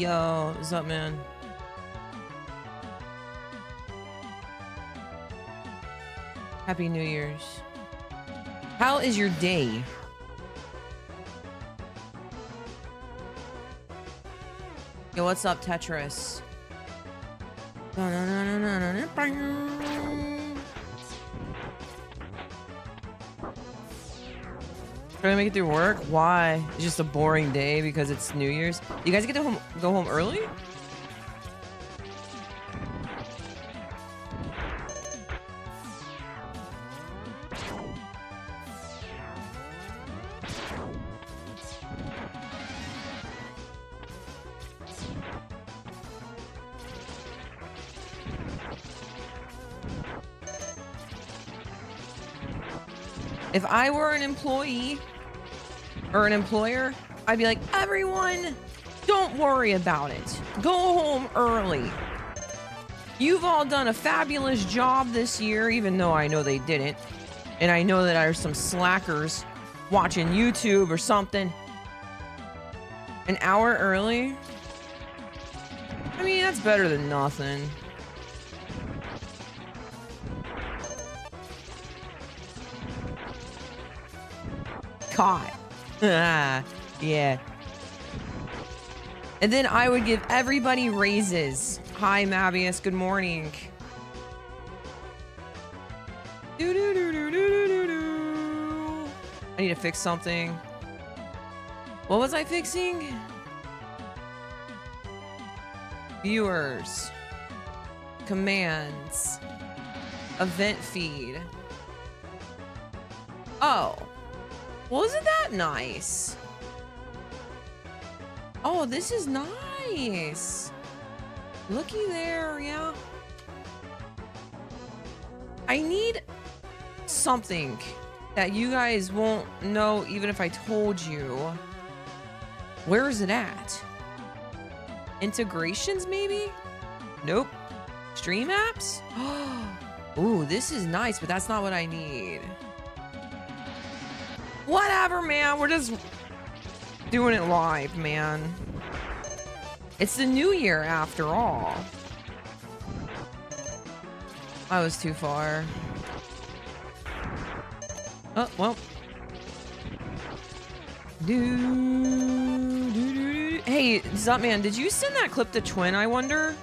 Yo, what's up, man? Happy New Year's. How is your day? Yo, what's up, Tetris? Trying to make it through work? Why? It's just a boring day because it's New Year's. You guys get to go home early? If I were an employee or an employer, I'd be like, everyone, don't worry about it. Go home early. You've all done a fabulous job this year, even though I know they didn't. And I know that there's some slackers watching YouTube or something. An hour early? I mean, that's better than nothing. Caught. Yeah. And then I would give everybody raises. Hi, Mabius. Good morning. I need to fix something. What was I fixing? Viewers. Commands. Event feed. Oh. Well, isn't that nice? Oh, this is nice. Looky there, yeah. I need something that you guys won't know even if I told you. Where is it at? Integrations, maybe? Nope. Stream apps? Ooh, this is nice, but that's not what I need. Whatever, man. We're just doing it live, man. It's the new year after all. I was too far. Oh, well. Hey, Zutman, did you send that clip to Twin, I wonder?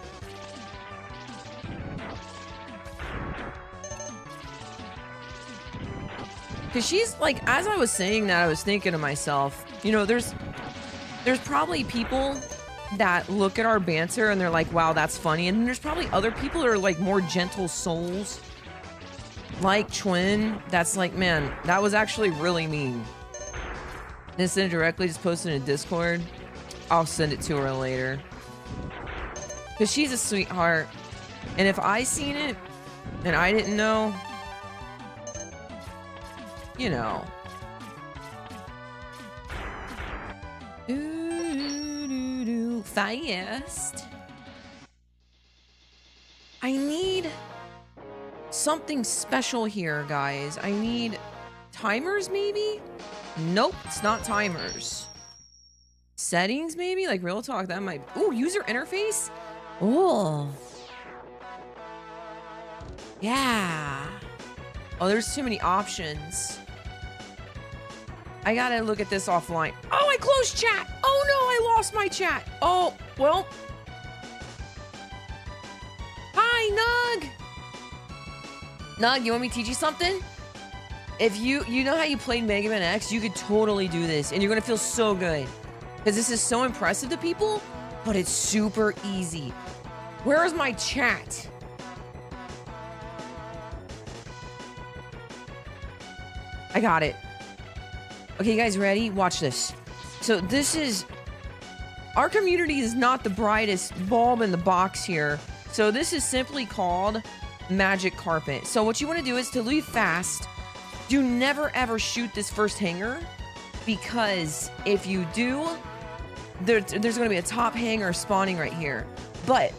Because she's like, as I was saying that, I was thinking to myself, you know, there's probably people that look at our banter and they're like, wow, that's funny. And then there's probably other people that are like more gentle souls, like Twin, that's like, man, that was actually really mean. Then send it directly, just post it in Discord. I'll send it to her later. Because she's a sweetheart. And if I seen it and I didn't know, you know. Fast. I need something special here, guys. I need timers, maybe? Nope, it's not timers. Settings, maybe? Like real talk, that might... Ooh, user interface? Oh. Yeah. Oh, there's too many options. I gotta look at this offline. Oh, I closed chat. Oh no, I lost my chat. Oh, well. Hi, Nug. Nug, you want me to teach you something? If you know how you played Mega Man X, you could totally do this and you're gonna feel so good. Because this is so impressive to people, but it's super easy. Where is my chat? I got it. Okay, you guys ready? Watch this. So this is... Our community is not the brightest bulb in the box here. So this is simply called Magic Carpet. So what you want to do is to leave fast. Do never ever shoot this first hanger. Because if you do, there's going to be a top hanger spawning right here. But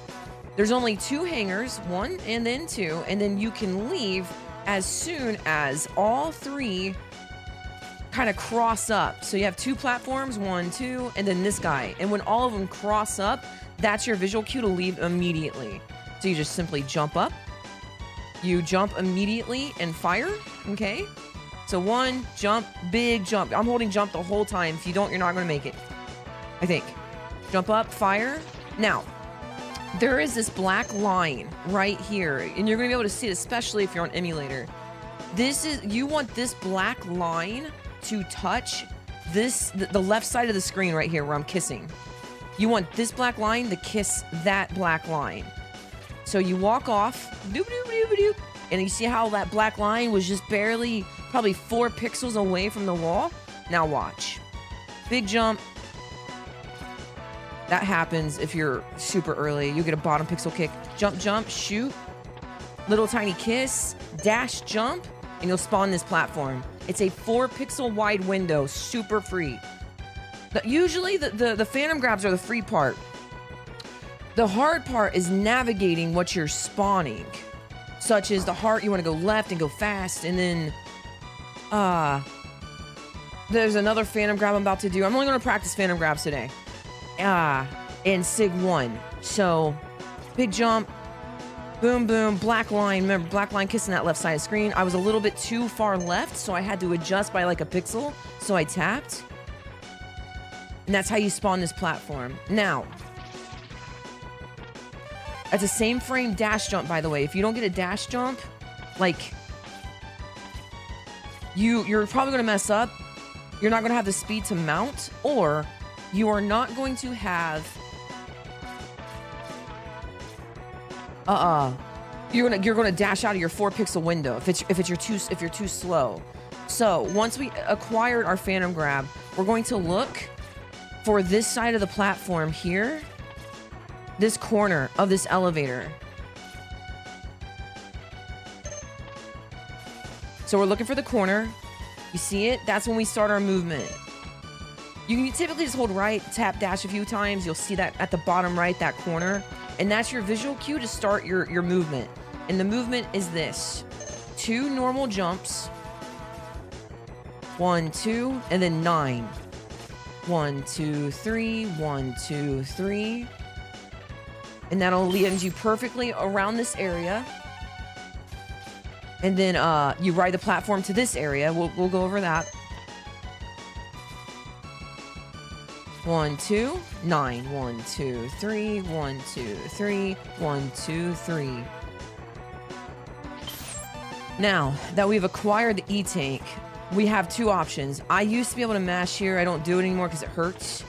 there's only 2 hangers. 1 and then 2. And then you can leave as soon as all 3... kind of cross up. So you have 2 platforms, 1, 2, and then this guy. And when all of them cross up, that's your visual cue to leave immediately. So you just simply jump up. You jump immediately and fire, okay? So 1, jump, big jump. I'm holding jump the whole time. If you don't, you're not gonna make it, I think. Jump up, fire. Now, there is this black line right here, and you're gonna be able to see it, especially if you're on emulator. You want this black line to touch the left side of the screen right here where I'm kissing. You want this black line to kiss that black line. So you walk off, doop, doop, doop, doop, and you see how that black line was just barely, probably 4 pixels away from the wall? Now watch. Big jump. That happens if you're super early. You get a bottom pixel kick. Jump, jump, shoot. Little tiny kiss, dash, jump, and you'll spawn this platform. It's a 4 pixel wide window, super free. Usually the phantom grabs are the free part. The hard part is navigating what you're spawning, such as the heart. You want to go left and go fast, and then there's another phantom grab I'm about to do. I'm only going to practice phantom grabs today. In Sig 1. So, big jump, boom, boom, black line. Remember, black line kissing that left side of the screen. I was a little bit too far left, so I had to adjust by like a pixel. So I tapped. And that's how you spawn this platform. Now, that's the same frame dash jump, by the way. If you don't get a dash jump, like, you're probably going to mess up. You're not going to have the speed to mount, or you are not going to have you're gonna dash out of your 4 pixel window if you're too slow. So once we acquired our phantom grab, we're going to look for this side of the platform here, this corner of this elevator. So we're looking for the corner. You see it? That's when we start our movement. You can typically just hold right, tap dash a few times. You'll see that at the bottom right, that corner. And that's your visual cue to start your movement. And the movement is this. 2 normal jumps. 1, 2, and then 9. 1, 2, 3, 1, 2, 3. And that'll lead you perfectly around this area. And then you ride the platform to this area. We'll go over that. 1, 2, 9. 1, 2, 3. 1, 2, 3. 1, 2, 3. Now that we've acquired the E-Tank, we have 2 options. I used to be able to mash here. I don't do it anymore because it hurts.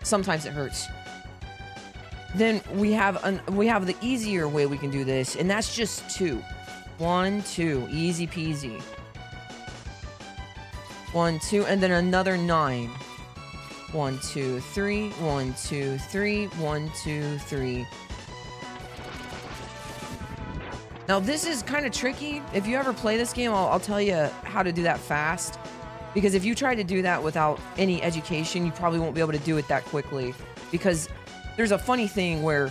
Sometimes it hurts. Then we have the easier way we can do this, and that's just 2. 1, 2, easy peasy. 1, 2, and then another 9. 1, 2, 3. 1, 2, 3. 1, 2, 3. Now this is kind of tricky. If you ever play this game, I'll tell you how to do that fast. Because if you try to do that without any education, you probably won't be able to do it that quickly. Because there's a funny thing where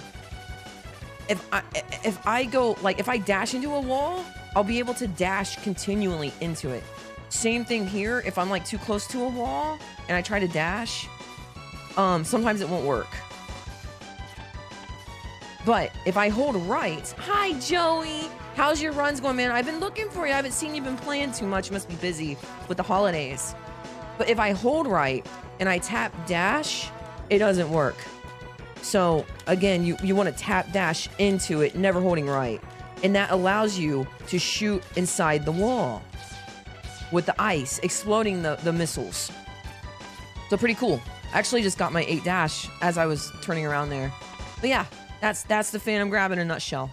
if I dash into a wall, I'll be able to dash continually into it. Same thing here. If I'm like too close to a wall and I try to dash, sometimes it won't work. But if I hold right, hi Joey, how's your runs going, man? I've been looking for you. I haven't seen you been playing too much. You must be busy with the holidays. But if I hold right and I tap dash, it doesn't work. So again, you want to tap dash into it, never holding right. And that allows you to shoot inside the wall with the ice, exploding the missiles. So pretty cool. I actually just got my 8 dash as I was turning around there. But yeah, that's the Phantom Grab in a nutshell.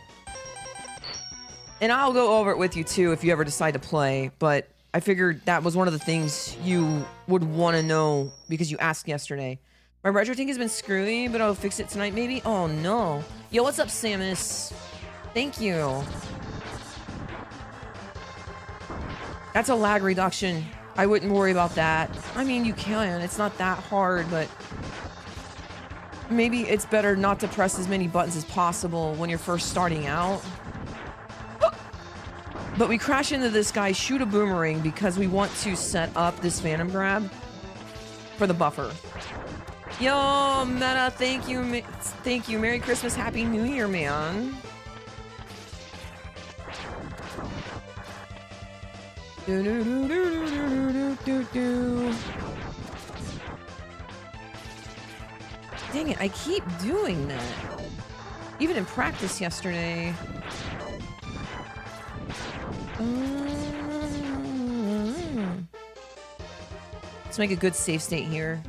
And I'll go over it with you too if you ever decide to play, but I figured that was one of the things you would want to know because you asked yesterday. My retro tank has been screwy, but I'll fix it tonight maybe? Oh no. Yo, what's up, Samus? Thank you. That's a lag reduction. I wouldn't worry about that. I mean, you can. It's not that hard, but maybe it's better not to press as many buttons as possible when you're first starting out. But we crash into this guy, shoot a boomerang because we want to set up this phantom grab for the buffer. Yo, Meta, thank you. Thank you. Merry Christmas, Happy New Year, man. Do, do, do, do, do, do, do, do. Dang it, I keep doing that. Even in practice yesterday. Let's make a good save state here.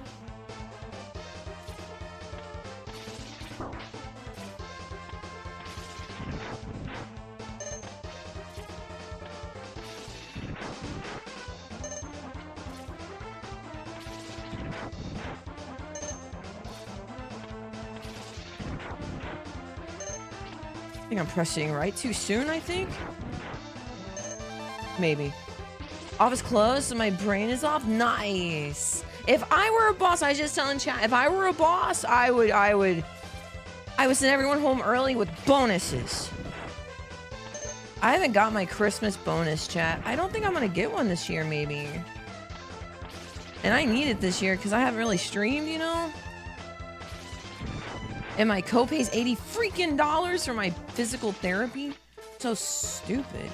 I think I'm pressing right too soon, I think. Maybe. Office closed, so my brain is off. Nice. If I were a boss, I was just telling chat, if I were a boss, I would send everyone home early with bonuses. I haven't got my Christmas bonus, chat. I don't think I'm gonna get one this year, maybe. And I need it this year because I haven't really streamed, you know? And my copay's $80 freaking for my physical therapy? So stupid.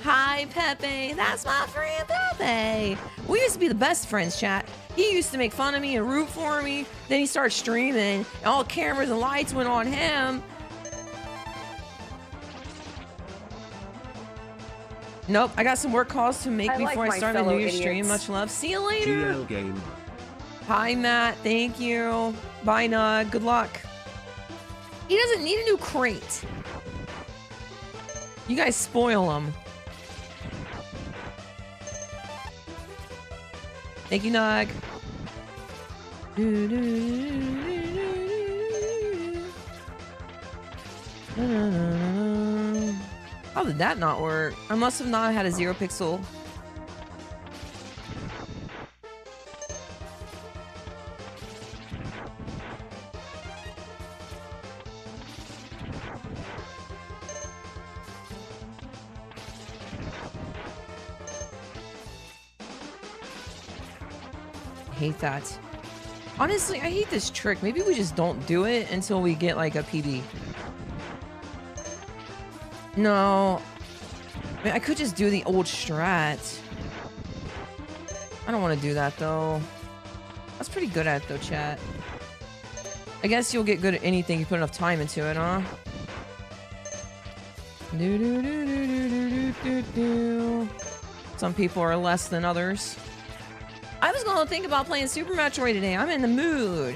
Hi, Pepe. That's my friend, Pepe. We used to be the best friends, chat. He used to make fun of me and root for me. Then he started streaming, and all cameras and lights went on him. Nope, I got some work calls to make before I start the New Year's stream. Much love. See you later. GL game. Hi, Matt. Thank you. Bye, Nug. Good luck. He doesn't need a new crate. You guys spoil him. Thank you, Nug. How did that not work? I must have not had a 0 pixel. Hate that. Honestly, I hate this trick. Maybe we just don't do it until we get like a PB. No. I mean, I could just do the old strat. I don't want to do that though. That's pretty good at it though, chat. I guess you'll get good at anything you put enough time into it, huh? Some people are less than others. I was gonna think about playing Super Metroid today. I'm in the mood.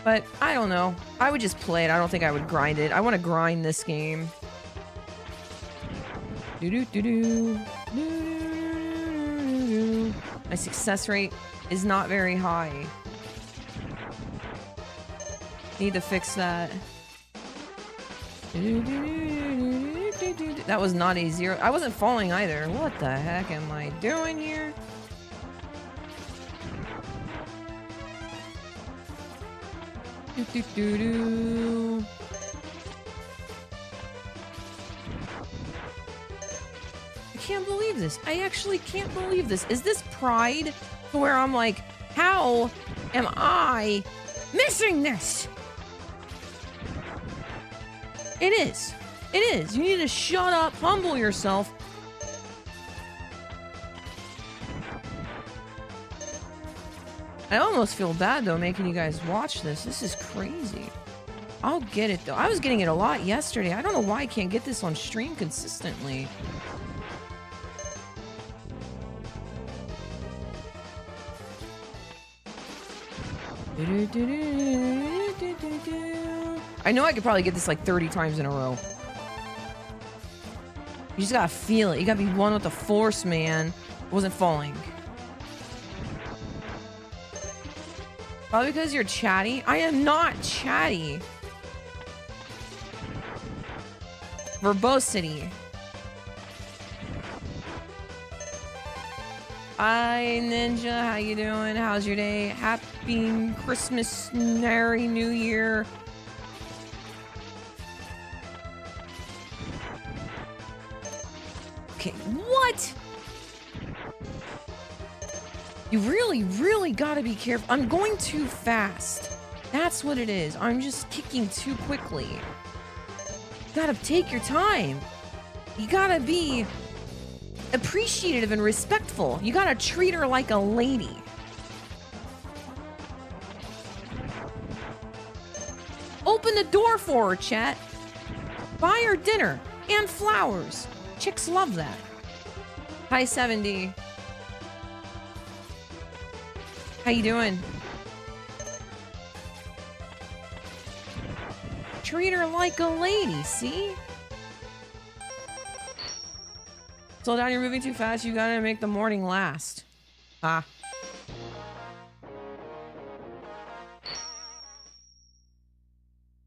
But I don't know. I would just play it. I don't think I would grind it. I want to grind this game. My success rate is not very high. Need to fix that. That was not a 0. I wasn't falling either. What the heck am I doing here? I can't believe this. I actually can't believe this. Is this pride to where I'm like, how am I missing this? It is. It is. You need to shut up, humble yourself. I almost feel bad, though, making you guys watch this. This is crazy. I'll get it, though. I was getting it a lot yesterday. I don't know why I can't get this on stream consistently. I know I could probably get this like 30 times in a row. You just gotta feel it. You gotta be one with the force, man. It wasn't falling. Probably because you're chatty. I am not chatty. Verbosity. Hi, Ninja. How you doing? How's your day? Happy Christmas, Merry New Year. Okay, what? You really gotta be careful. I'm going too fast. That's what it is. I'm just kicking too quickly. You gotta take your time. You gotta be appreciative and respectful. You gotta treat her like a lady. Open the door for her, chat. Buy her dinner and flowers. Chicks love that. Hi, 70. How you doing? Treat her like a lady, see? Slow down, you're moving too fast. You gotta make the morning last. Ah.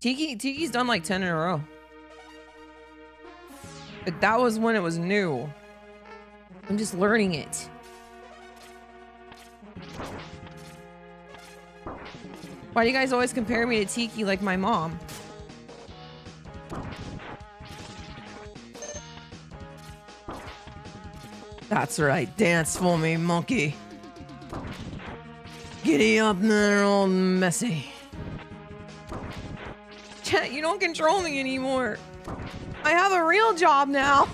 Tiki's done like 10 in a row. But that was when it was new. I'm just learning it. Why do you guys always compare me to Tiki like my mom? That's right. Dance for me, monkey. Giddy up there, old messy. Chat, you don't control me anymore. I have a real job now.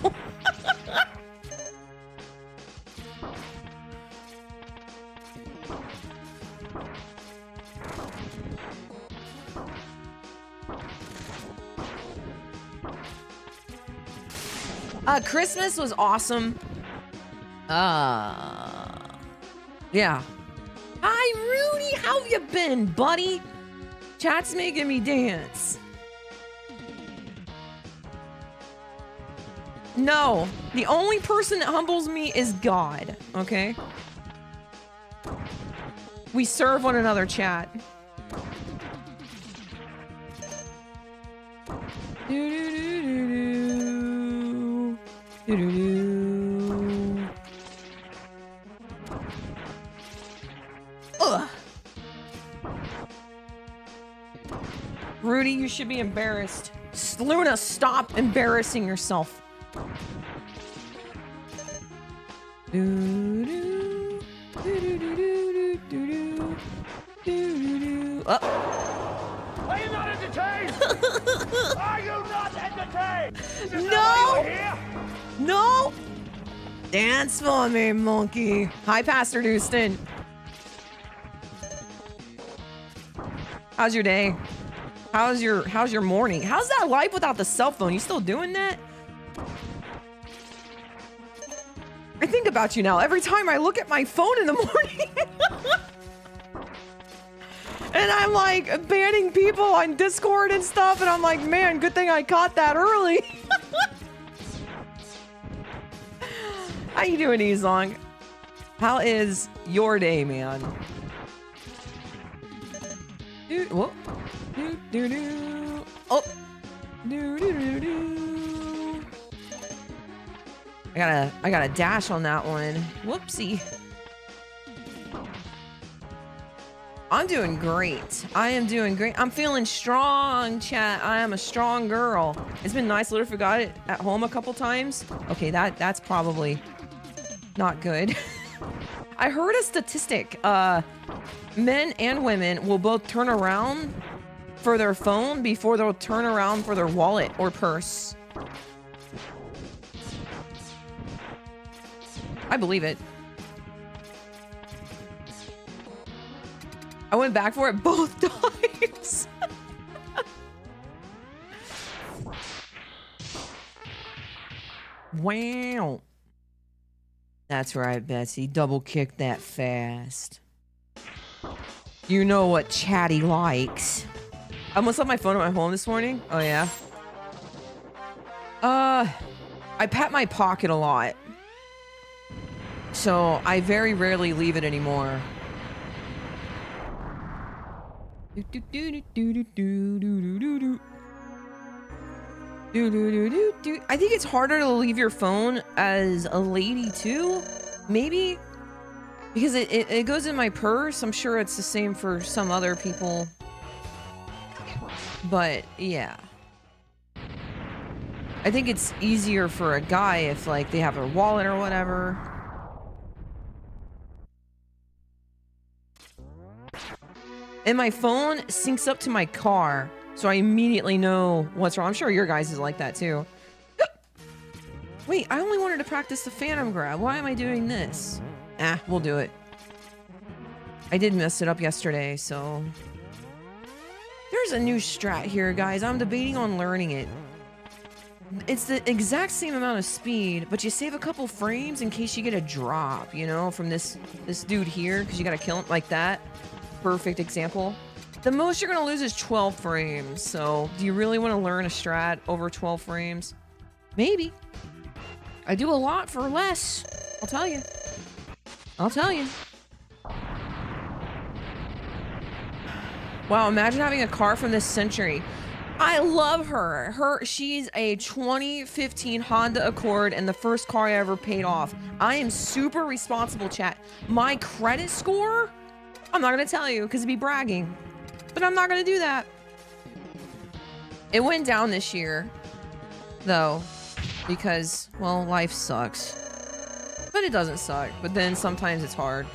Christmas was awesome. Yeah. Hi, Rudy. How have you been, buddy? Chat's making me dance. No, the only person that humbles me is God, okay? We serve one another, chat. Do-do-do-do-do. Do-do-do. Ugh. Rudy, you should be embarrassed. Luna, stop embarrassing yourself. Do-do. Do-do-do-do-do-do. Do-do-do. Oh. Are you not entertained? Are you not entertained? No! No! Dance for me, monkey. Hi, Pastor Houston. How's your day? How's your morning? How's that life without the cell phone? You still doing that? I think about you now every time I look at my phone in the morning. And I'm like banning people on Discord and stuff, and I'm like, man, good thing I caught that early. How you doing, Ezong? How is your day, man? Whoa. Oh. I got a dash on that one. Whoopsie. I'm doing great. I am doing great. I'm feeling strong, chat. I am a strong girl. It's been nice. Literally forgot it at home a couple times. Okay, that's probably not good. I heard a statistic. Men and women will both turn around for their phone before they'll turn around for their wallet or purse. I believe it. I went back for it both times. Wow. That's right, Betsy. Double kick that fast. You know what Chatty likes. I almost left my phone at my home this morning. Oh, yeah? I pat my pocket a lot. So I very rarely leave it anymore. I think it's harder to leave your phone as a lady too. Maybe Because it goes in my purse. I'm sure it's the same for some other people. But, yeah. I think it's easier for a guy if, like, they have a wallet or whatever. And my phone syncs up to my car, so I immediately know what's wrong. I'm sure your guys is like that, too. Wait, I only wanted to practice the phantom grab. Why am I doing this? We'll do it. I did mess it up yesterday, so... There's a new strat here, guys. I'm debating on learning it. It's the exact same amount of speed, but you save a couple frames in case you get a drop, you know, from this dude here, because you gotta kill him like that. Perfect example. The most you're gonna lose is 12 frames, so do you really want to learn a strat over 12 frames? Maybe. I do a lot for less. I'll tell you. I'll tell you. Wow, imagine having a car from this century. I love her. She's a 2015 Honda Accord and the first car I ever paid off. I am super responsible, chat. My credit score? I'm not gonna tell you because it'd be bragging. But I'm not gonna do that. It went down this year, though, because, well, life sucks. But it doesn't suck. But then sometimes it's hard.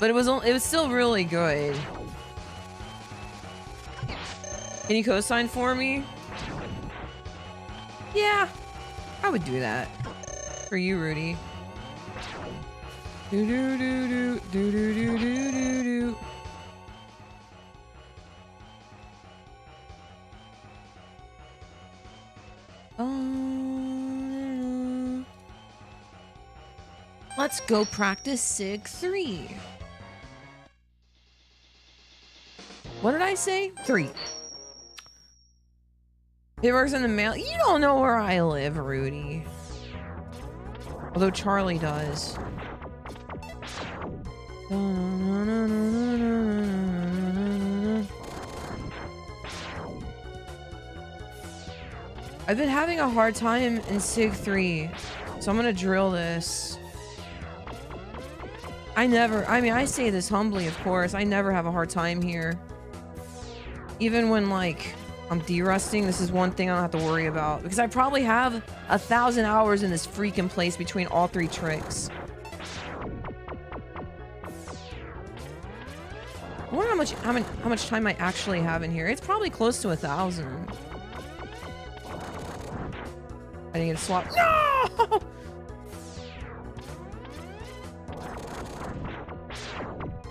But it was still really good. Can you co-sign for me? Yeah, I would do that for you, Rudy. Do do do do do do do do do do. Let's go practice SIG 3. What did I say? 3. It works in the mail. You don't know where I live, Rudy. Although Charlie does. I've been having a hard time in SIG 3, so I'm gonna drill this. I mean, I say this humbly, of course. I never have a hard time here. Even when, like, I'm derusting, this is one thing I don't have to worry about. Because I probably have 1,000 hours in this freaking place between all 3 tricks. I wonder how much time I actually have in here. It's probably close to 1,000. I didn't get a swap. No!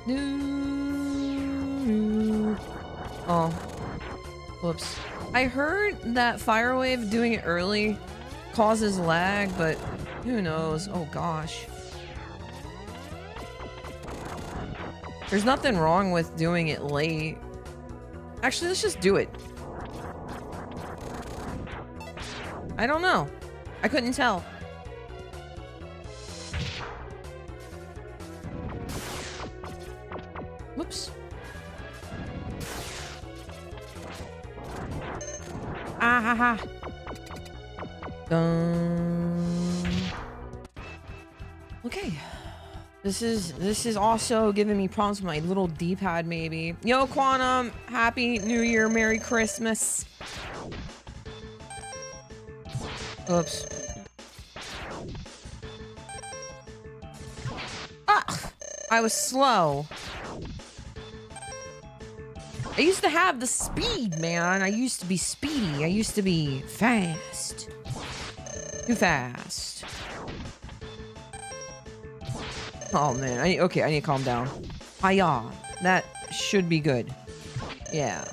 No. Oh. Whoops. I heard that Firewave doing it early causes lag, but who knows? Oh gosh. There's nothing wrong with doing it late. Actually, let's just do it. I don't know. I couldn't tell. Whoops. Ah ha ha. Okay. This is also giving me problems with my little D-pad maybe. Yo, Quantum, Happy New Year, Merry Christmas. Oops. Ah! I was slow. I used to have the speed, man. I used to be speedy. I used to be fast. Too fast. Oh, man. I need to calm down. Hiya. That should be good. Yeah.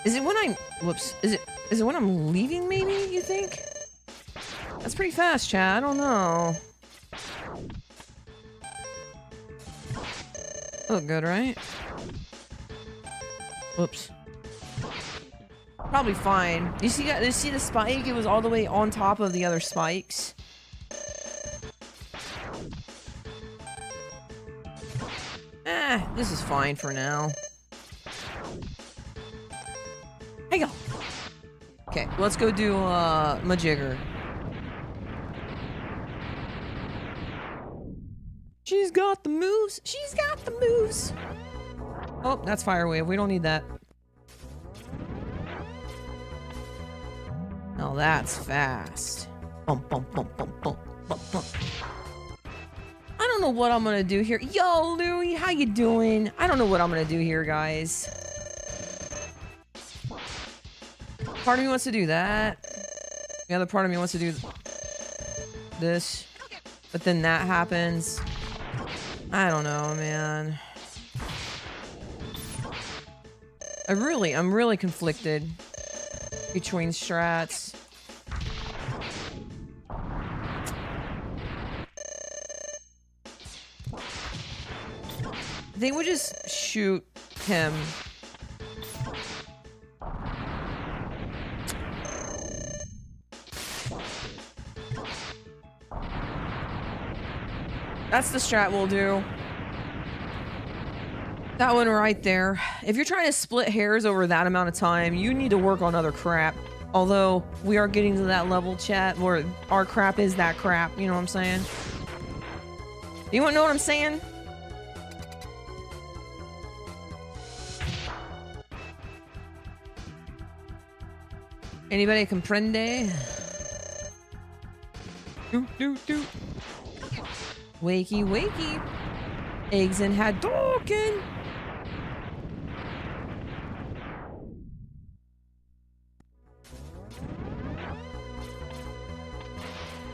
Is it when I'm... Whoops. Is it when I'm leaving, maybe, you think? That's pretty fast, chat. I don't know. Look good, right? Whoops. Probably fine. You see the spike? It was all the way on top of the other spikes. This is fine for now. Hey, go. Okay, let's go do Majigger. got the moves. She's got the moves. Oh, that's fire wave. We don't need that. Oh, that's fast. Bump, bump, bump, bump, bump, bump, bump. I don't know what I'm gonna do here. Yo, Louie, how you doing? I don't know what I'm gonna do here, guys. Part of me wants to do that. The other part of me wants to do this. But then that happens. I don't know, man. I'm really conflicted between strats. They would just shoot him. That's the strat we'll do. That one right there. If you're trying to split hairs over that amount of time, you need to work on other crap. Although, we are getting to that level, chat, where our crap is that crap. You know what I'm saying? You wanna know what I'm saying? Anybody comprende? Do, do, do. Wakey, wakey. Eggs and Hadouken.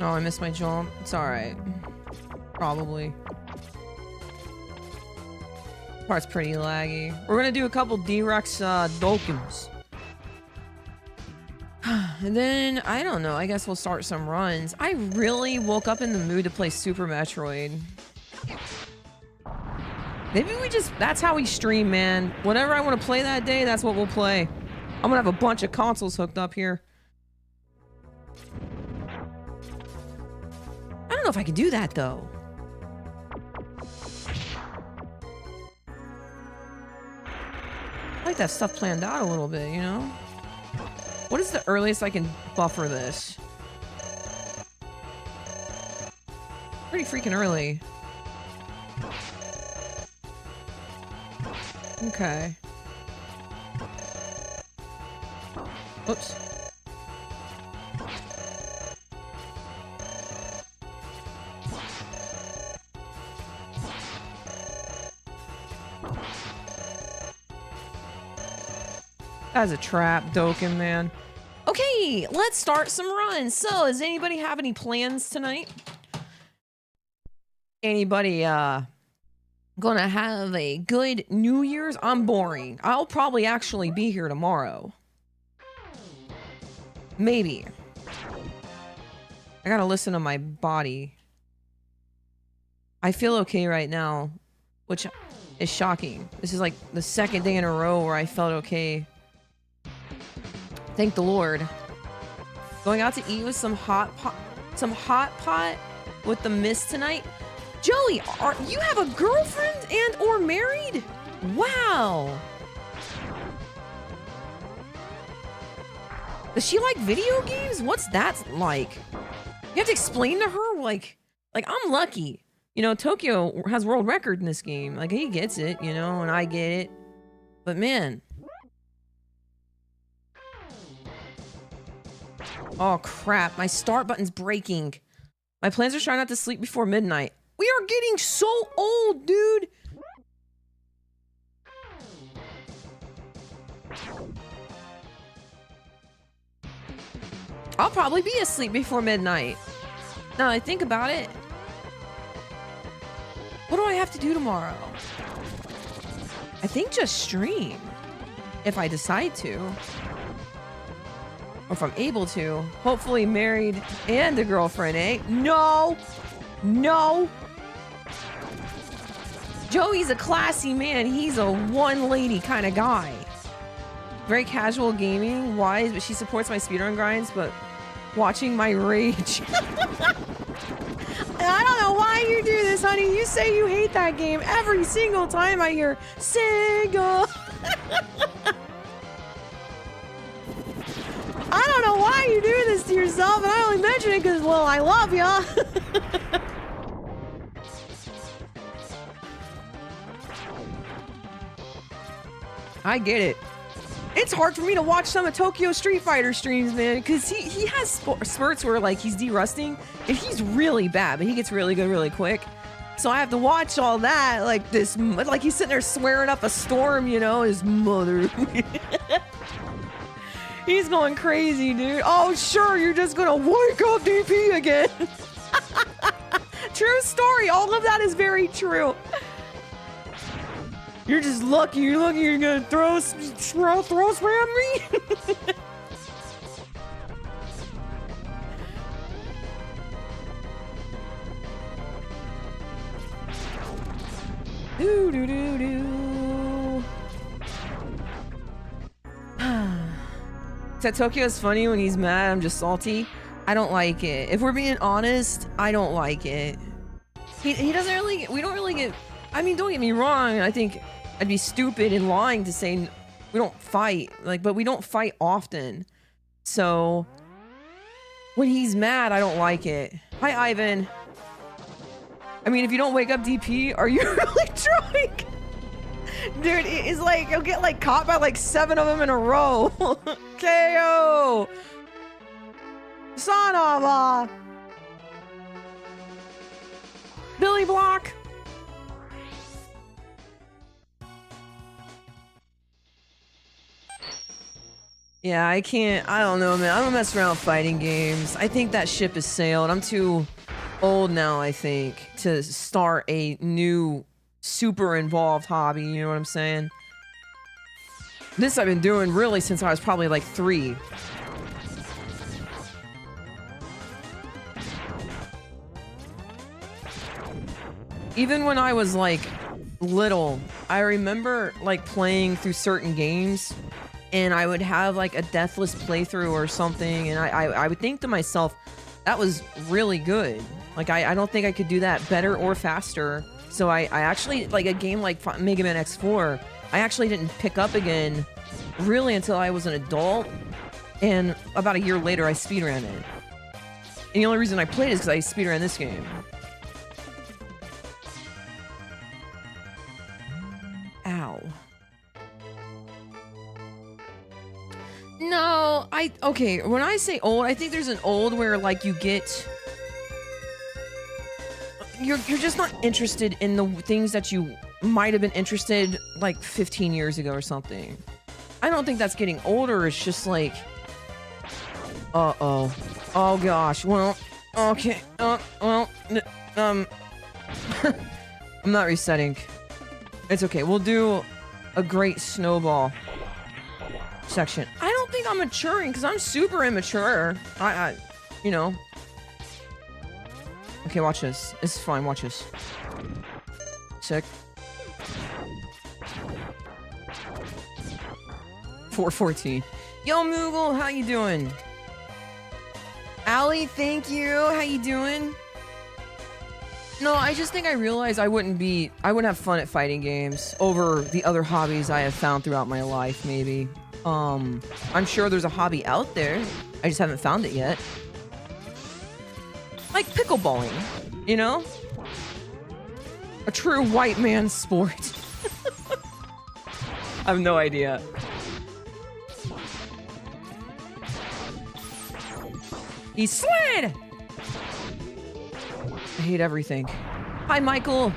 Oh, I missed my jump. It's alright. Probably. Part's pretty laggy. We're gonna do a couple D-Rex Dokens. And then, I don't know, I guess we'll start some runs. I really woke up in the mood to play Super Metroid. Maybe we just, that's how we stream, man. Whatever I want to play that day, that's what we'll play. I'm gonna have a bunch of consoles hooked up here. I don't know if I can do that, though. I like that stuff planned out a little bit, you know? What is the earliest I can buffer this? Pretty freaking early. Okay. Oops. That's a trap, Dokkan, man. Okay, let's start some runs. So, does anybody have any plans tonight? Anybody, gonna have a good New Year's? I'm boring. I'll probably actually be here tomorrow. Maybe. I gotta listen to my body. I feel okay right now, which is shocking. This is like the second day in a row where I felt okay. Thank the Lord. Going out to eat with some hot pot with the mist tonight. Joey, you have a girlfriend and or married? Wow. Does she like video games? What's that like? You have to explain to her like I'm lucky. You know, Tokyo has world record in this game. Like he gets it, you know, and I get it. But man. Oh crap, my start button's breaking. My plans are trying not to sleep before midnight. We are getting so old, dude. I'll probably be asleep before midnight. Now that I think about it. What do I have to do tomorrow? I think just stream. If I decide to. Or if I'm able to. Hopefully married and a girlfriend, eh? No! No! Joey's a classy man. He's a one lady kind of guy. Very casual gaming, wise, but she supports my speedrun grinds, but watching my rage. I don't know why you do this, honey. You say you hate that game every single time I hear single. I don't know why you do this to yourself, and I only mention it because, well, I love ya. I get it. It's hard for me to watch some of Tokyo Street Fighter streams, man, because he has spurts where, like, he's derusting, and he's really bad, but he gets really good really quick. So I have to watch all that, like he's sitting there swearing up a storm, you know, his mother. He's going crazy, dude. Oh, sure, you're just gonna wake up DP again. True story. All of that is very true. You're just lucky. You're lucky you're gonna throw spam me. Do do do do. Said Tokyo's funny when he's mad. I'm just salty. I don't like it. If we're being honest, I don't like it. He doesn't really. We don't really get. I mean, don't get me wrong. I think I'd be stupid and lying to say we don't fight. Like, but we don't fight often. So when he's mad, I don't like it. Hi, Ivan. I mean, if you don't wake up DP, are you really trying? Dude, it's like, you'll get like caught by like 7 of them in a row. KO! Son of a... Billy Block! Yeah, I can't, I don't know, man. I don't mess around with fighting games. I think that ship has sailed. I'm too old now, I think, to start a new super involved hobby, you know what I'm saying? This I've been doing really since I was probably like 3. Even when I was like little, I remember like playing through certain games and I would have like a deathless playthrough or something, and I would think to myself, that was really good. Like, I don't think I could do that better or faster. So I actually, like a game like Mega Man X4, I actually didn't pick up again really until I was an adult. And about a year later, I speedran it. And the only reason I played it is because I speedran this game. Ow. No, okay, when I say old, I think there's an old where, like, you get... You're just not interested in the things that you might have been interested, like, 15 years ago or something. I don't think that's getting older, it's just like... Uh-oh. Oh, gosh, well, okay, well, I'm not resetting. It's okay, we'll do a great snowball section. I don't think I'm maturing, because I'm super immature. You know. Okay, watch this. This is fine, watch this. Sick. 414. Yo, Moogle, how you doing? Allie, thank you. How you doing? No, I just think I realized I wouldn't have fun at fighting games over the other hobbies I have found throughout my life, maybe. I'm sure there's a hobby out there. I just haven't found it yet. Like pickleballing, you know? A true white man's sport. I have no idea. He slid! I hate everything. Hi, Michael.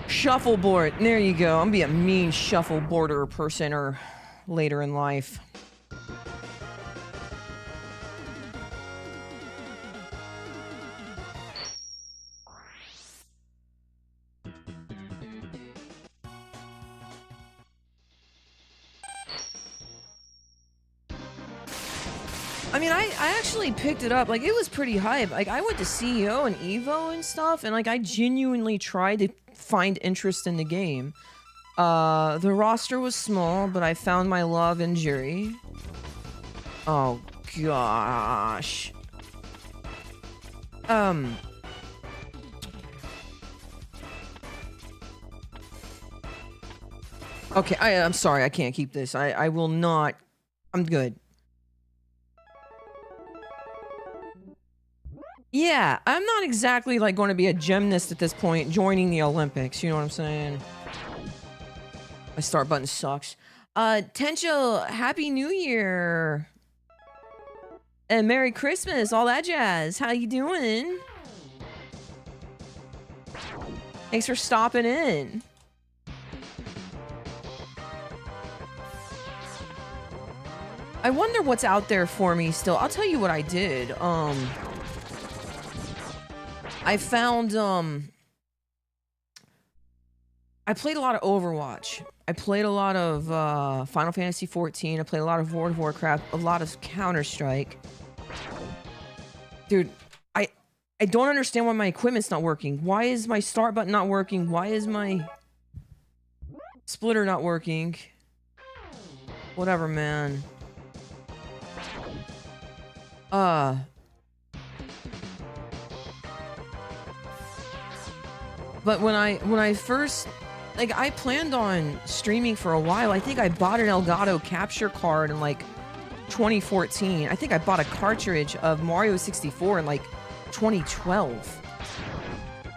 Shuffleboard. There you go. I'm gonna be a mean shuffleboarder person or later in life. I mean, I actually picked it up. Like, it was pretty hype. Like, I went to CEO and Evo and stuff, and, like, I genuinely tried to find interest in the game. The roster was small, but I found my love in Jury. Oh, gosh. Okay, I'm sorry. I can't keep this. I will not. I'm good. Yeah, I'm not exactly, like, going to be a gymnast at this point, joining the Olympics, you know what I'm saying? My start button sucks. Tencho, Happy New Year. And Merry Christmas, all that jazz. How you doing? Thanks for stopping in. I wonder what's out there for me still. I'll tell you what I did. I found, I played a lot of Overwatch. I played a lot of Final Fantasy 14. I played a lot of World of Warcraft, a lot of Counter-Strike. Dude, I don't understand why my equipment's not working. Why is my start button not working? Why is my splitter not working? Whatever, man. But when I first, like, I planned on streaming for a while. I think I bought an Elgato capture card in like 2014. I think I bought a cartridge of Mario 64 in like 2012.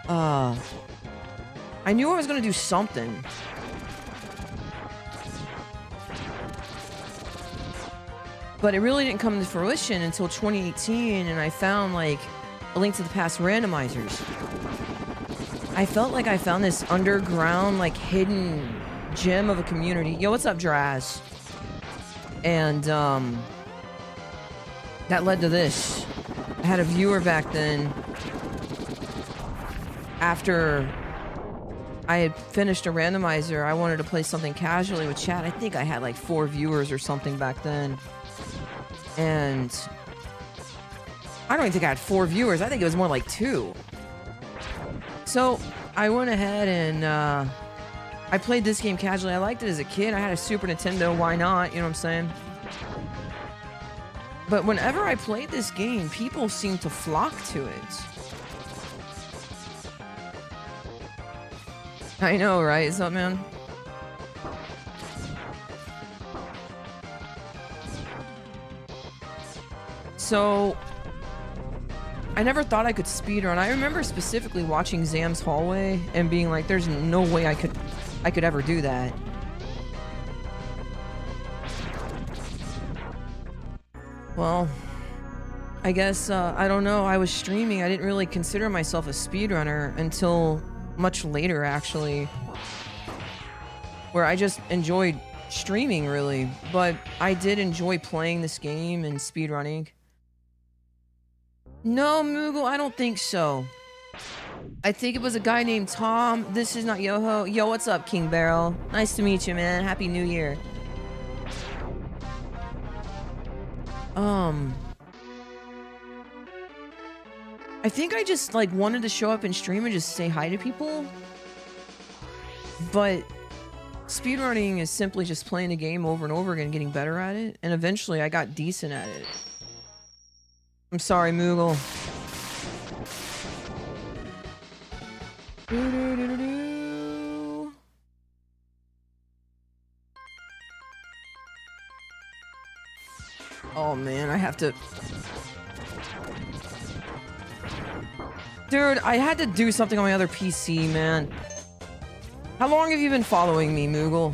I knew I was gonna do something. But it really didn't come to fruition until 2018, and I found like a Link to the Past randomizers. I felt like I found this underground, like, hidden gem of a community. Yo, what's up, Draz? And that led to this. I had a viewer back then. After I had finished a randomizer, I wanted to play something casually with chat. I think I had like 4 viewers or something back then. And I don't even think I had 4 viewers. I think it was more like 2. So I went ahead and I played this game casually. I liked it as a kid. I had a Super Nintendo. Why not? You know what I'm saying? But whenever I played this game, people seemed to flock to it. I know, right? What's up, man? So I never thought I could speedrun. I remember specifically watching Zam's Hallway and being like, there's no way I could ever do that. Well, I guess, I don't know. I was streaming. I didn't really consider myself a speedrunner until much later, actually, where I just enjoyed streaming, really. But I did enjoy playing this game and speedrunning. No, Moogle, I don't think so. I think it was a guy named Tom. This is not Yoho. Yo, what's up, King Barrel? Nice to meet you, man. Happy New Year. I think I just, like, wanted to show up and stream and just say hi to people. But speedrunning is simply just playing a game over and over again, getting better at it. And eventually I got decent at it. I'm sorry, Moogle. Oh man, I have to... Dude, I had to do something on my other PC, man. How long have you been following me, Moogle?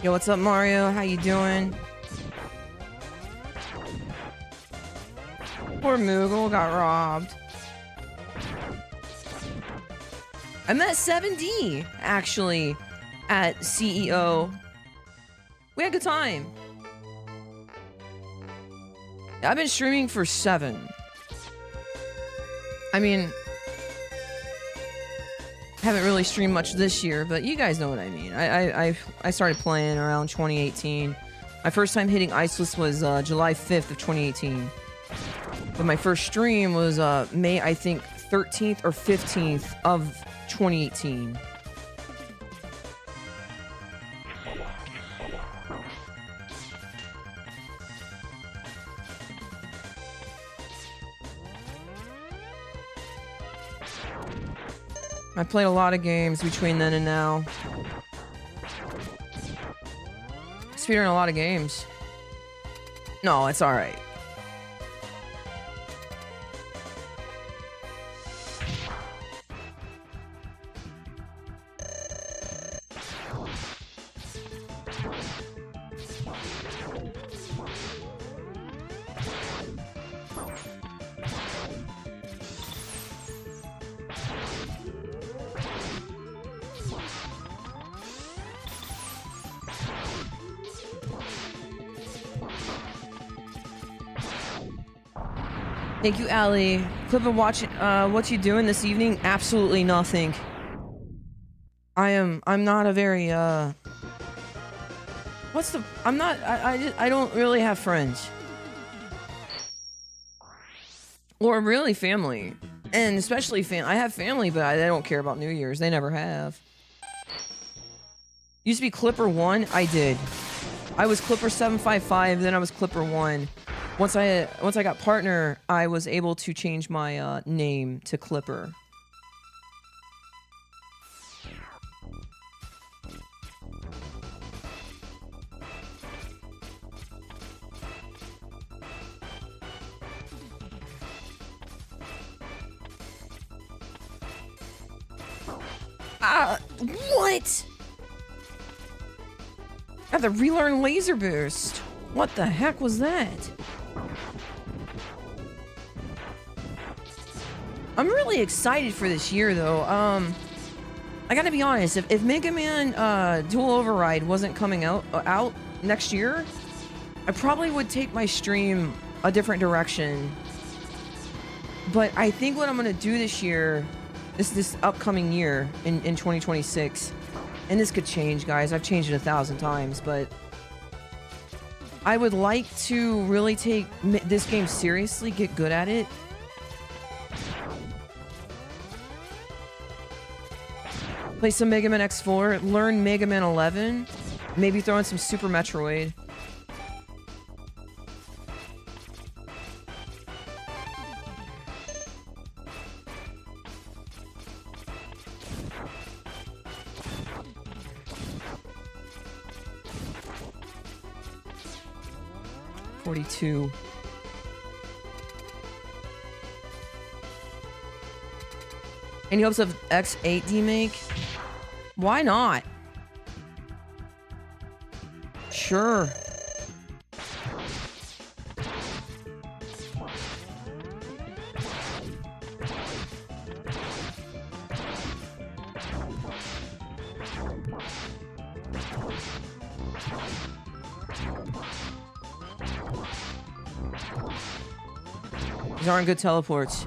Yo, what's up, Mario? How you doing? Poor Moogle got robbed. I met 7D, actually, at CEO. We had a good time. I've been streaming for 7. I mean, haven't really streamed much this year, but you guys know what I mean. I started playing around 2018. My first time hitting Iceless was July 5th of 2018. But my first stream was May, I think, 13th or 15th of 2018. I played a lot of games between then and now. Speedrun a lot of games. No, it's alright. Thank you, Allie. Clippy, watching. What you doing this evening? Absolutely nothing. I'm not a very I'm not. I don't really have friends, or really family, and especially I have family, but they don't care about New Year's. They never have. Used to be Clipper 1. I did. I was Clipper 755. Then I was Clipper 1. Once I got partner, I was able to change my name to Clipper. What? I have to relearn laser boost. What the heck was that? I'm really excited for this year, though. I gotta be honest. If Mega Man Dual Override wasn't coming out next year, I probably would take my stream a different direction. But I think what I'm gonna do this year, this upcoming year in 2026, and this could change, guys. I've changed it 1,000 times, but I would like to really take this game seriously, get good at it. Play some Mega Man X4, learn Mega Man 11, maybe throw in some Super Metroid. $42. Any hopes of X8 remake? Why not? Sure. These aren't good teleports.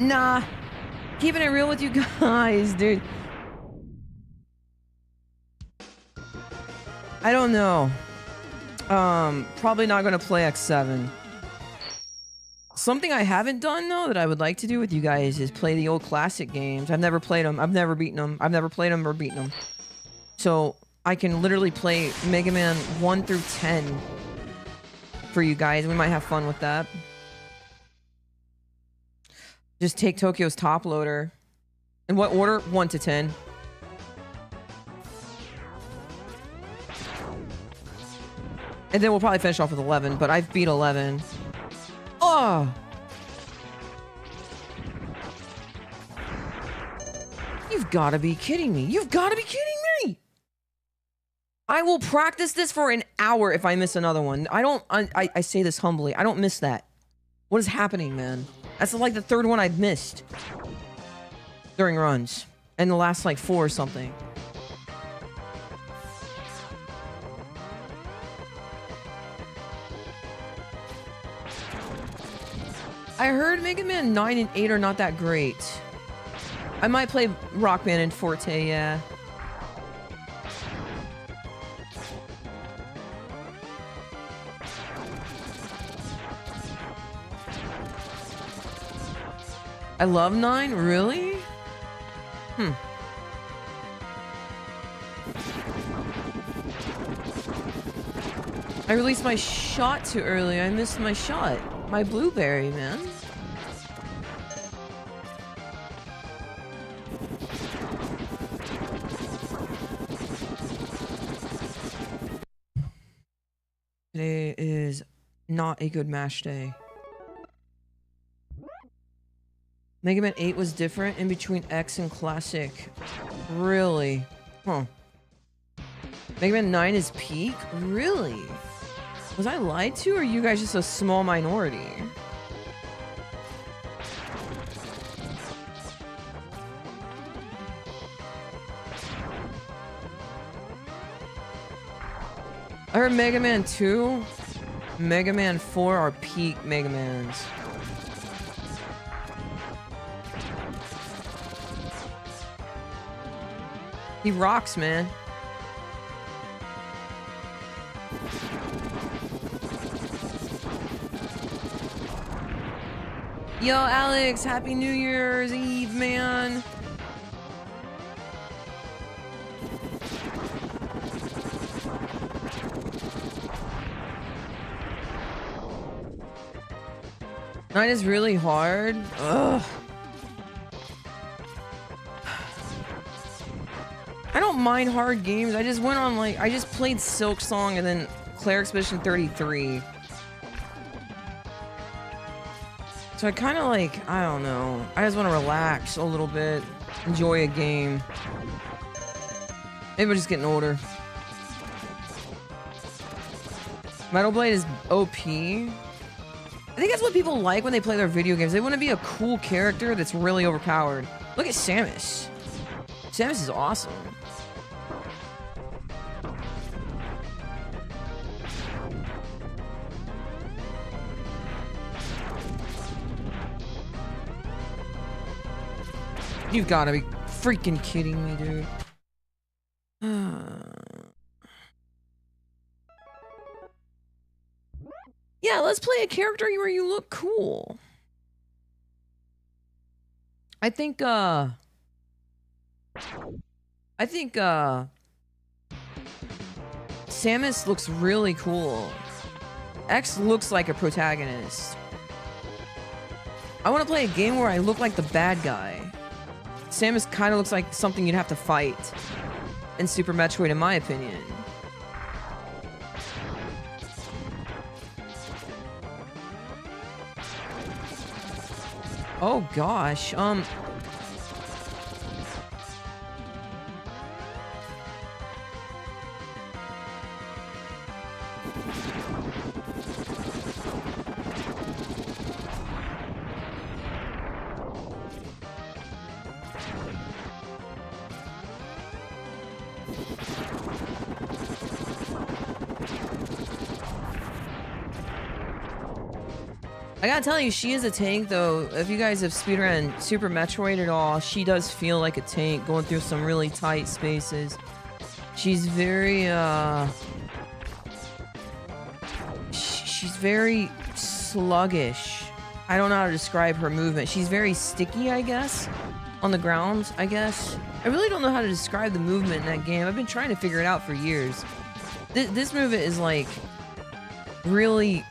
Nah. Keeping it real with you guys, dude. I don't know. Probably not gonna play X7. Something I haven't done, though, that I would like to do with you guys is play the old classic games. I've never played them. I've never beaten them. I've never played them or beaten them. So, I can literally play Mega Man 1 through 10 for you guys. We might have fun with that. Just take Tokyo's top loader. In what order? 1 to 10. And then we'll probably finish off with 11, but I've beat 11. Oh! You've got to be kidding me. You've got to be kidding me! I will practice this for an hour if I miss another one. I say this humbly. I don't miss that. What is happening, man? That's like the third one I've missed during runs. And the last like 4 or something. I heard Mega Man 9 and 8 are not that great. I might play Rock Band and Forte, yeah. I love 9? Really? I released my shot too early. I missed my shot. My blueberry, man. Today is not a good match day. Mega Man 8 was different in between X and Classic. Really? Huh. Mega Man 9 is peak? Really? Was I lied to, or are you guys just a small minority? I heard Mega Man 2, Mega Man 4 are peak Mega Mans. He rocks, man. Yo, Alex, happy New Year's Eve, man. Nine is really hard. Ugh. I don't mind hard games. I just went on I just played Silk Song and then Claire Expedition 33. So I kind of I don't know. I just want to relax a little bit, enjoy a game. Maybe we're just getting older. Metal Blade is OP. I think that's what people like when they play their video games. They want to be a cool character that's really overpowered. Look at Samus. Samus is awesome. You've got to be freaking kidding me, dude. Yeah, let's play a character where you look cool. I think Samus looks really cool. X looks like a protagonist. I want to play a game where I look like the bad guy. Samus kind of looks like something you'd have to fight in Super Metroid, in my opinion. Oh gosh, I gotta tell you, she is a tank, though. If you guys have speedrun Super Metroid at all, she does feel like a tank going through some really tight spaces. She's very, she's very sluggish. I don't know how to describe her movement. She's very sticky, I guess, on the ground, I guess. I really don't know how to describe the movement in that game. I've been trying to figure it out for years. This movement is, really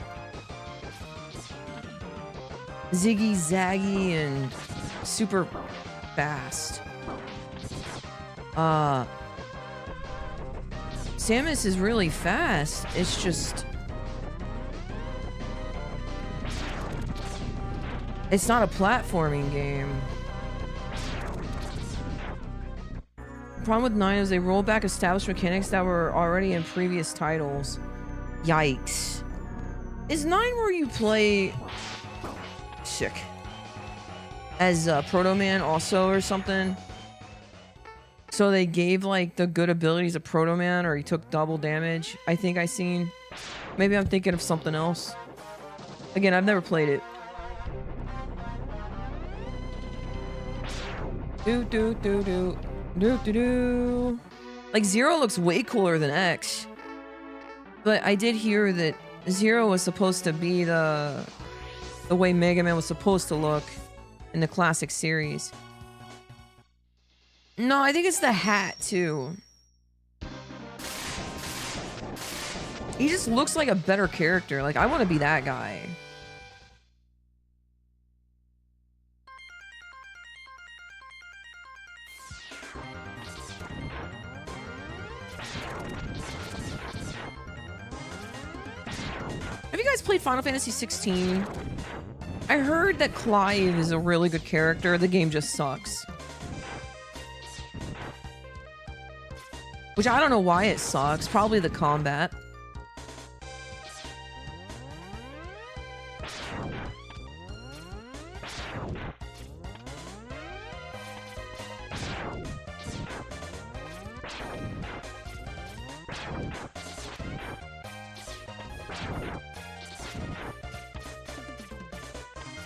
ziggy zaggy and super fast. Samus is really fast. It's just, it's not a platforming game. The problem with 9 is they roll back established mechanics that were already in previous titles. Yikes. Is 9 where you play sick as Proto Man also or something? So they gave the good abilities of Proto Man, or he took double damage. I think I seen. Maybe I'm thinking of something else. Again, I've never played it. Zero looks way cooler than X. But I did hear that Zero was supposed to be the way Mega Man was supposed to look in the classic series. No, I think it's the hat, too. He just looks like a better character. I want to be that guy. guys played Final Fantasy 16? I heard that Clive is a really good character. The game just sucks. Which I don't know why it sucks. Probably the combat.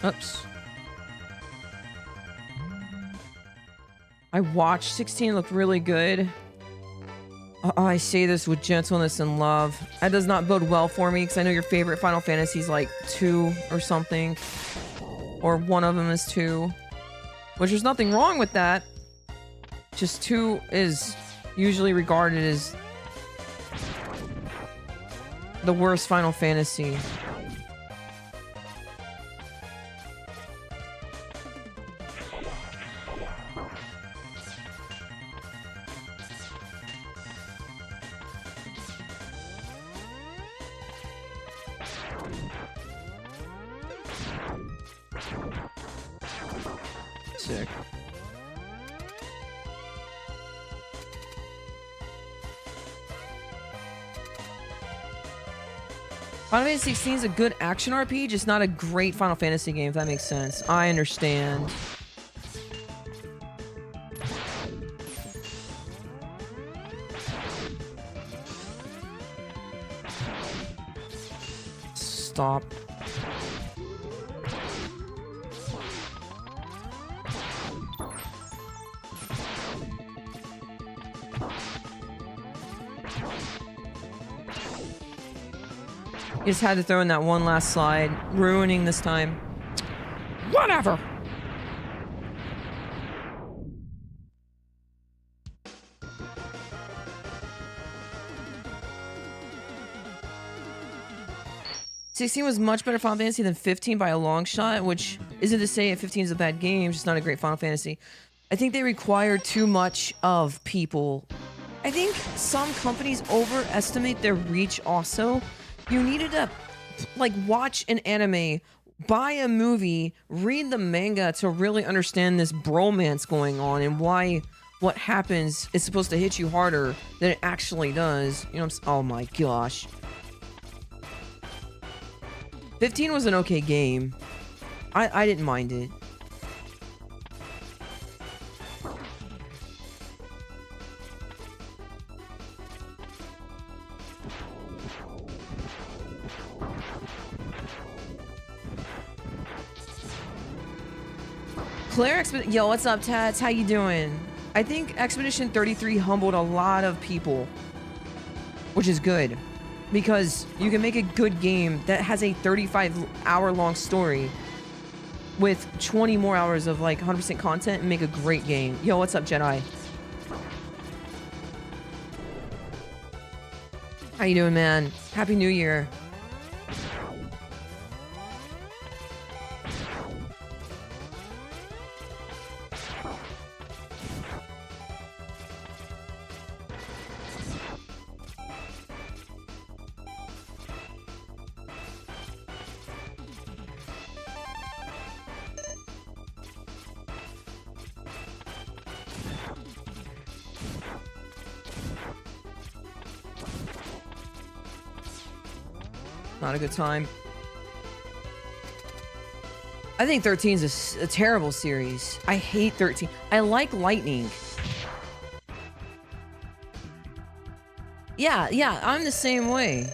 Oops. I watched 16, looked really good. I say this with gentleness and love. That does not bode well for me because I know your favorite Final Fantasy is like 2 or something. Or one of them is 2. Which there's nothing wrong with that. Just 2 is usually regarded as the worst Final Fantasy. Sick. Final Fantasy 16 is a good action RPG, just not a great Final Fantasy game, if that makes sense. I understand. Stop. You just had to throw in that one last slide, ruining this time. Whatever! '16 was much better Final Fantasy than 15 by a long shot, which isn't to say 15 is a bad game, just not a great Final Fantasy. I think they require too much of people. I think some companies overestimate their reach also. You needed to, like, watch an anime, buy a movie, read the manga to really understand this bromance going on and why what happens is supposed to hit you harder than it actually does. You know what I'm saying? Oh my gosh. 15 was an okay game. I didn't mind it. Claire Yo, what's up, Tats? How you doing? I think Expedition 33 humbled a lot of people, which is good, because you can make a good game that has a 35-hour-long story with 20 more hours of like 100% content and make a great game. Yo, what's up, Jedi? How you doing, man? Happy New Year. Not a good time. I think 13 is a terrible series. I hate 13. I like Lightning. Yeah, I'm the same way.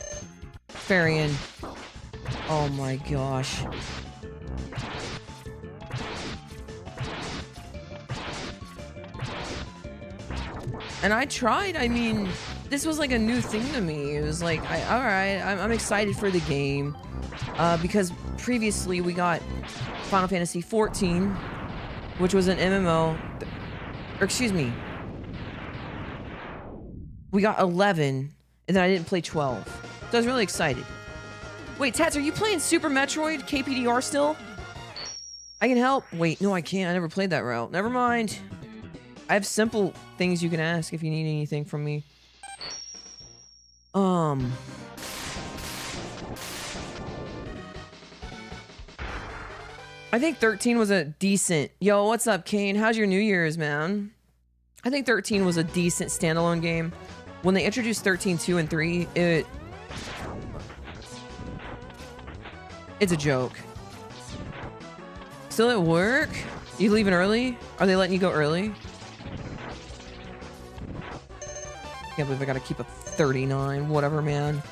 Farian. Oh my gosh. And I tried, I mean, this was like a new thing to me. It was like, alright, I'm excited for the game. Because previously we got Final Fantasy 14, which was an MMO. Or excuse me. We got 11, and then I didn't play 12. So I was really excited. Wait, Tats, are you playing Super Metroid KPDR still? I can help. Wait, no, I can't. I never played that route. Never mind. I have simple things you can ask if you need anything from me. I think 13 was a decent... Yo, what's up, Kane? How's your New Year's, man? I think 13 was a decent standalone game. When they introduced 13, 2, and 3, it's a joke. Still at work? You leaving early? Are they letting you go early? Can't believe I gotta keep a 39. Whatever, man.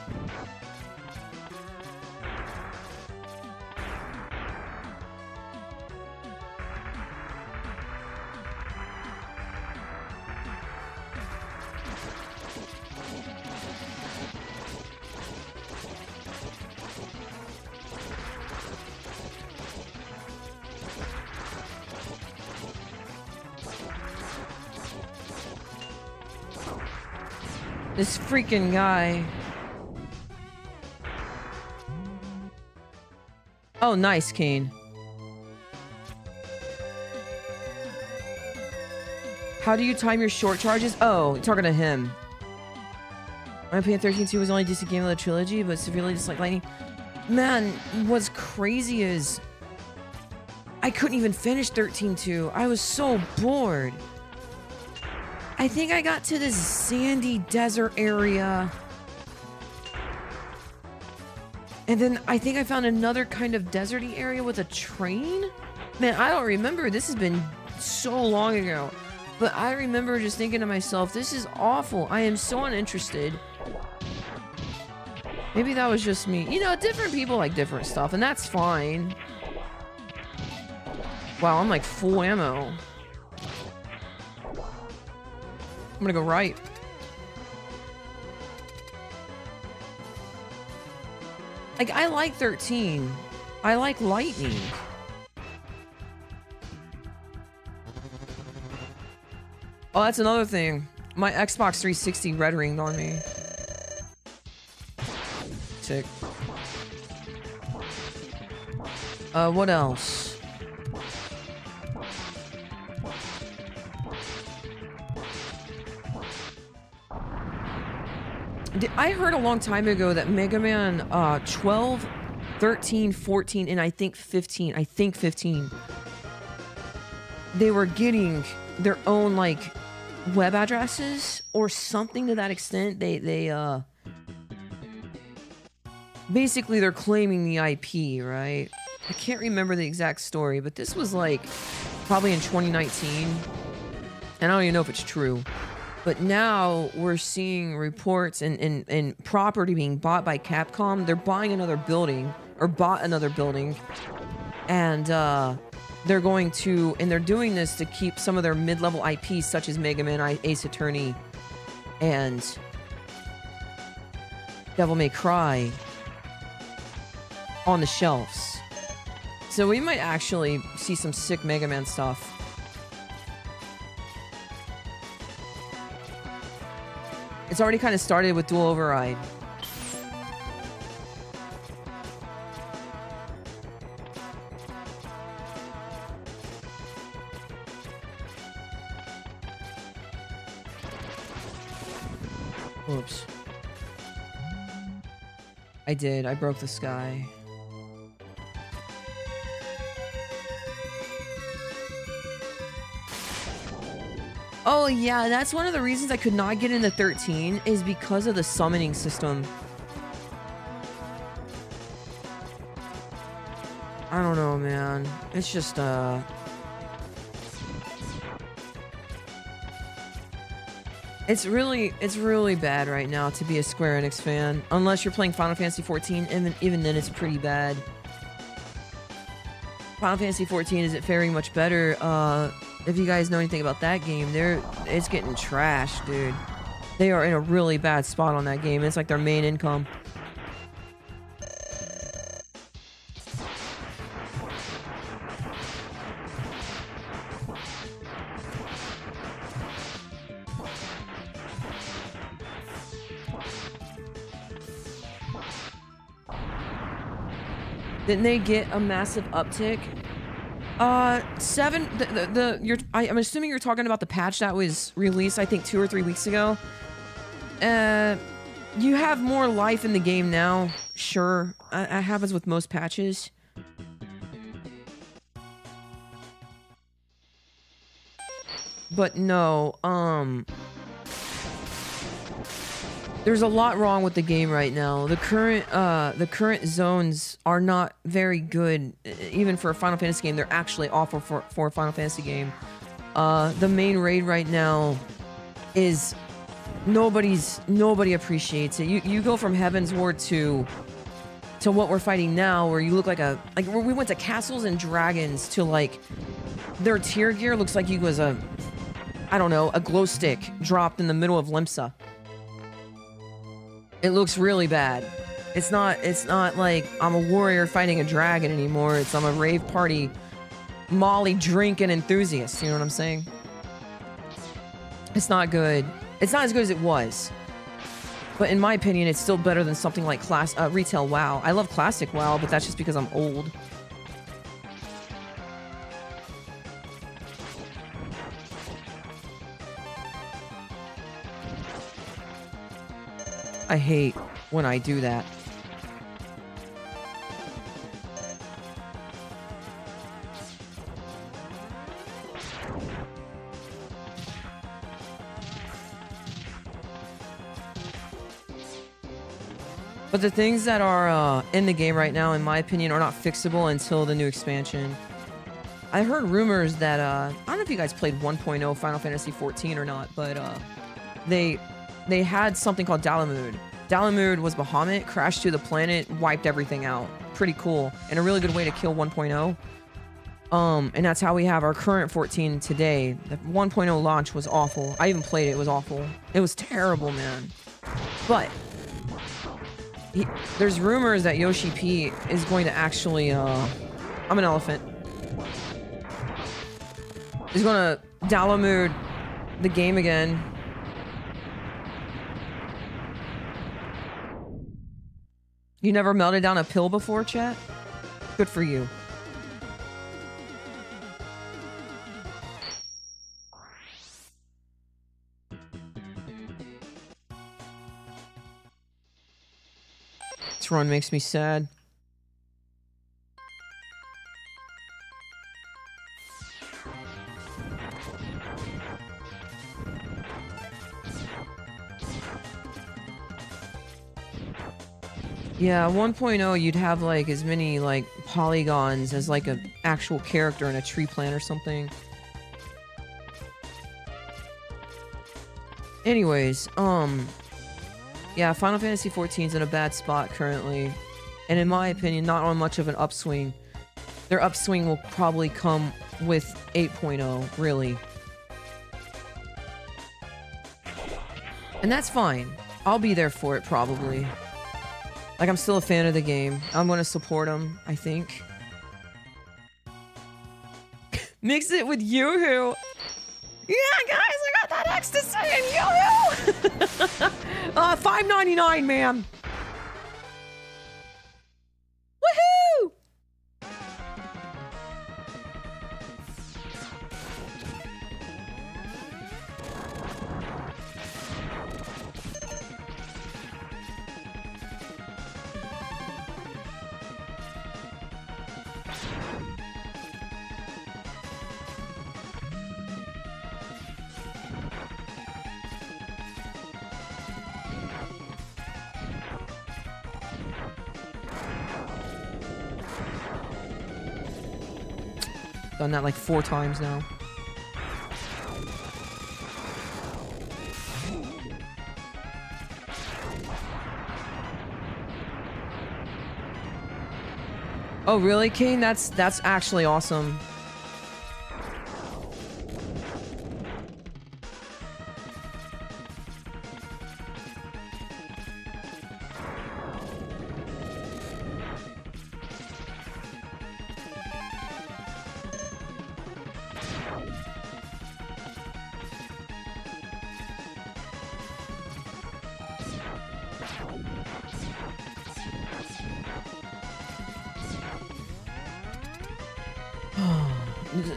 This freaking guy. Oh, nice, Kane. How do you time your short charges? Oh, you're talking to him. My opinion, 13-2 was the only decent game of the trilogy, but severely disliked lightning. Man, what's crazy is I couldn't even finish 13-2. I was so bored. I think I got to this sandy desert area. And then I think I found another kind of deserty area with a train? Man, I don't remember. This has been so long ago. But I remember just thinking to myself, this is awful. I am so uninterested. Maybe that was just me. You know, different people like different stuff, and that's fine. Wow, I'm like full ammo. I'm gonna go right. Like, I like 13. I like lightning. Oh, that's another thing. My Xbox 360 red ringed on me. Sick. What else? I heard a long time ago that Mega Man 12, 13, 14, and I think 15, they were getting their own, like, web addresses or something to that extent. They basically they're claiming the IP, right? I can't remember the exact story, but this was like probably in 2019, and I don't even know if it's true. But now we're seeing reports and property being bought by Capcom. They're buying another building, or bought another building, and they're going to, and they're doing this to keep some of their mid-level IPs, such as Mega Man, Ace Attorney, and Devil May Cry, on the shelves. So we might actually see some sick Mega Man stuff. It's already kind of started with Dual Override. Oops. I did. I broke the sky. Oh yeah, that's one of the reasons I could not get into 13 is because of the summoning system. I don't know, man. It's just it's really bad right now to be a Square Enix fan, unless you're playing Final Fantasy 14, and even then it's pretty bad. Final Fantasy 14 isn't faring much better. If you guys know anything about that game, it's getting trashed, dude. They are in a really bad spot on that game. It's like their main income. Didn't they get a massive uptick? 7. I'm assuming you're talking about the patch that was released, I think 2 or 3 weeks ago. You have more life in the game now. Sure, that happens with most patches. But no, there's a lot wrong with the game right now. The current zones are not very good, even for a Final Fantasy game. They're actually awful for a Final Fantasy game. The main raid right now is nobody appreciates it. You go from Heaven's Ward to what we're fighting now, where you look like where we went to Castles and Dragons to like their tier gear looks like you was a, I don't know, a glow stick dropped in the middle of Limsa. It looks really bad. It's not like I'm a warrior fighting a dragon anymore. I'm a rave party Molly drinking enthusiast. You know what I'm saying? It's not good. It's not as good as it was. But in my opinion, it's still better than something like retail WoW. I love classic WoW, but that's just because I'm old. I hate when I do that. But the things that are in the game right now, in my opinion, are not fixable until the new expansion. I heard rumors that, I don't know if you guys played 1.0 Final Fantasy 14 or not, but they had something called Dalamud. Dalamud was Bahamut, crashed to the planet, wiped everything out. Pretty cool, and a really good way to kill 1.0. And that's how we have our current 14 today. The 1.0 launch was awful. I even played it, it was awful. It was terrible, man. But there's rumors that Yoshi P is going to actually, I'm an elephant. He's gonna Dalamud the game again. You never melted down a pill before, chat? Good for you. This run makes me sad. Yeah, 1.0 you'd have like as many like polygons as like an actual character in a tree plant or something. Anyways, yeah, Final Fantasy 14 is in a bad spot currently, and in my opinion, not on much of an upswing. Their upswing will probably come with 8.0, really. And that's fine. I'll be there for it, probably. Like, I'm still a fan of the game. I'm gonna support them, I think. Mix it with Yoo-Hoo! Yeah, guys, I got that ecstasy in Yoo-Hoo! $5.99, man! Woohoo! Done that like 4 times now. Oh really, Kane? That's actually awesome.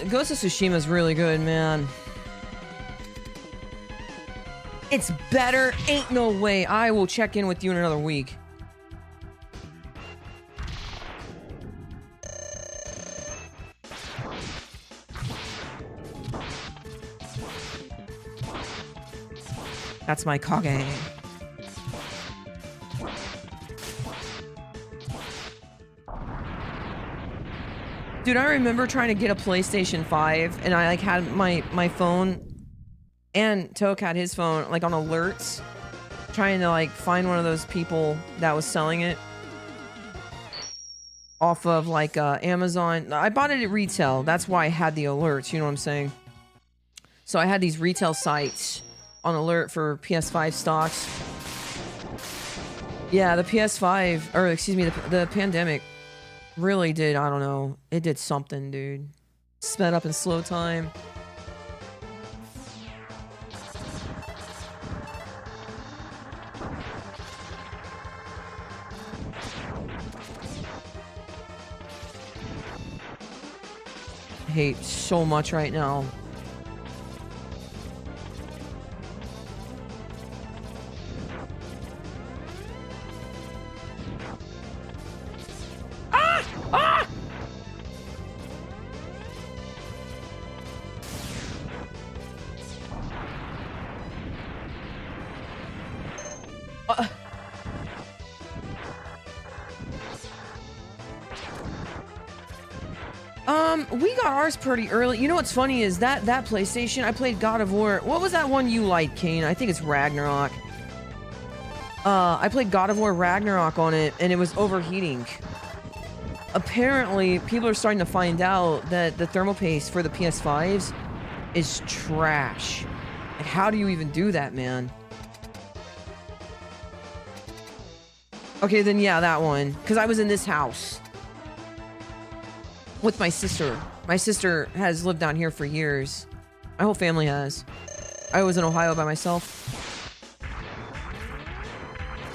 Ghost of Tsushima is really good, man. It's better? Ain't no way. I will check in with you in another week. That's my Kage. Dude, I remember trying to get a PlayStation 5 and I like had my phone and Toak had his phone like on alerts, trying to like find one of those people that was selling it off of like Amazon. I bought it at retail. That's why I had the alerts, you know what I'm saying? So I had these retail sites on alert for PS5 stocks. Yeah, the PS5, or excuse me, the pandemic really did, I don't know, it did something, dude. Sped up in slow time. I hate so much right now. We got ours pretty early. You know what's funny is that PlayStation, I played God of War. What was that one you liked, Kane? I think it's Ragnarok. I played God of War Ragnarok on it, and it was overheating. Apparently, people are starting to find out that the thermal paste for the PS5s is trash. Like, how do you even do that, man? Okay, then yeah, that one. Because I was in this house with my sister. My sister has lived down here for years. My whole family has. I was in Ohio by myself.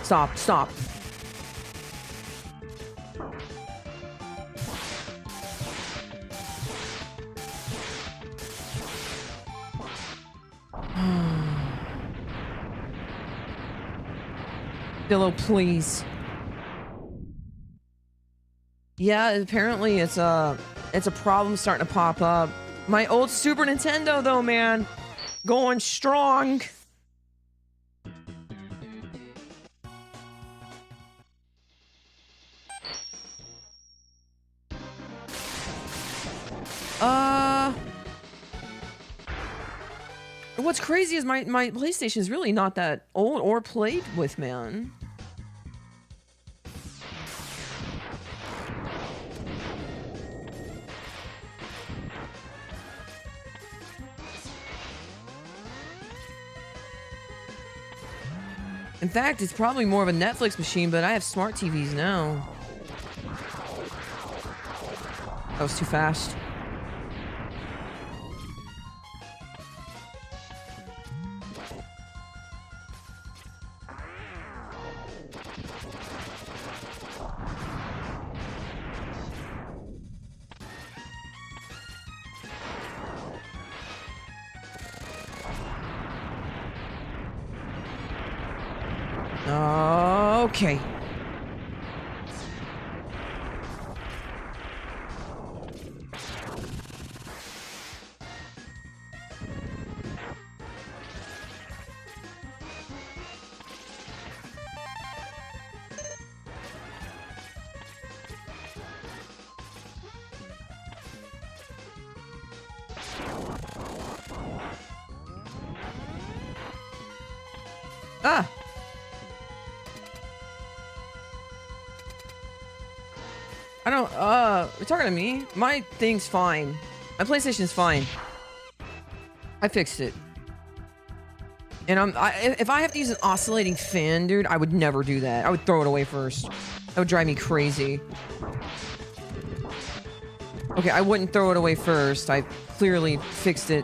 Stop, stop. Dillo, please. Yeah, apparently it's a problem starting to pop up. My old Super Nintendo though, man, going strong. What's crazy is my PlayStation is really not that old or played with, man. In fact, it's probably more of a Netflix machine, but I have smart TVs now. That was too fast. Okay. Ah! I don't, you're talking to me? My thing's fine. My PlayStation's fine. I fixed it. And if I have to use an oscillating fan, dude, I would never do that. I would throw it away first. That would drive me crazy. Okay, I wouldn't throw it away first. I clearly fixed it.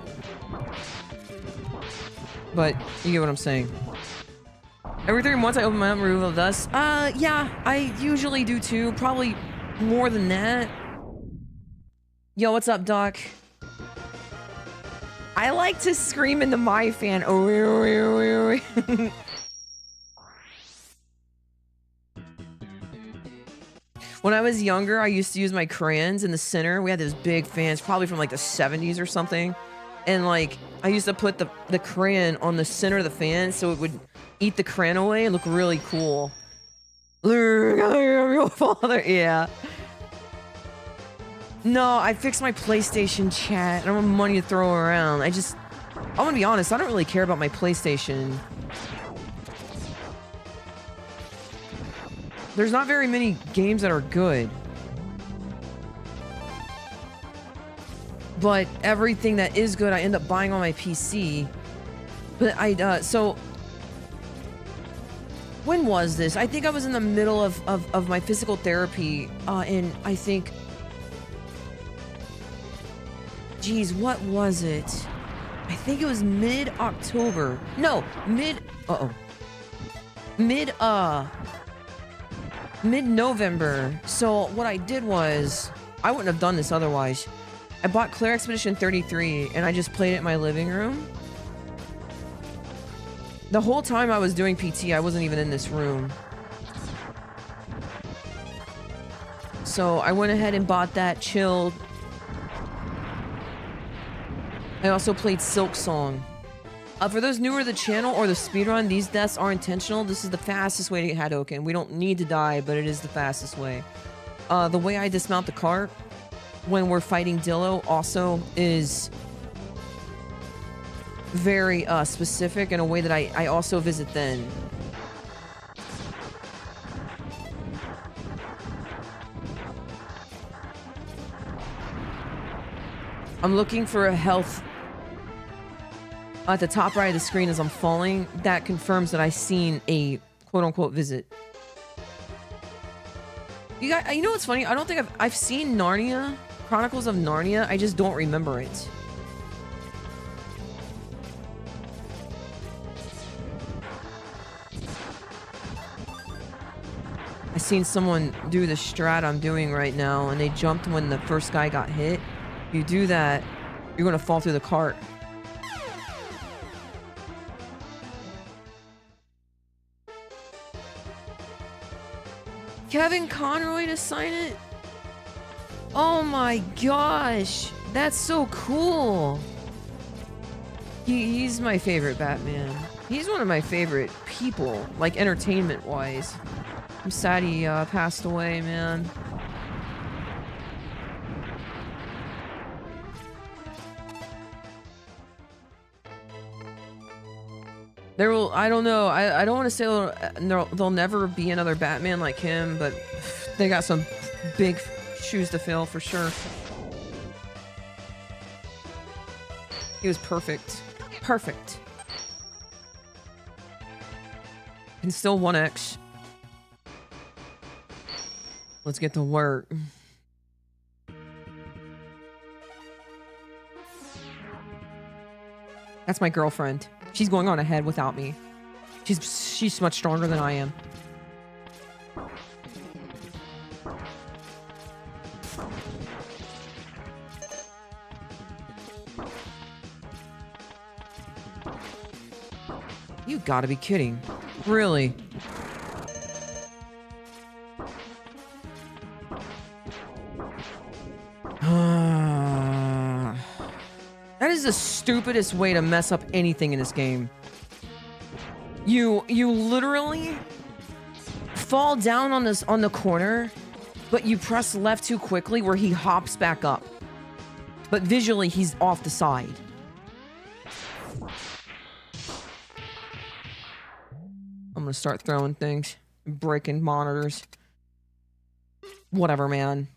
But you get what I'm saying. Every 3 months I open my own removal of dust. Yeah, I usually do too. Probably more than that. Yo, what's up, Doc? I like to scream into my fan. When I was younger, I used to use my crayons in the center. We had those big fans, probably from like the 70s or something. And like, I used to put the crayon on the center of the fan so it would eat the crayon away and look really cool. Your father, yeah. No, I fixed my PlayStation chat. I don't have money to throw around. I'm gonna be honest, I don't really care about my PlayStation. There's not very many games that are good. But everything that is good, I end up buying on my PC. But so... When was this? I think I was in the middle of my physical therapy, and I think... Geez, what was it? I think it was mid-October. No, mid-November. So what I did was... I wouldn't have done this otherwise. I bought Claire Expedition 33, and I just played it in my living room. The whole time I was doing PT, I wasn't even in this room. So I went ahead and bought that, chilled. I also played Silk Song. For those newer to the channel or the speedrun, these deaths are intentional. This is the fastest way to get Hadouken. We don't need to die, but it is the fastest way. The way I dismount the cart when we're fighting Dillo also is very specific in a way that I also visit then. I'm looking for a health at the top right of the screen as I'm falling. That confirms that I've seen a quote-unquote visit. You know what's funny? I don't think I've seen Narnia, Chronicles of Narnia. I just don't remember it. I seen someone do the strat I'm doing right now, and they jumped when the first guy got hit. If you do that, you're gonna fall through the cart. Kevin Conroy to sign it? Oh my gosh, that's so cool. He's my favorite Batman. He's one of my favorite people, like entertainment-wise. I'm sad he passed away, man. There will, I don't know, I don't want to say there'll never be another Batman like him, but they got some big shoes to fill for sure. He was perfect. Perfect. And still 1x. Let's get to work. That's my girlfriend. She's going on ahead without me. She's much stronger than I am. You gotta be kidding. Really? That is the stupidest way to mess up anything in this game. You literally fall down on the corner, but you press left too quickly where he hops back up. But visually he's off the side. I'm gonna start throwing things, breaking monitors. Whatever, man.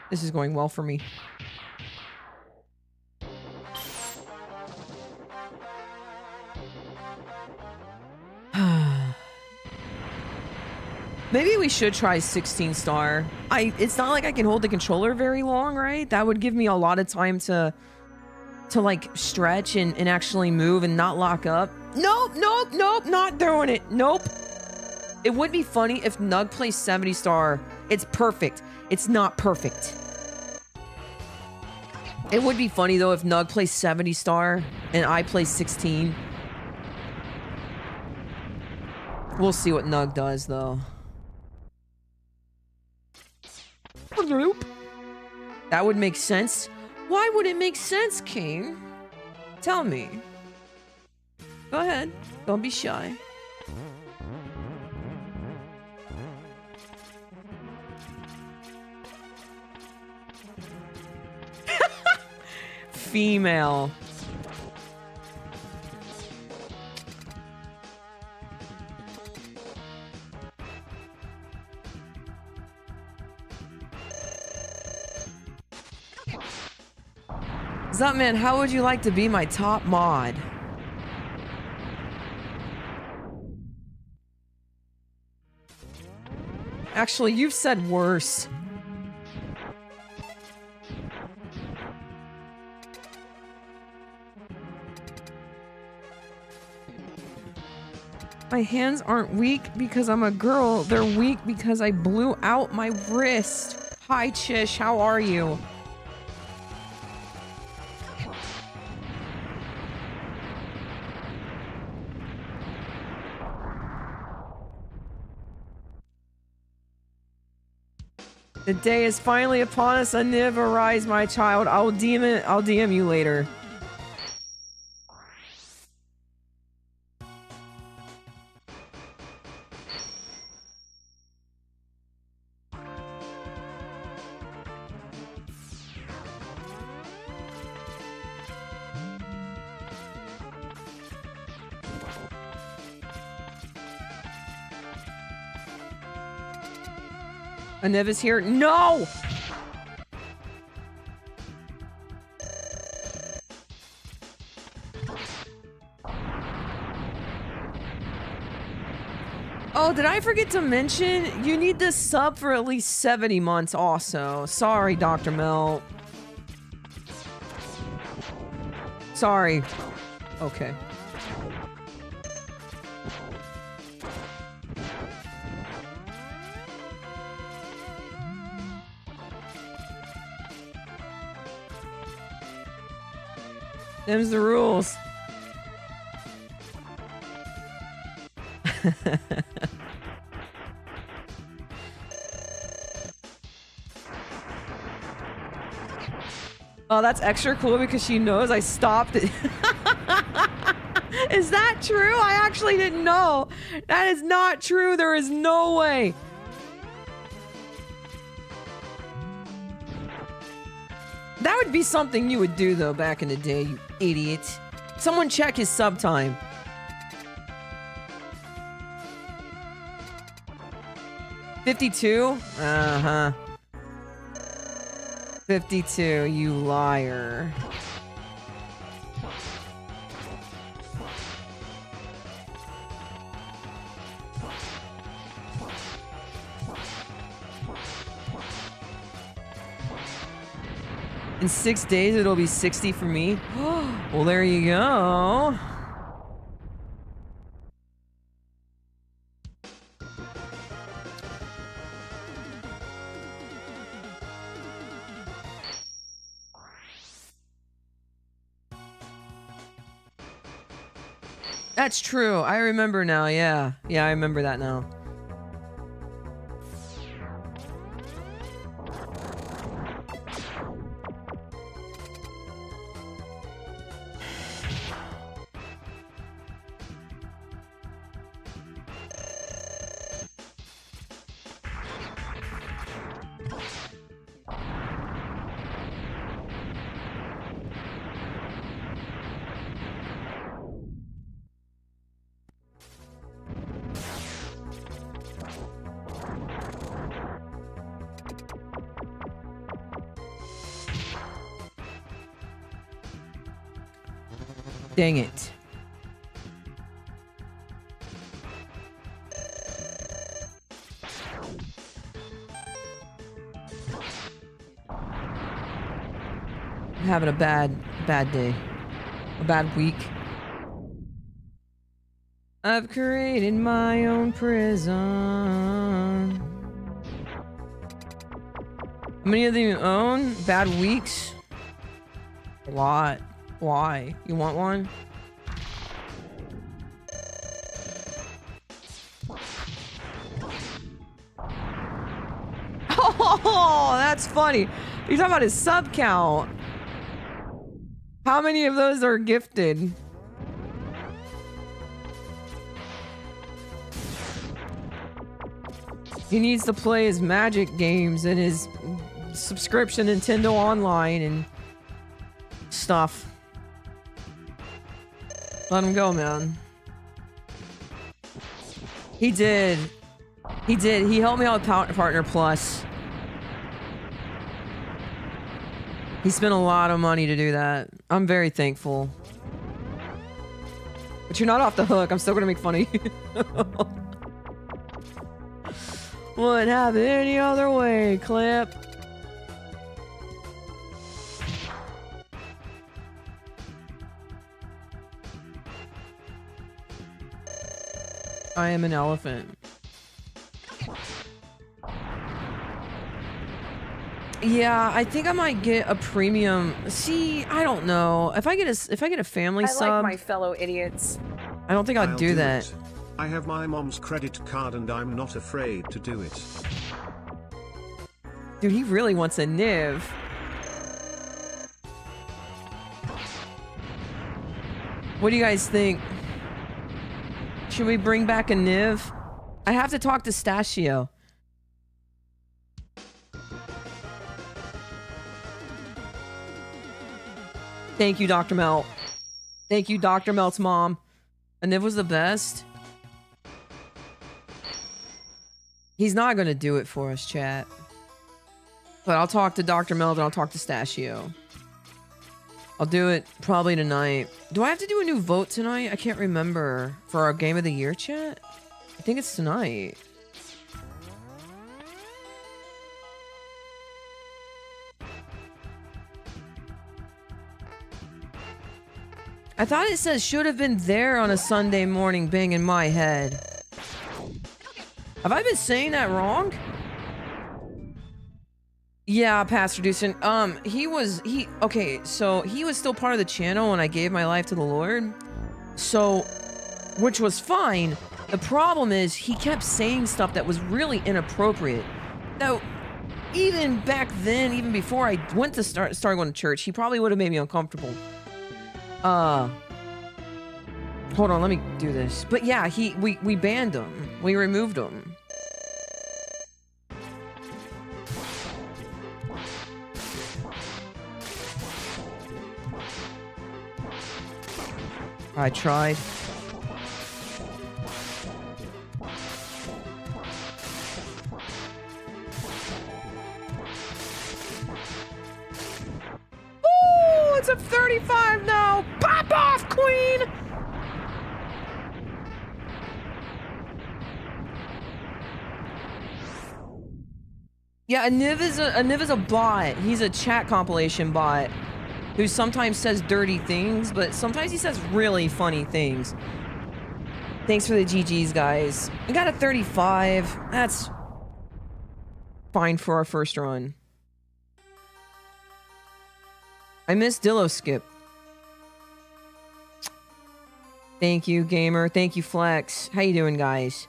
This is going well for me. Maybe we should try 16 star. It's not like I can hold the controller very long, right? That would give me a lot of time to like stretch and actually move and not lock up. Nope, nope, nope, not doing it. Nope. It would be funny if Nug plays 70 star. It's perfect. It's not perfect. It would be funny though if Nug plays 70 star and I play 16. We'll see what Nug does though. That would make sense. Why would it make sense, King? Tell me. Go ahead. Don't be shy. Female. Zupman, how would you like to be my top mod? Actually, you've said worse. My hands aren't weak because I'm a girl. They're weak because I blew out my wrist. Hi, Chish. How are you? The day is finally upon us. Aniv, arise, my child. I'll DM you later. Aniv is here. No! Oh, did I forget to mention? You need to sub for at least 70 months also. Sorry, Dr. Mel. Sorry. Okay. Them's the rules. Oh, that's extra cool because she knows I stopped it. Is that true? I actually didn't know. That is not true. There is no way. That would be something you would do, though, back in the day, you idiot. Someone check his sub time. $52? Uh-huh. 52, you liar. In 6 days, it'll be 60 for me. Well, there you go. That's true. I remember now. Yeah. Yeah, I remember that now. Dang it. I'm having a bad day. A bad week. I've created my own prison. How many of them you own? Bad weeks? A lot. Why? You want one? Oh, That's funny. You're talking about his sub count. How many of those are gifted? He needs to play his Magic games and his subscription Nintendo Online and stuff. Let him go, man. He did. He did. He helped me out with Partner Plus. He spent a lot of money to do that. I'm very thankful. But you're not off the hook. I'm still gonna make fun of you. Wouldn't have it any other way, Clip. I am an elephant. Yeah, I think I might get a premium. See, I don't know. If I get a family sub, I like my fellow idiots. I don't think I'd do that. It. I have my mom's credit card and I'm not afraid to do it. Dude, he really wants a Niv. What do you guys think? Should we bring back a Niv? I have to talk to Stashio. Thank you, Dr. Melt. Thank you, Dr. Melt's mom. A Niv was the best. He's not gonna do it for us, chat. But I'll talk to Dr. Melt and I'll talk to Stashio. I'll do it probably tonight. Do I have to do a new vote tonight? I can't remember. For our Game of the Year, chat? I think it's tonight. I thought it says should have been there on a Sunday morning bang in my head. Have I been saying that wrong? Yeah, Pastor Deucin. Okay, so he was still part of the channel when I gave my life to the Lord. So, which was fine. The problem is he kept saying stuff that was really inappropriate. Now, even back then, even before I went to start going to church, he probably would have made me uncomfortable. Hold on, let me do this. But yeah, we banned him. We removed him. I tried. Ooh, it's a 35 now. Pop off, queen. Yeah, a Niv is a bot. He's a chat compilation bot who sometimes says dirty things, but sometimes he says really funny things. Thanks for the GGs, guys. We got a 35. That's fine for our first run. I missed Dillo Skip. Thank you, gamer. Thank you, Flex. How you doing, guys?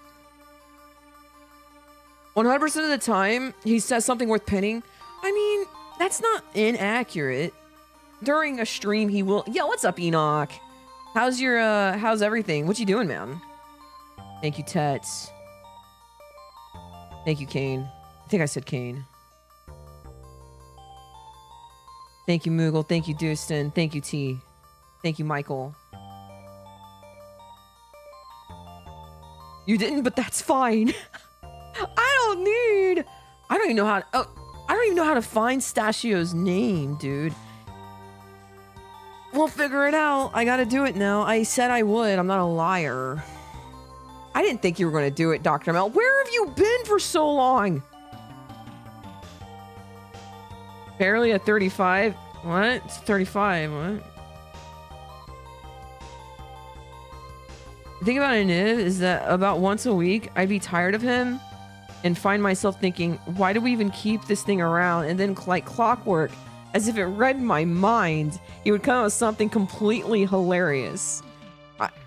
100% of the time, he says something worth pinning. I mean, that's not inaccurate. During a stream, he will... Yo, what's up, Enoch? How's your, how's everything? What you doing, man? Thank you, Tets. Thank you, Kane. I think I said Kane. Thank you, Moogle. Thank you, Dustin. Thank you, T. Thank you, Michael. You didn't, but that's fine. I don't even know how to, I don't even know how to find Stashio's name, dude. We'll figure it out. I gotta do it now. I said I would. I'm not a liar. I didn't think you were gonna do it, Dr. Mel. Where have you been for so long? Barely at 35? What? It's 35, what? The thing about it is that about once a week, I'd be tired of him and find myself thinking, why do we even keep this thing around? And then like clockwork, as if it read my mind, he would come up with something completely hilarious.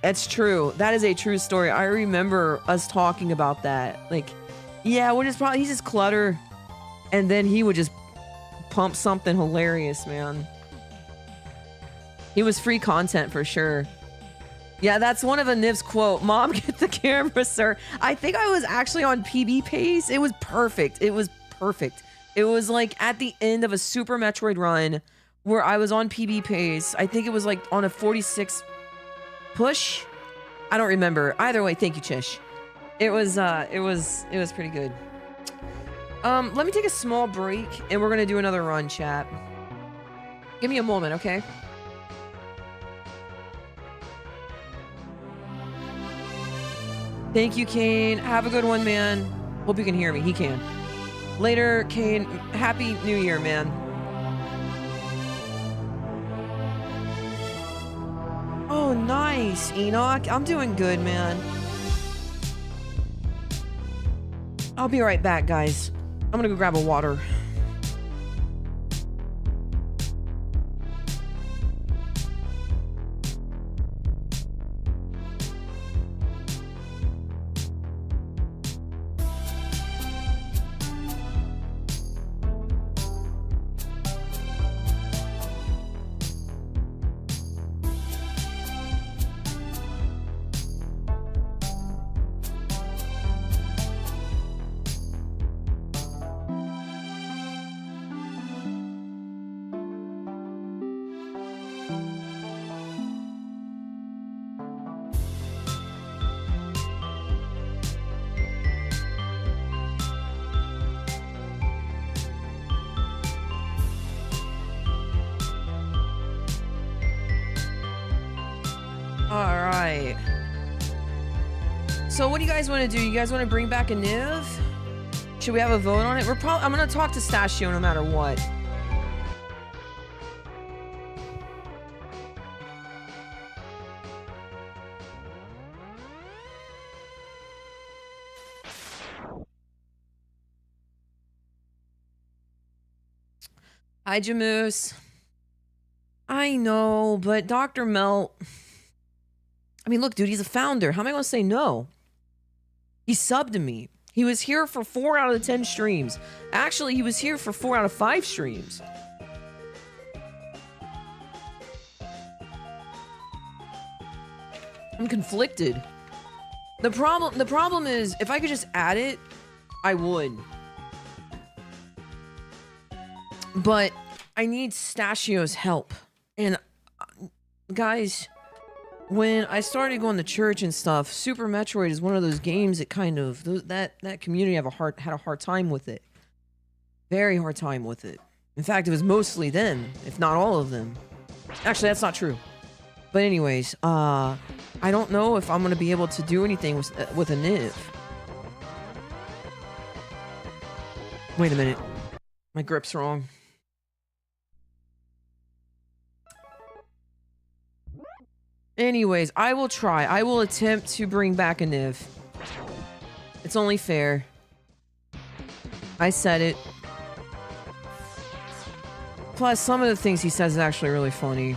That's true. That is a true story. I remember us talking about that. Like, yeah, he's just clutter. And then he would just pump something hilarious, man. He was free content for sure. Yeah, that's one of Aniv's quote. Mom, get the camera, sir. I think I was actually on PB pace. It was perfect. It was perfect. It was like at the end of a Super Metroid run where I was on PB pace. I think it was like on a 46 push. I don't remember. Either way, thank you, Chish. It was pretty good. Let me take a small break and we're gonna do another run, chat. Give me a moment, okay? Thank you, Kane. Have a good one, man. Hope you can hear me. He can. Later, Kane. Happy New Year, man. Oh, nice, Enoch. I'm doing good, man. I'll be right back, guys. I'm gonna go grab a water. Alright. So what do you guys want to do? You guys want to bring back a Niv? Should we have a vote on it? I'm gonna talk to Stashio no matter what. Hi, Jamoose. I know, but Dr. Melt... I mean, look, dude, he's a founder. How am I going to say no? He subbed to me. He was here for 4 out of the 10 streams. Actually, he was here for 4 out of 5 streams. I'm conflicted. The problem is, if I could just add it, I would. But I need Stashio's help. And guys, when I started going to church and stuff, Super Metroid is one of those games that kind of that community had a hard time with it. Very hard time with it. In fact, it was mostly them, if not all of them. Actually, that's not true. But anyways, I don't know if I'm gonna be able to do anything with a Niv. Wait a minute, my grip's wrong. Anyways, I will try. I will attempt to bring back a Niv. It's only fair. I said it. Plus, some of the things he says is actually really funny.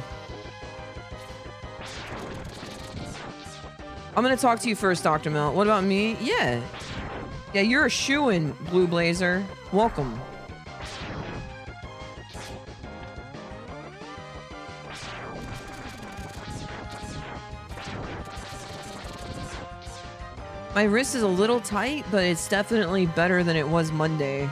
I'm gonna talk to you first, Dr. Mel. What about me? Yeah. Yeah, you're a shoo-in, Blue Blazer. Welcome. My wrist is a little tight, but it's definitely better than it was Monday.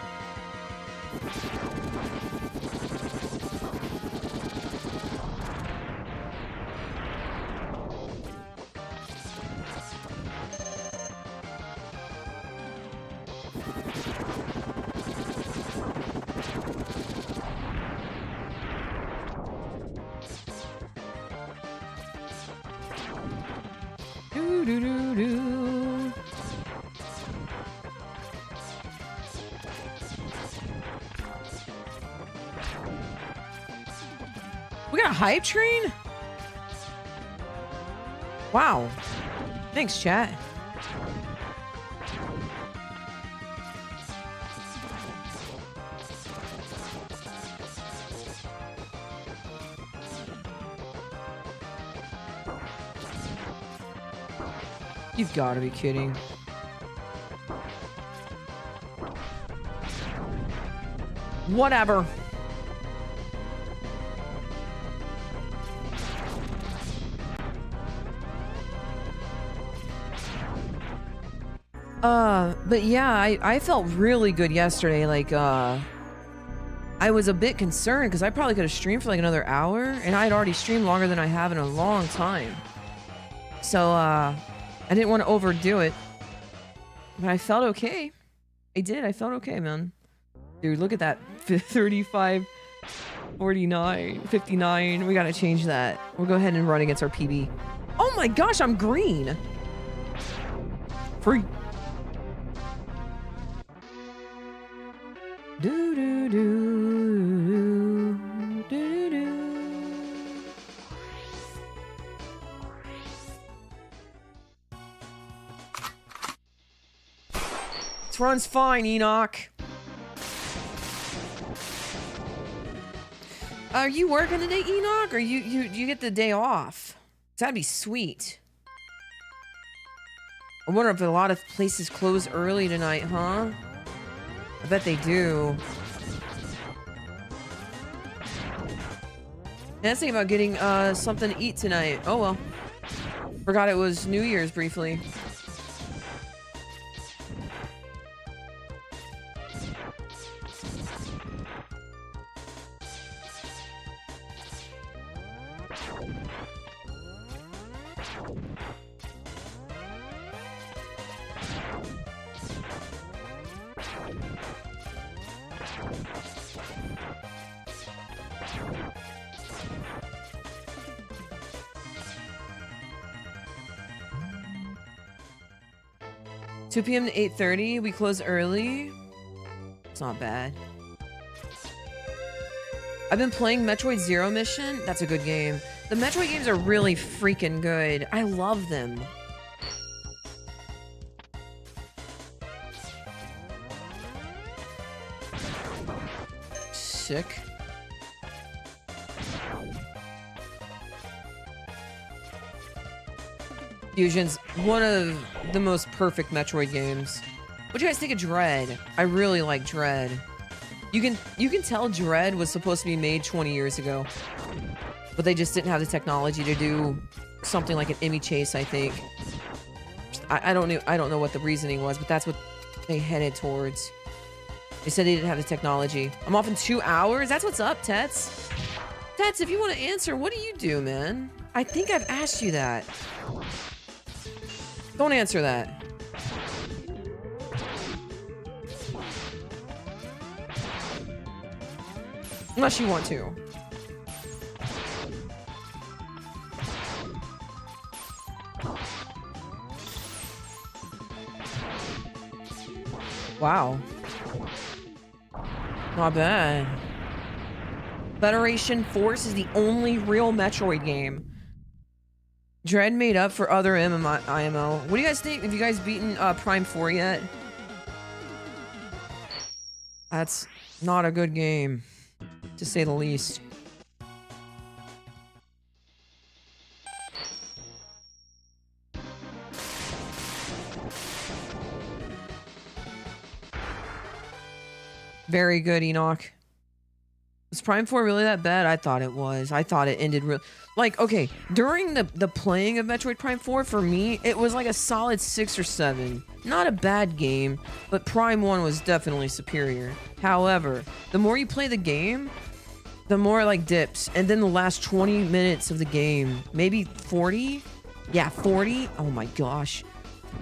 We got a hype train? Wow. Thanks, chat. You've got to be kidding. Whatever. But yeah, I felt really good yesterday. Like, I was a bit concerned because I probably could have streamed for like another hour, and I had already streamed longer than I have in a long time. So, I didn't want to overdo it. But I felt okay. I did. I felt okay, man. Dude, look at that. 35, 49, 59. We gotta change that. We'll go ahead and run against our PB. Oh my gosh, I'm green. Free. Do do do do do do. This run's fine, Enoch. Are you working today, Enoch, or you get the day off? That'd be sweet. I wonder if a lot of places close early tonight, huh? I bet they do. Yeah, let's think about getting something to eat tonight. Oh well. Forgot it was New Year's briefly. $2 p.m. to 8:30. We close early. It's not bad. I've been playing Metroid Zero Mission. That's a good game. The Metroid games are really freaking good. I love them. Sick. Fusion's one of the most perfect Metroid games. What do you guys think of Dread? I really like Dread. You can tell Dread was supposed to be made 20 years ago, but they just didn't have the technology to do something like an Emmy Chase. I think. I don't know what the reasoning was, but that's what they headed towards. They said they didn't have the technology. I'm off in 2 hours. That's what's up, Tets. Tets, if you want to answer, what do you do, man? I think I've asked you that. Don't answer that. Unless you want to. Wow. Not bad. Federation Force is the only real Metroid game. Dread made up for other IMO. What do you guys think? Have you guys beaten Prime 4 yet? That's not a good game, to say the least. Very good, Enoch. Was Prime 4 really that bad? I thought it was. I thought it ended real. Like, okay, during the playing of Metroid Prime 4, for me, it was like a solid 6 or 7. Not a bad game, but Prime 1 was definitely superior. However, the more you play the game, the more it like dips. And then the last 20 minutes of the game, maybe 40? Yeah, 40? Oh my gosh.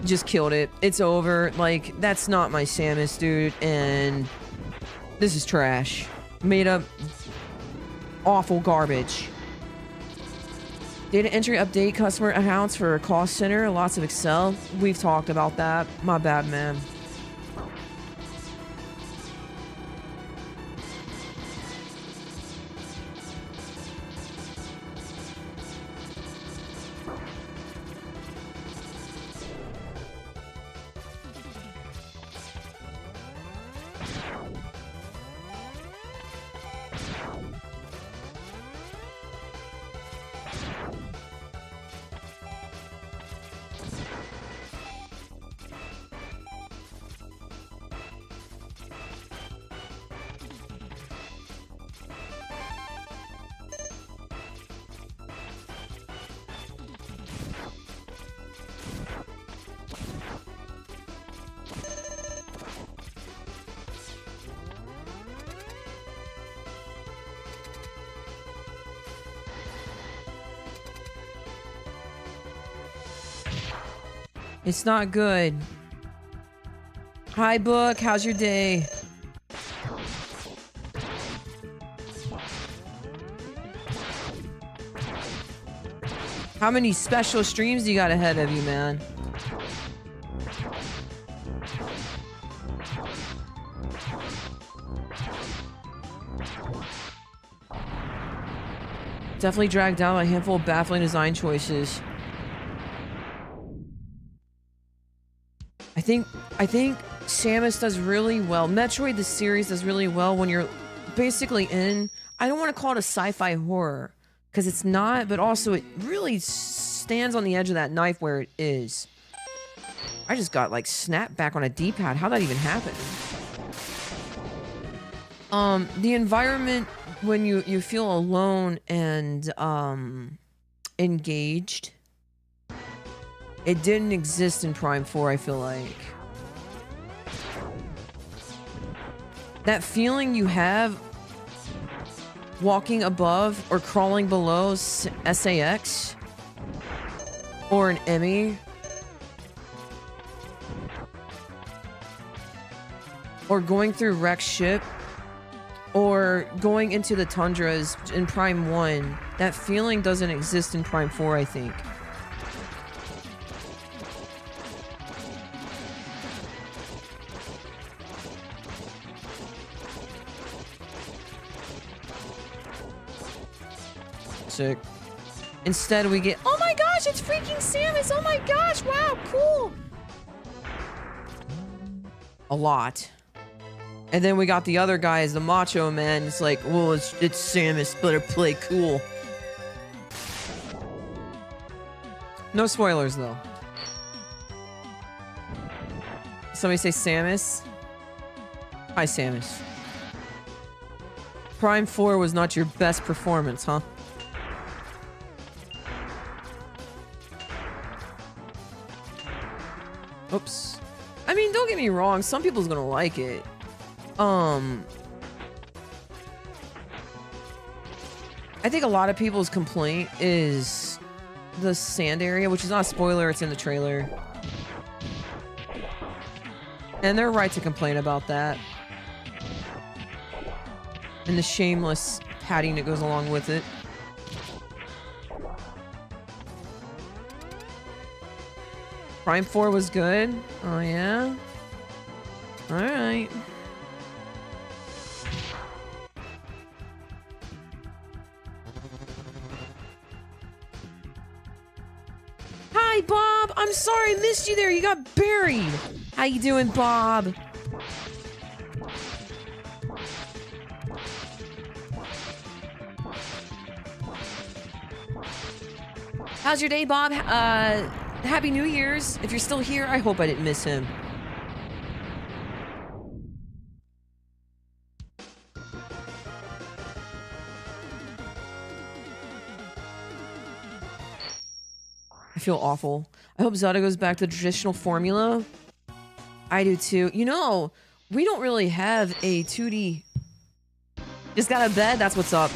Just killed it. It's over. Like, that's not my Samus, dude. And this is trash. Made up awful garbage. Data entry update customer accounts for cost center. Lots of Excel. We've talked about that. My bad, man. It's not good. Hi, Book. How's your day? How many special streams do you got ahead of you, man? Definitely dragged down by a handful of baffling design choices. I think Samus does really well. Metroid, the series, does really well when you're basically in... I don't want to call it a sci-fi horror, because it's not, but also it really stands on the edge of that knife where it is. I just got, like, snapped back on a D-pad. How'd that even happen? The environment... when you feel alone and engaged, it didn't exist in Prime 4, I feel like. That feeling you have walking above or crawling below SAX or an Emmy or going through Rex ship or going into the tundras in Prime 1, that feeling doesn't exist in Prime 4, I think. Sick. Instead, we get, oh my gosh, it's freaking Samus! Oh my gosh, wow, cool! A lot. And then we got the other guys, the Macho Man. It's like, well, it's Samus, better play cool. No spoilers, though. Somebody say Samus? Hi, Samus. Prime 4 was not your best performance, huh? Oops. I mean, don't get me wrong. Some people's gonna like it. I think a lot of people's complaint is the sand area, which is not a spoiler, it's in the trailer. And they're right to complain about that. And the shameless padding that goes along with it. Prime 4 was good? Oh yeah? Alright. Hi, Bob! I'm sorry I missed you there. You got buried. How you doing, Bob? How's your day, Bob? Happy New Year's. If you're still here, I hope I didn't miss him. I feel awful. I hope Zelda goes back to the traditional formula. I do too. You know, we don't really have a 2D... Just got a bed? That's what's up.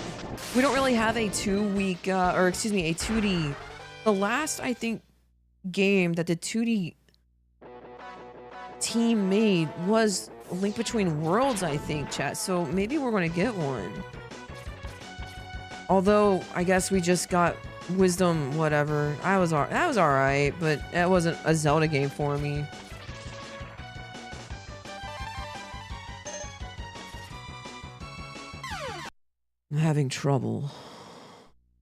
We don't really have a 2-week, or excuse me, a 2D... The last, I think, game that the 2D team made was A Link Between Worlds, I think, chat. So maybe we're going to get one. Although, I guess we just got Wisdom, whatever. That was alright, but it wasn't a Zelda game for me. I'm having trouble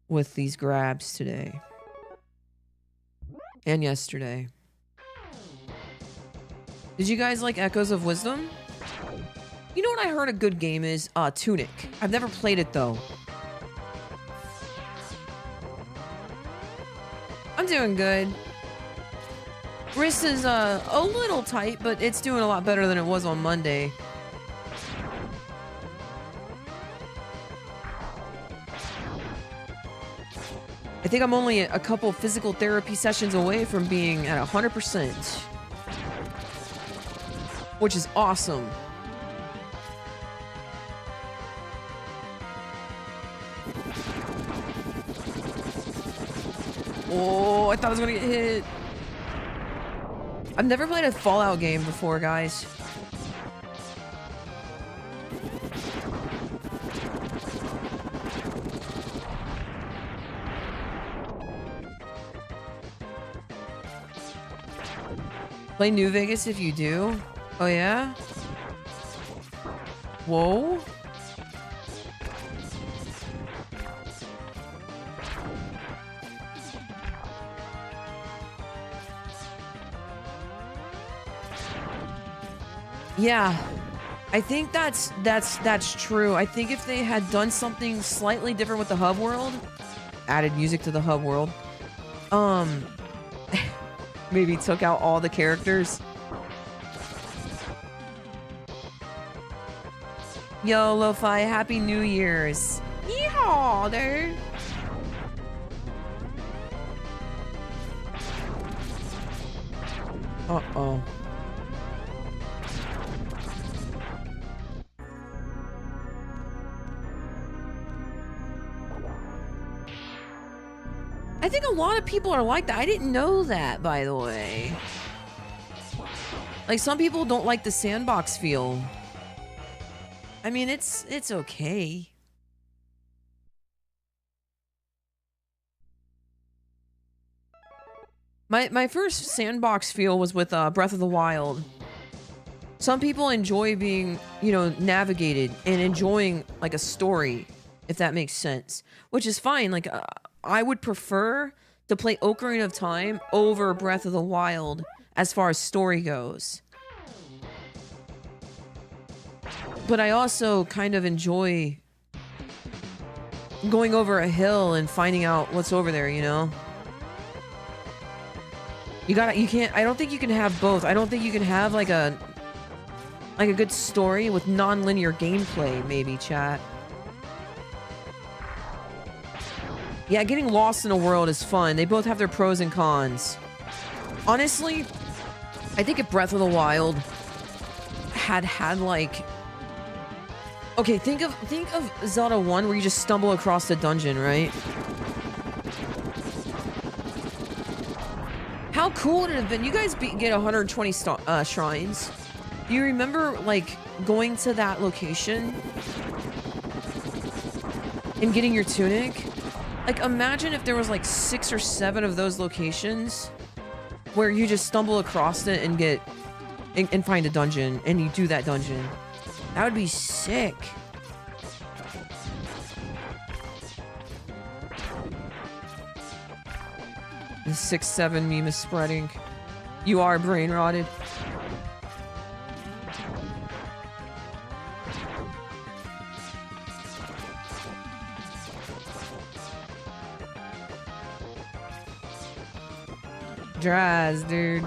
with these grabs today. And yesterday. Did you guys like Echoes of Wisdom? You know what I heard a good game is? Tunic. I've never played it though. I'm doing good. Wrist is a little tight, but it's doing a lot better than it was on Monday. I think I'm only a couple physical therapy sessions away from being at 100%. Which is awesome. Oh, I thought I was gonna get hit. I've never played a Fallout game before, guys. Play New Vegas if you do. Oh, yeah? Whoa. Yeah. I think that's true. I think if they had done something slightly different with the hub world, added music to the hub world, maybe took out all the characters. Yo, Lo-Fi, Happy New Year's. Yeehaw, dude. Uh-oh. I think a lot of people are like that. I didn't know that, by the way. Like, some people don't like the sandbox feel. I mean, it's okay. My first sandbox feel was with Breath of the Wild. Some people enjoy being, you know, navigated and enjoying like a story, if that makes sense, which is fine. Like, I would prefer to play Ocarina of Time over Breath of the Wild as far as story goes. But I also kind of enjoy going over a hill and finding out what's over there, you know? You can't, I don't think you can have both. I don't think you can have like a good story with non-linear gameplay, maybe, chat. Yeah, getting lost in a world is fun. They both have their pros and cons. Honestly, I think if Breath of the Wild had like... Okay, think of Zelda 1 where you just stumble across the dungeon, right? How cool would it have been? You guys get 120 shrines. Do you remember, like, going to that location and getting your tunic? Like, imagine if there was, like, 6 or 7 of those locations where you just stumble across it and get... and find a dungeon, and you do that dungeon. That would be sick. The 6-7 meme is spreading. You are brain rotted. Draz, dude.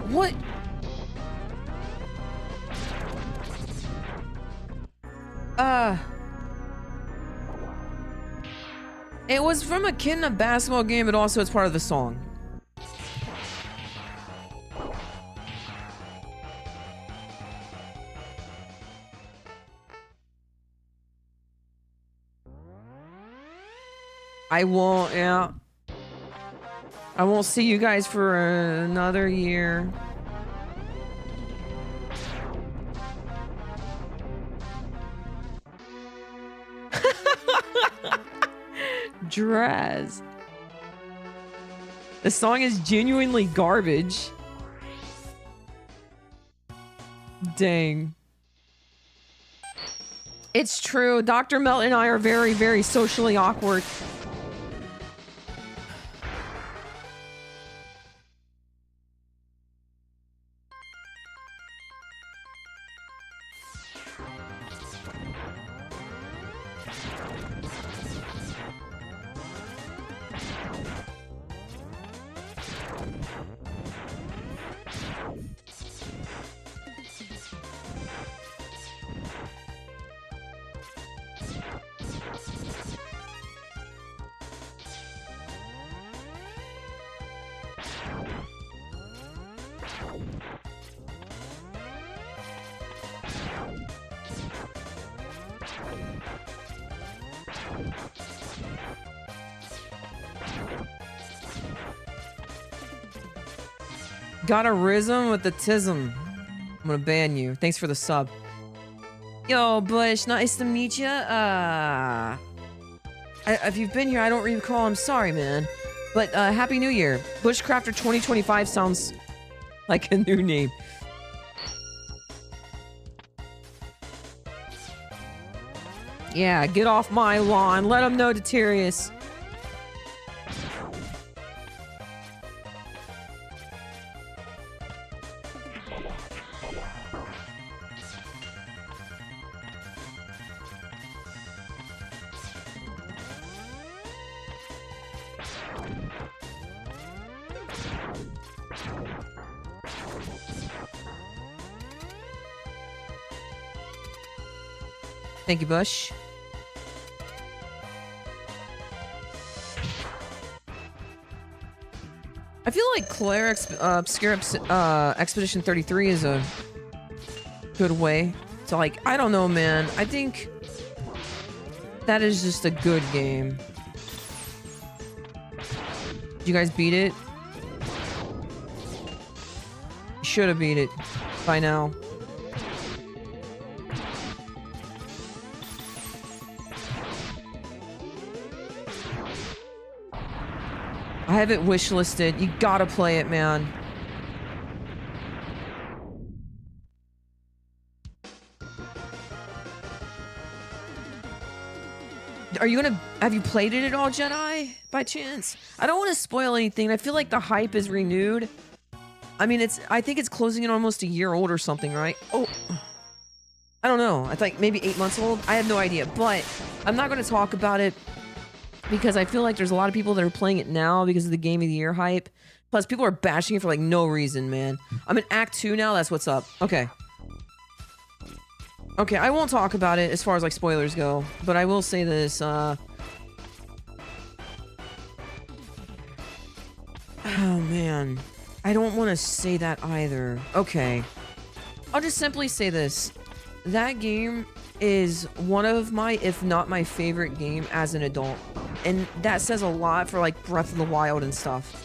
What? It was from a kid in a basketball game, but also it's part of the song. I won't, yeah. I won't see you guys for another year. Draz. The song is genuinely garbage. Dang. It's true. Dr. Melt and I are very, very socially awkward. Got a rhythm with the tism. I'm gonna ban you. Thanks for the sub. Yo, Bush, nice to meet you. If you've been here, I don't recall. I'm sorry, man. But Happy New Year. Bushcrafter 2025 sounds like a new name. Yeah, get off my lawn. Let them know, Deterius. Thank you, Bush. I feel like Claire Obscure Expedition 33 is a good way to, like, I don't know, man. I think that is just a good game. Did you guys beat it? You should have beat it by now. I have it wishlisted. You gotta play it, man. Are you gonna... Have you played it at all, Jedi? By chance? I don't want to spoil anything. I feel like the hype is renewed. I mean, I think it's closing in almost a year old or something, right? Oh. I don't know. I think maybe 8 months old. I have no idea. But I'm not going to talk about it, because I feel like there's a lot of people that are playing it now because of the Game of the Year hype. Plus, people are bashing it for, like, no reason, man. I'm in Act 2 now. That's what's up. Okay. Okay, I won't talk about it as far as, like, spoilers go. But I will say this, Oh, man. I don't want to say that either. Okay. I'll just simply say this. That game is one of my, if not my favorite game as an adult. And that says a lot for, like, Breath of the Wild and stuff.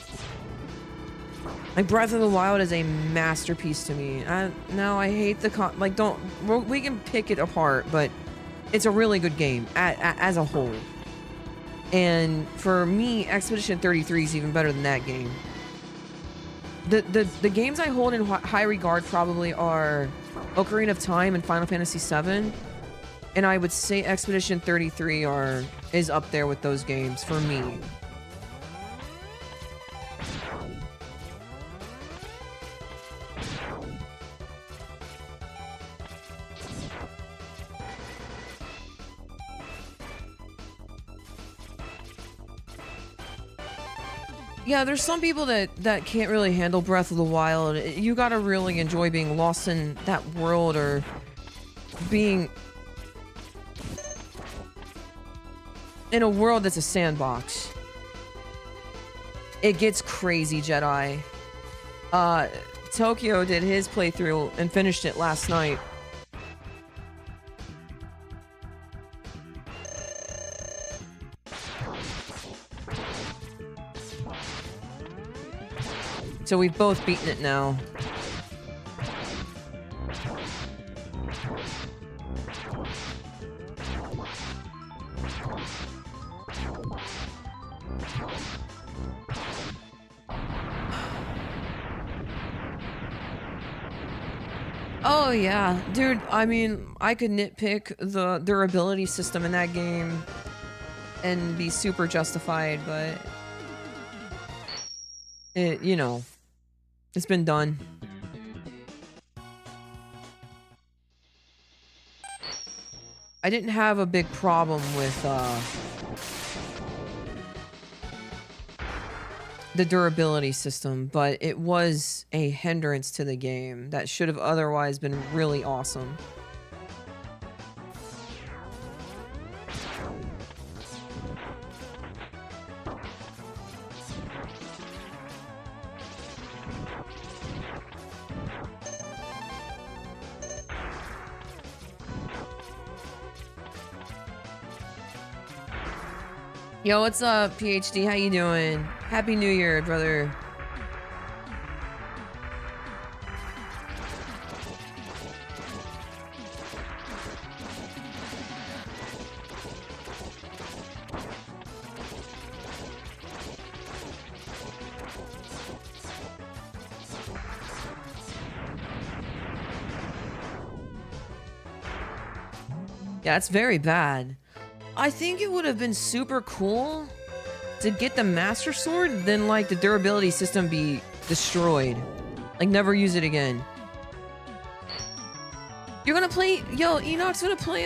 Like, Breath of the Wild is a masterpiece to me. No, I hate the like, we can pick it apart, but it's a really good game as a whole. And for me, Expedition 33 is even better than that game. The games I hold in high regard probably are Ocarina of Time and Final Fantasy VII. And I would say Expedition 33 is up there with those games for me. Yeah, there's some people that can't really handle Breath of the Wild. You gotta really enjoy being lost in that world, or being in a world that's a sandbox. It gets crazy, Jedi. Tokyo did his playthrough and finished it last night. So we've both beaten it now. Oh yeah, dude, I mean, I could nitpick the durability system in that game and be super justified, but it, you know, it's been done. I didn't have a big problem with the durability system, but it was a hindrance to the game that should have otherwise been really awesome. Yo, what's up, PhD? How you doing? Happy New Year, brother. Yeah, it's very bad. I think it would have been super cool to get the Master Sword, then like the durability system be destroyed. Like never use it again. You're gonna play, yo, Enoch's gonna play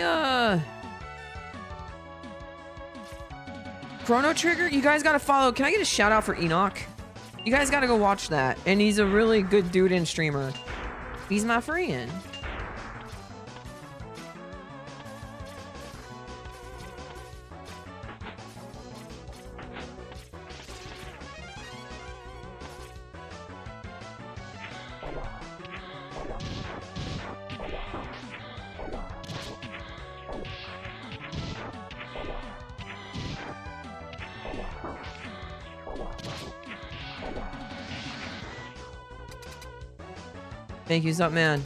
Chrono Trigger? You guys gotta follow. Can I get a shout out for Enoch? You guys gotta go watch that. And he's a really good dude and streamer. He's my friend. Thank you, sup, man.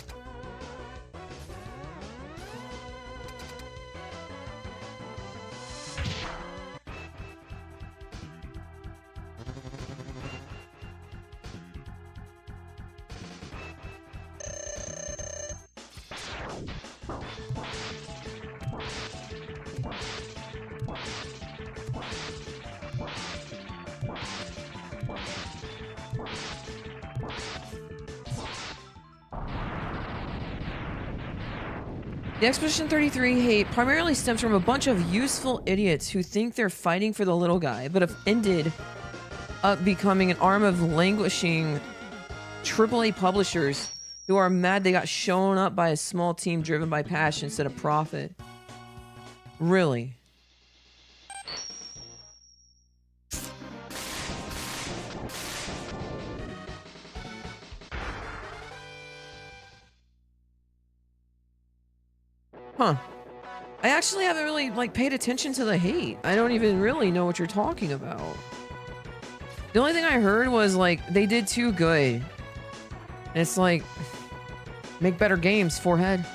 The Expedition 33 hate primarily stems from a bunch of useful idiots who think they're fighting for the little guy, but have ended up becoming an arm of languishing AAA publishers who are mad they got shown up by a small team driven by passion instead of profit. Really? Huh. I actually haven't really, like, paid attention to the hate. I don't even really know what you're talking about. The only thing I heard was, like, they did too good. And it's like, make better games, forehead.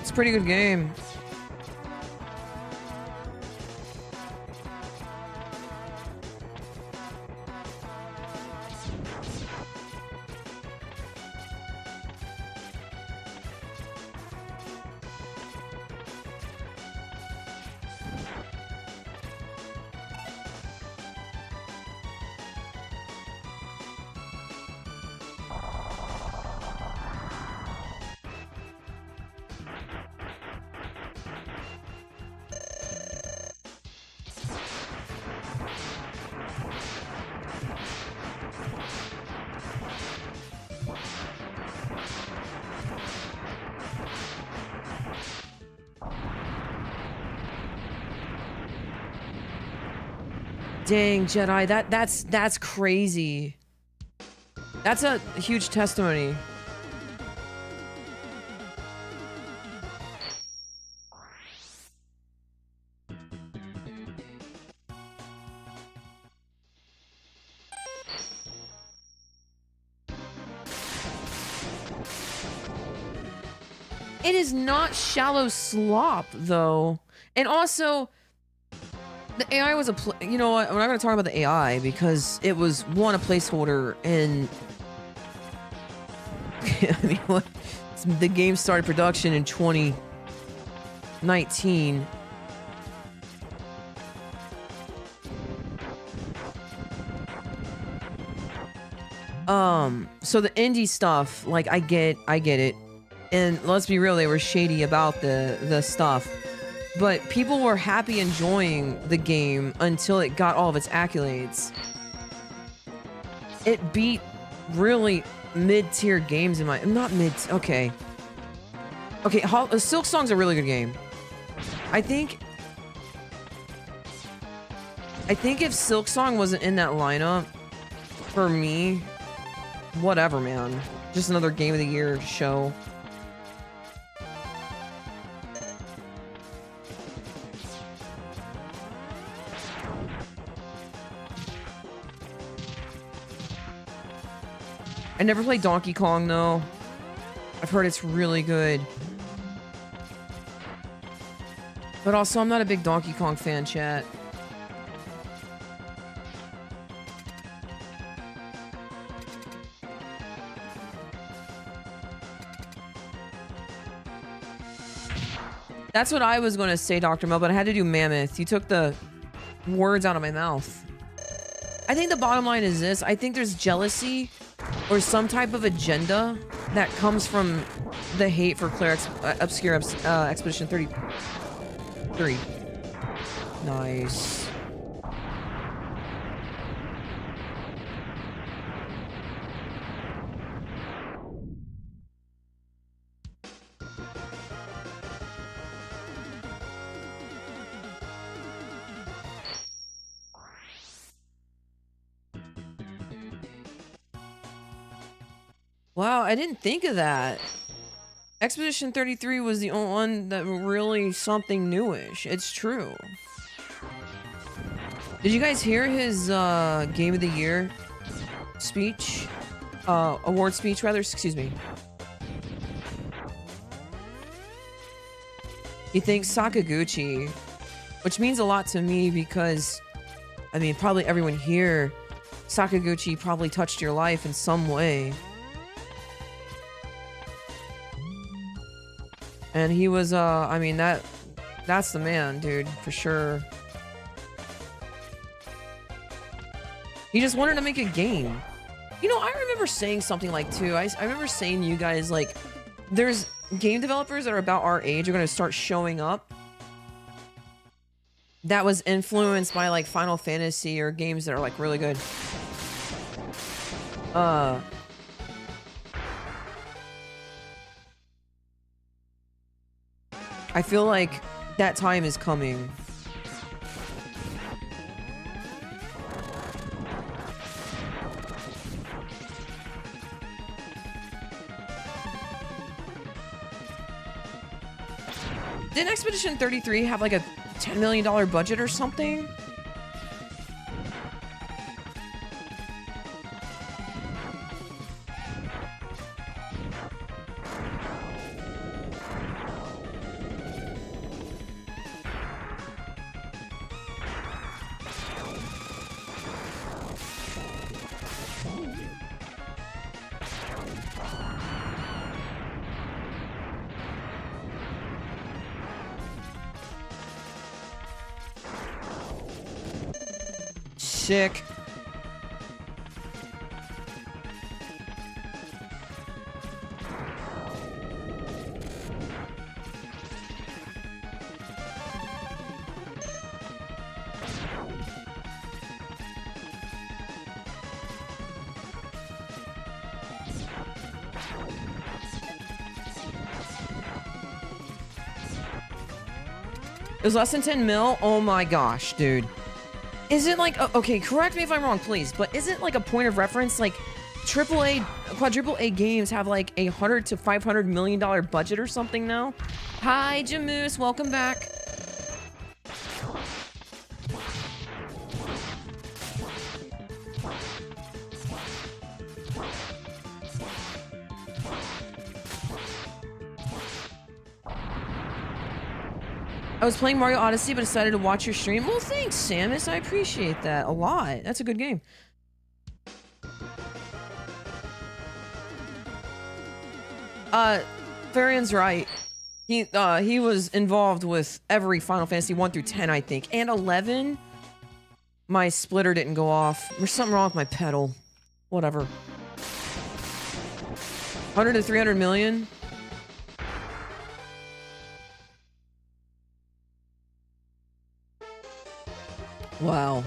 It's a pretty good game. Dang, Jedi, that's crazy. That's a huge testimony. It is not shallow slop, though. And also, the AI was you know what? We're not going to talk about the AI because it was, one, a placeholder, and I mean, the game started production in 2019. So the indie stuff, like, I get it. And let's be real, they were shady about the stuff. But people were happy enjoying the game until it got all of its accolades. It beat really mid-tier games in my... Not mid... Okay. Okay, Silk Song's a really good game. I think I think if Silk Song wasn't in that lineup, for me, whatever, man. Just another Game of the Year show. I never played Donkey Kong, though. I've heard it's really good. But also, I'm not a big Donkey Kong fan, chat. That's what I was going to say, Dr. Mel, but I had to do Mammoth. You took the words out of my mouth. I think the bottom line is this. I think there's jealousy or some type of agenda that comes from the hate for Claire Obscure Expedition 33. Nice. Wow, I didn't think of that. Expedition 33 was the only one that really something newish. It's true. Did you guys hear his Game of the Year speech? Award speech, rather. Excuse me. He thanks Sakaguchi, which means a lot to me because, I mean, probably everyone here, Sakaguchi probably touched your life in some way. And he was, I mean, that's the man, dude, for sure. He just wanted to make a game. You know, I remember saying something like, too, I remember saying to you guys, like, there's game developers that are about our age are going to start showing up that was influenced by, like, Final Fantasy or games that are, like, really good. I feel like that time is coming. Didn't Expedition 33 have like a $10 million budget or something? Sick. It was less than 10 mil? Oh my gosh, dude. Is it like, okay, correct me if I'm wrong, please, but is it like a point of reference? Like, AAA, quadruple A games have like a $100 to $500 million budget or something now? Hi, Jamoose, welcome back. I was playing Mario Odyssey, but decided to watch your stream. Well, thanks, Samus. I appreciate that a lot. That's a good game. Varian's right. He was involved with every Final Fantasy 1 through 10, I think. And 11, my splitter didn't go off. There's something wrong with my pedal. Whatever. 100 to 300 million? Wow.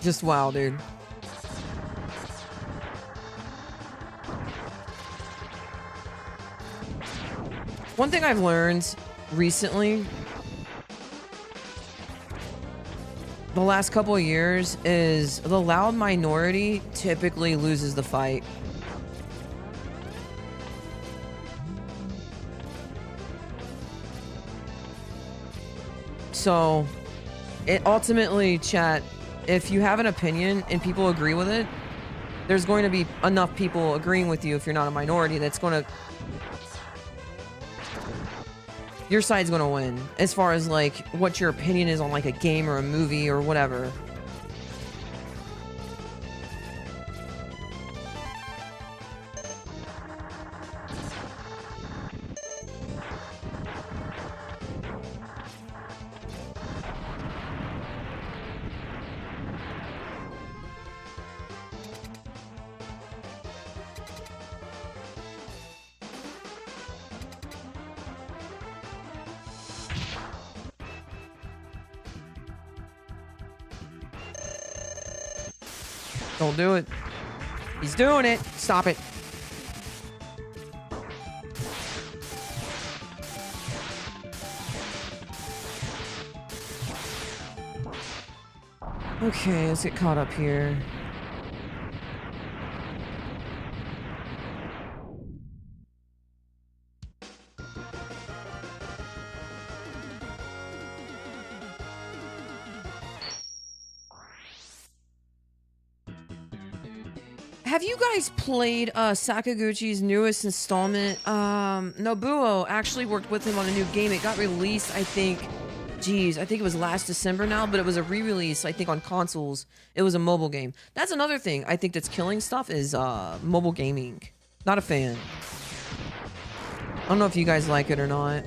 Just wow, dude. One thing I've learned recently the last couple of years is the loud minority typically loses the fight. So, it ultimately, chat, if you have an opinion and people agree with it, there's going to be enough people agreeing with you if you're not a minority that's going to... Your side's going to win as far as, like, what your opinion is on, like, a game or a movie or whatever. Don't do it. He's doing it. Stop it. Okay, let's get caught up here. Have you guys played Sakaguchi's newest installment? Nobuo actually worked with him on a new game. It got released, I think, geez, I think it was last December now, but it was a re-release, I think, on consoles. It was a mobile game. That's another thing I think that's killing stuff is mobile gaming. Not a fan. I don't know if you guys like it or not.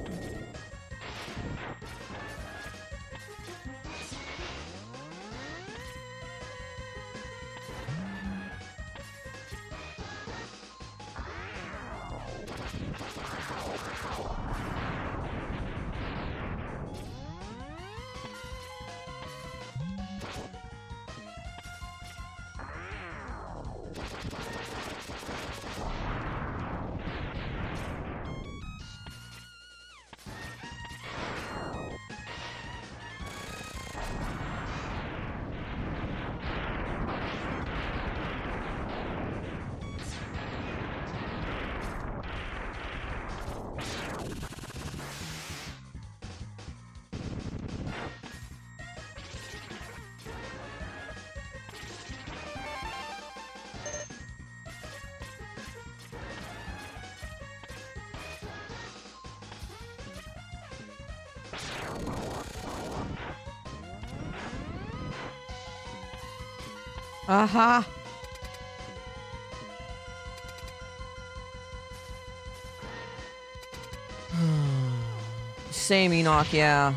Aha. Same Enoch, yeah.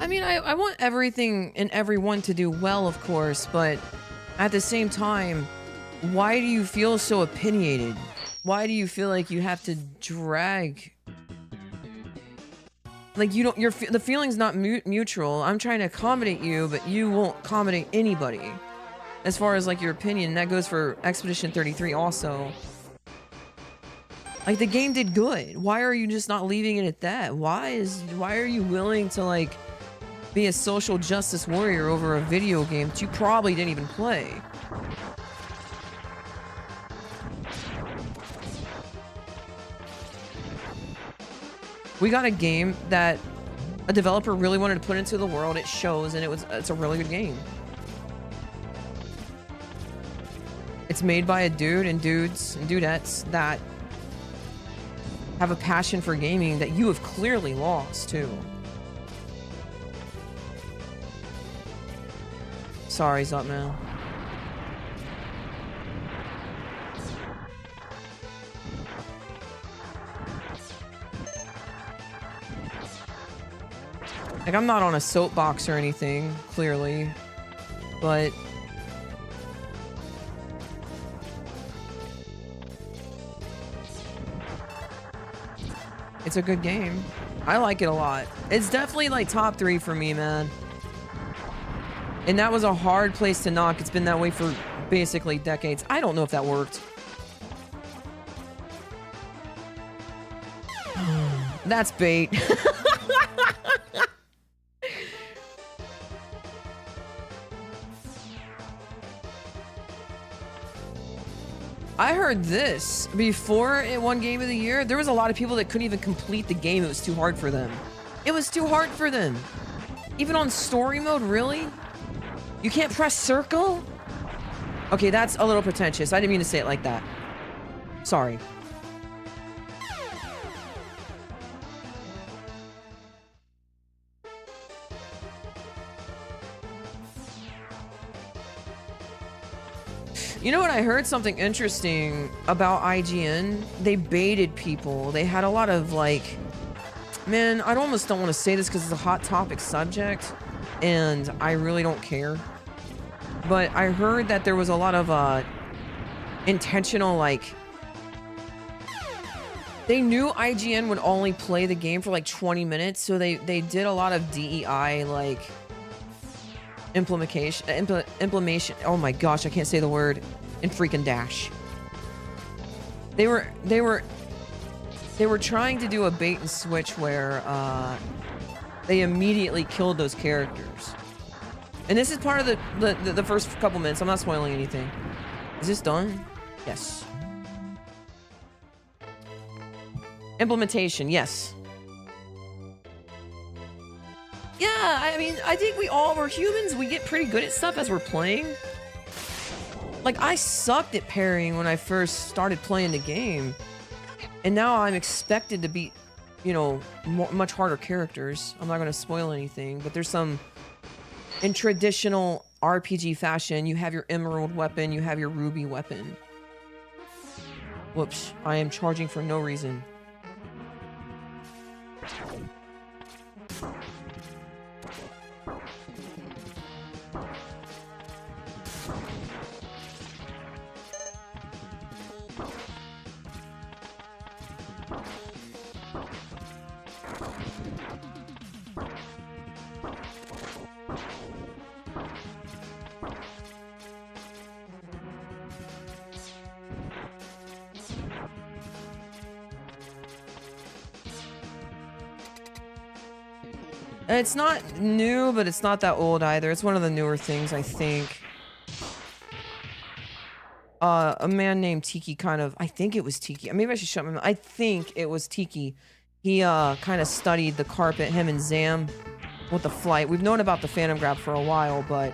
I mean, I want everything and everyone to do well, of course, but at the same time, why do you feel so opinionated? Why do you feel like you have to drag? Like, you don't, the feeling's not mutual. I'm trying to accommodate you, but you won't accommodate anybody. As far as, like, your opinion, that goes for Expedition 33 also. Like, the game did good. Why are you just not leaving it at that? Why are you willing to, like, be a social justice warrior over a video game that you probably didn't even play? We got a game that a developer really wanted to put into the world. It shows, and it's a really good game. It's made by a dude and dudes and dudettes that have a passion for gaming that you have clearly lost too. Sorry, Zutman. Like, I'm not on a soapbox or anything, clearly, but It's a good game. I like it a lot. It's definitely like top 3 for me, man. And that was a hard place to knock. It's been that way for basically decades. I don't know if that worked. That's bait. I heard this. Before it won Game of the Year, there was a lot of people that couldn't even complete the game. It was too hard for them. It was too hard for them. Even on story mode, really? You can't press circle? Okay, that's a little pretentious. I didn't mean to say it like that. Sorry. You know what? I heard something interesting about IGN. They baited people. They had a lot of like, man, I almost don't want to say this because it's a hot topic subject and I really don't care. But I heard that there was a lot of intentional, like, they knew IGN would only play the game for like 20 minutes. So they did a lot of DEI, like, implementation. Oh my gosh, I can't say the word. In freaking dash. They were trying to do a bait and switch where they immediately killed those characters. And this is part of the first couple minutes. I'm not spoiling anything. Is this done? Yes. Implementation, yes. Yeah, I mean, I think we're humans. We get pretty good at stuff as we're playing. Like, I sucked at parrying when I first started playing the game. And now I'm expected to beat, you know, much harder characters. I'm not going to spoil anything, but there's some... In traditional RPG fashion, you have your emerald weapon, you have your ruby weapon. Whoops, I am charging for no reason. It's not new, but it's not that old either. It's one of the newer things, I think. A man named Tiki kind of... I think it was Tiki. Maybe I should shut my mouth. I think it was Tiki. He kind of studied the carpet, him and Zam, with the flight. We've known about the Phantom Grab for a while, but...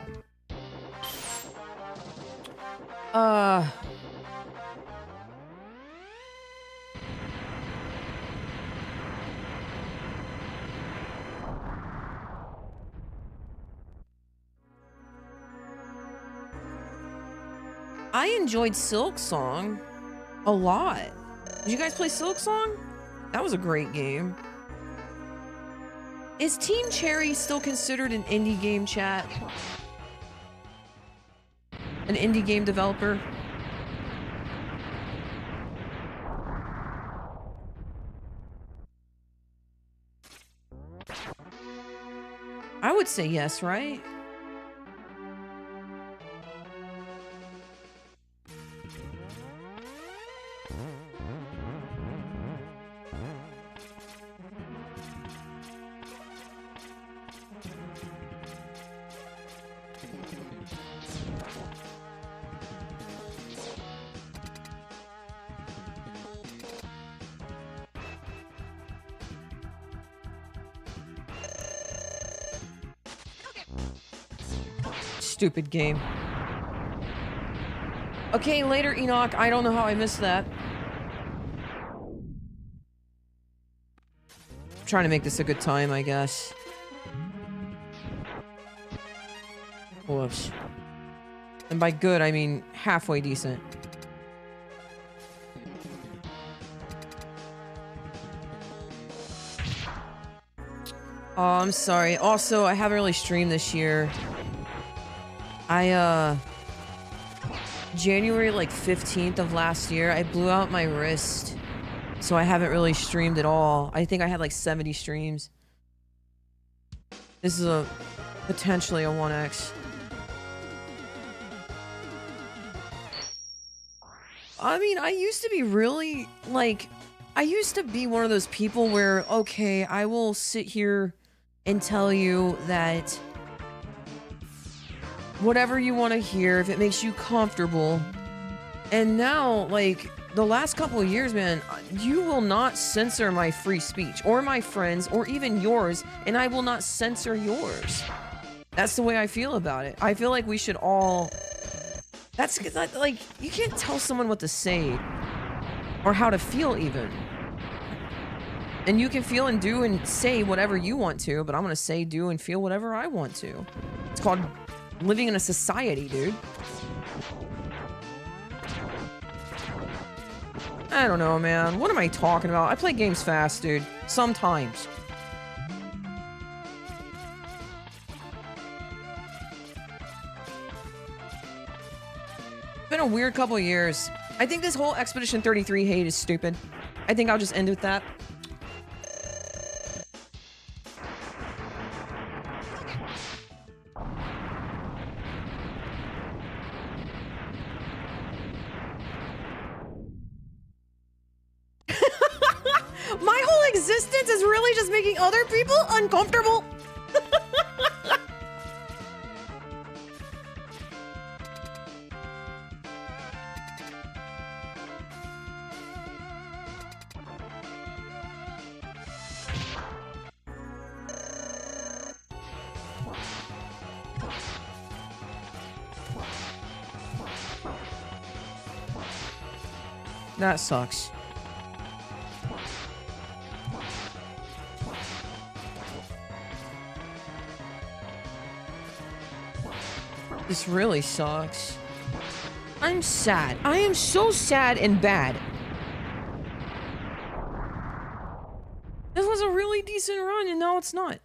I enjoyed Silk Song a lot. Did you guys play Silk Song? That was a great game. Is Team Cherry still considered an indie game, chat? An indie game developer? I would say yes, right? Stupid game. Okay, later, Enoch. I don't know how I missed that. I'm trying to make this a good time, I guess. Whoops. And by good, I mean halfway decent. Oh, I'm sorry. Also, I haven't really streamed this year. January like 15th of last year, I blew out my wrist so I haven't really streamed at all. I think I had like 70 streams. This is a potentially a 1x. I mean, I used to be really like, I used to be one of those people where, okay, I will sit here and tell you that whatever you want to hear, if it makes you comfortable. And now, like, the last couple of years, man, you will not censor my free speech or my friends or even yours, and I will not censor yours. That's the way I feel about it. I feel like we should all... That's like, you can't tell someone what to say or how to feel even. And you can feel and do and say whatever you want to, but I'm gonna say, do, and feel whatever I want to. It's called living in a society, dude. I don't know, man. What am I talking about? I play games fast, dude. Sometimes. It's been a weird couple of years. I think this whole Expedition 33 hate is stupid. I think I'll just end with that. My whole existence is really just making other people uncomfortable. That sucks. This really sucks. I'm sad. I am so sad and bad. This was a really decent run, and now it's not.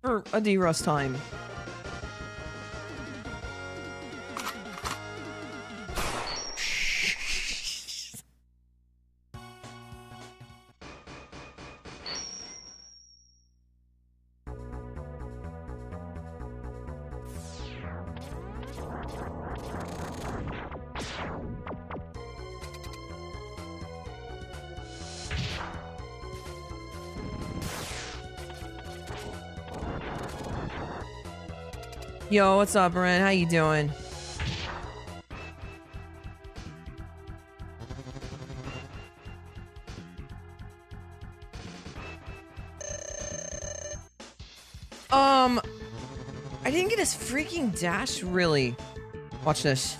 For a D-Rust time. Yo, what's up, Ren? How you doing? I didn't get his freaking dash, really. Watch this.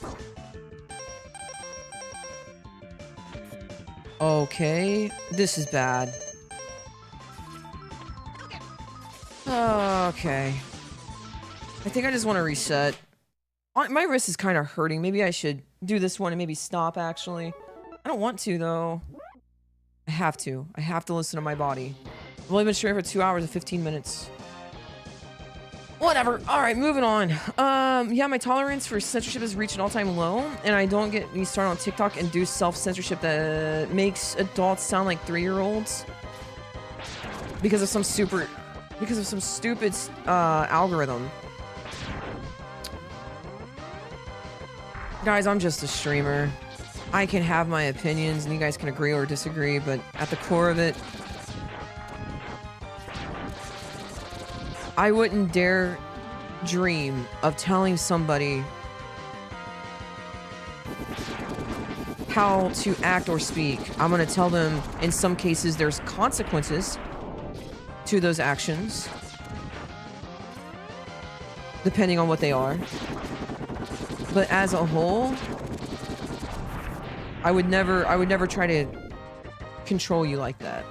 Okay, this is bad. Okay. I think I just want to reset. My wrist is kind of hurting. Maybe I should do this one and maybe stop, actually. I don't want to, though. I have to. I have to listen to my body. I've only been streaming for 2 hours and 15 minutes. Whatever. Alright, moving on. Yeah, my tolerance for censorship has reached an all-time low, and I don't get me started on TikTok and do self-censorship that makes adults sound like 3-year-olds. Because of some stupid algorithm. Guys, I'm just a streamer. I can have my opinions and you guys can agree or disagree, but at the core of it, I wouldn't dare dream of telling somebody how to act or speak. I'm gonna tell them, in some cases, there's consequences to those actions, depending on what they are. But as a whole, I would never try to control you like that.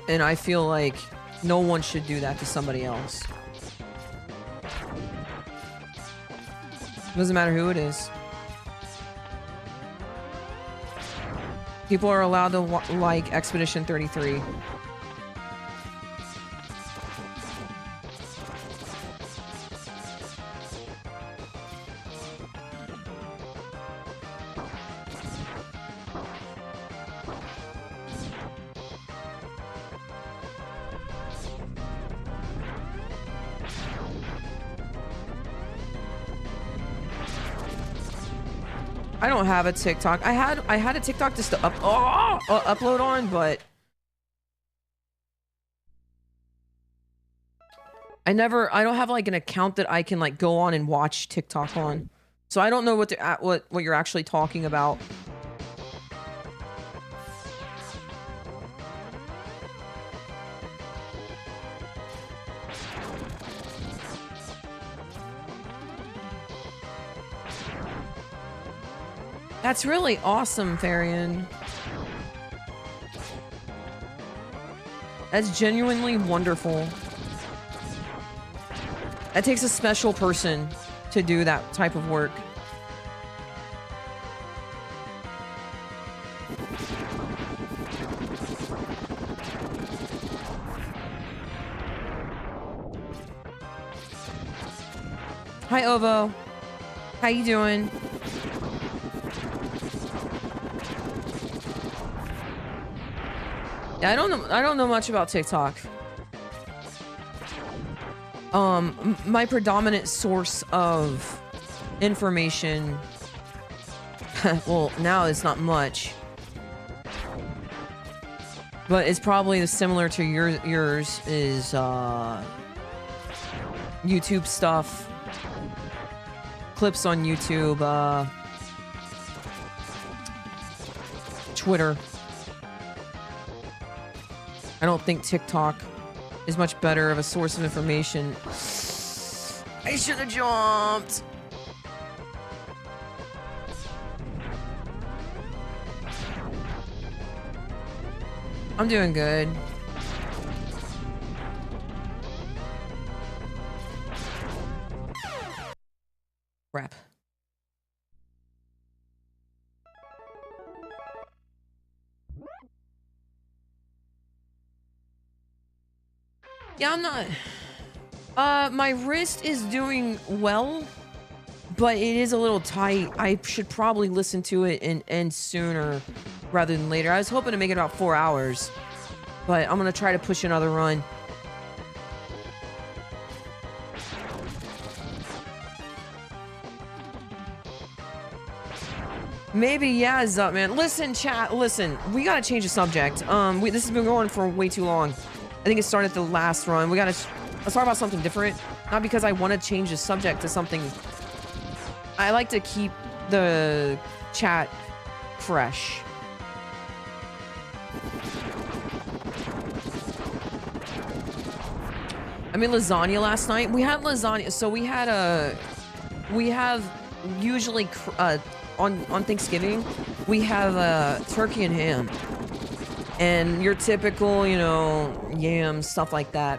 And I feel like no one should do that to somebody else. Doesn't matter who it is. People are allowed to like Expedition 33. I don't have a TikTok. I had a TikTok just to upload on, but I don't have like an account that I can like go on and watch TikTok on. So I don't know what you're actually talking about. That's really awesome, Farian. That's genuinely wonderful. That takes a special person to do that type of work. Hi, Ovo. How you doing? Yeah, I don't know much about TikTok. My predominant source of information, well, now it's not much, but it's probably similar to yours is YouTube stuff, clips on YouTube, Twitter. I don't think TikTok is much better of a source of information. I should have jumped. I'm doing good. Crap. Yeah, I'm not. My wrist is doing well, but it is a little tight. I should probably listen to it and end sooner rather than later. I was hoping to make it about 4 hours, but I'm gonna try to push another run. Maybe, yeah, Zup, man. Listen, chat, listen. We gotta change the subject. This has been going for way too long. I think it started at the last run. Let's talk about something different. Not because I want to change the subject to something. I like to keep the chat fresh. I made lasagna last night. We had lasagna. So we have usually on Thanksgiving, we have turkey and ham. And your typical, you know, yams, stuff like that.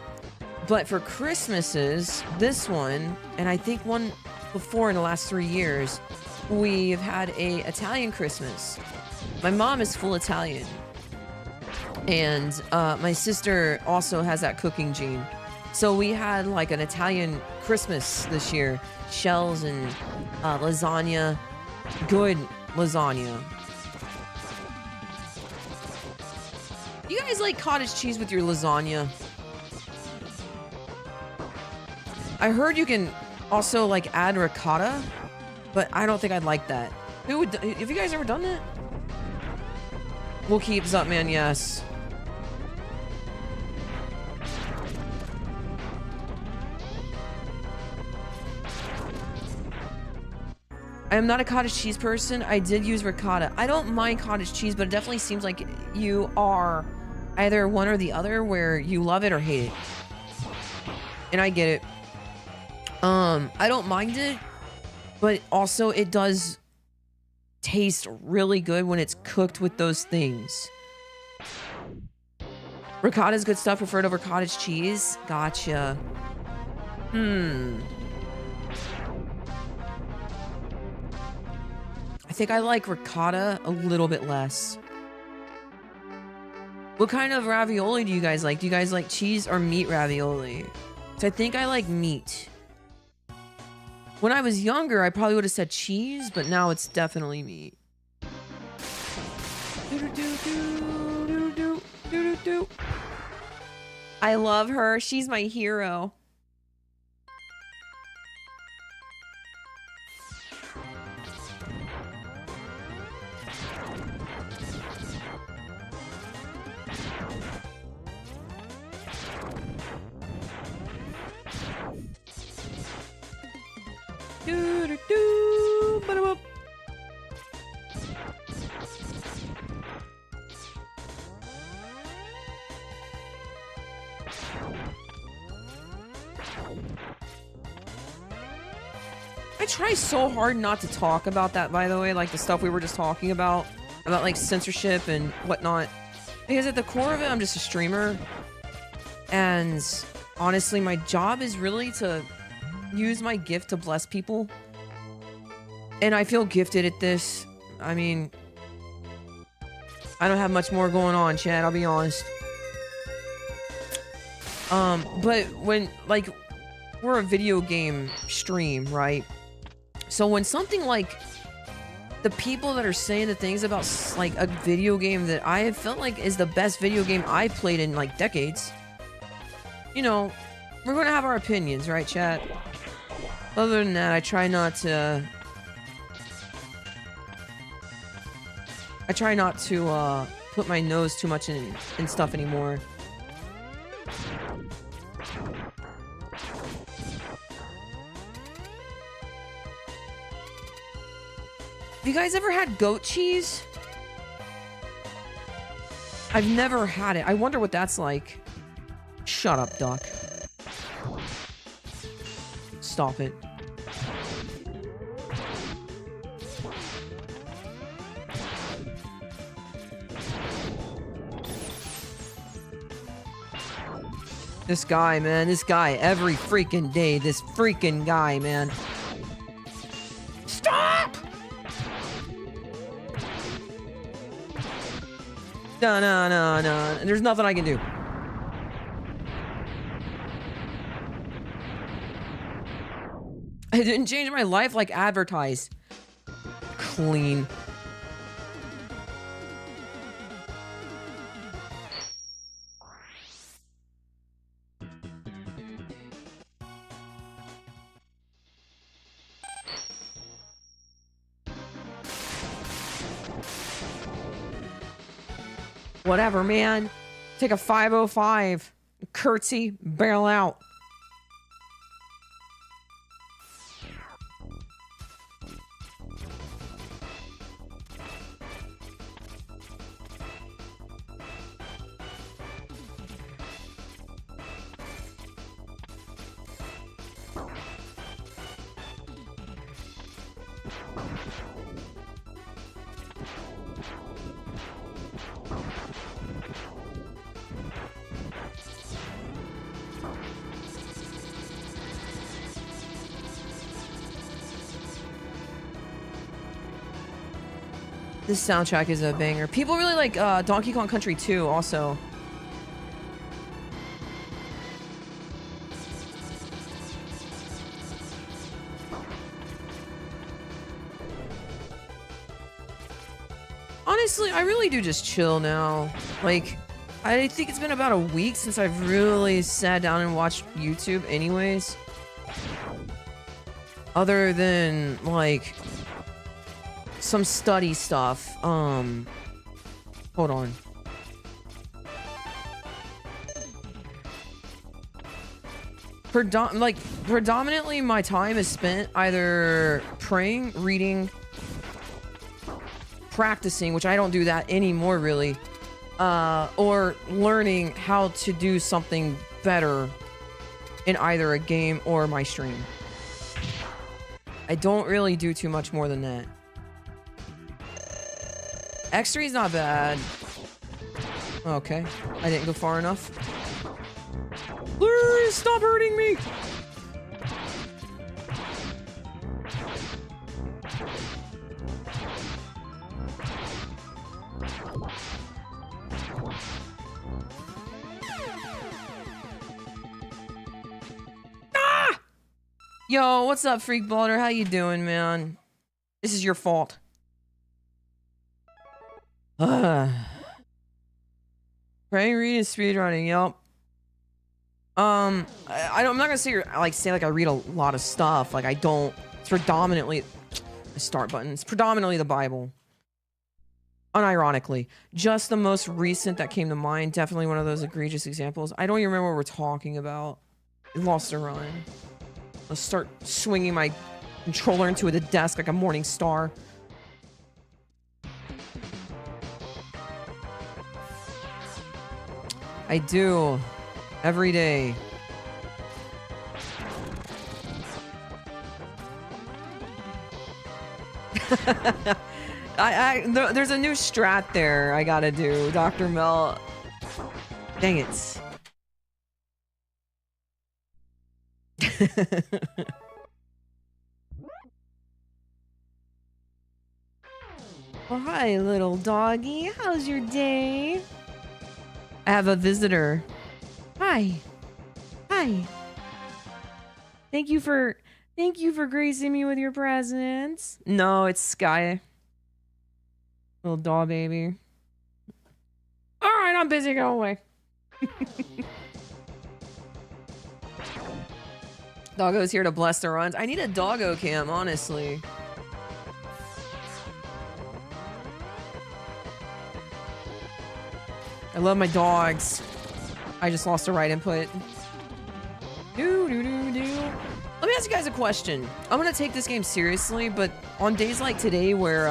But for Christmases, this one, and I think one before in the last 3 years, we've had a Italian Christmas. My mom is full Italian. And my sister also has that cooking gene. So we had like an Italian Christmas this year. Shells and lasagna. Good lasagna. You guys like cottage cheese with your lasagna? I heard you can also like add ricotta, but I don't think I'd like that. Who would? Have you guys ever done that? We'll keep up, man. Yes. I am not a cottage cheese person. I did use ricotta. I don't mind cottage cheese, but it definitely seems like you are either one or the other, where you love it or hate it. And I get it. I don't mind it, but also it does taste really good when it's cooked with those things. Ricotta is good stuff, preferred over cottage cheese. Gotcha. I think I like ricotta a little bit less. What kind of ravioli do you guys like? Do you guys like cheese or meat ravioli? So I think I like meat. When I was younger, I probably would have said cheese, but now it's definitely meat. I love her. She's my hero. try so hard not to talk about that, by the way, like the stuff we were just talking about like censorship and whatnot. Because at the core of it, I'm just a streamer. And honestly, my job is really to use my gift to bless people. And I feel gifted at this. I mean, I don't have much more going on, Chad, I'll be honest. But when, like, we're a video game stream, right? So when something like the people that are saying the things about like a video game that I have felt like is the best video game I've played in like decades, you know, we're gonna have our opinions, right, chat? Other than that, I try not to put my nose too much in stuff anymore. Have you guys ever had goat cheese? I've never had it. I wonder what that's like. Shut up, duck. Stop it. This guy, man. This guy. Every freaking day. This freaking guy, man. Stop! No. There's nothing I can do. It didn't change my life like advertised. Clean. Whatever, man. Take a 505. Curtsy. Bail out. This soundtrack is a banger. People really like Donkey Kong Country 2 also. Honestly, I really do just chill now. Like, I think it's been about a week since I've really sat down and watched YouTube anyways. Other than, like, some study stuff. Hold on. Predominantly my time is spent either praying, reading, practicing, which I don't do that anymore really, or learning how to do something better in either a game or my stream. I don't really do too much more than that. X3 is not bad. Okay, I didn't go far enough. Please stop hurting me! Ah! Yo, what's up, Freak Balder? How you doing, man? This is your fault. Praying, reading, speedrunning, yep. I'm not gonna say I read a lot of stuff. Like, I don't. It's predominantly the start button. It's predominantly the Bible. Unironically, just the most recent that came to mind. Definitely one of those egregious examples. I don't even remember what we're talking about. I lost a run. Let's start swinging my controller into the desk like a morning star. I do. Every day. There's a new strat there I gotta do, Dr. Mel. Dang it. Well, hi, little doggy. How's your day? I have a visitor. Hi. Hi. Thank you for gracing me with your presence. No, it's Sky. Little dog baby. All right, I'm busy. Go away. Doggo's here to bless the runs. I need a doggo cam, honestly. I love my dogs. I just lost the right input. Let me ask you guys a question. I'm gonna take this game seriously, but on days like today where,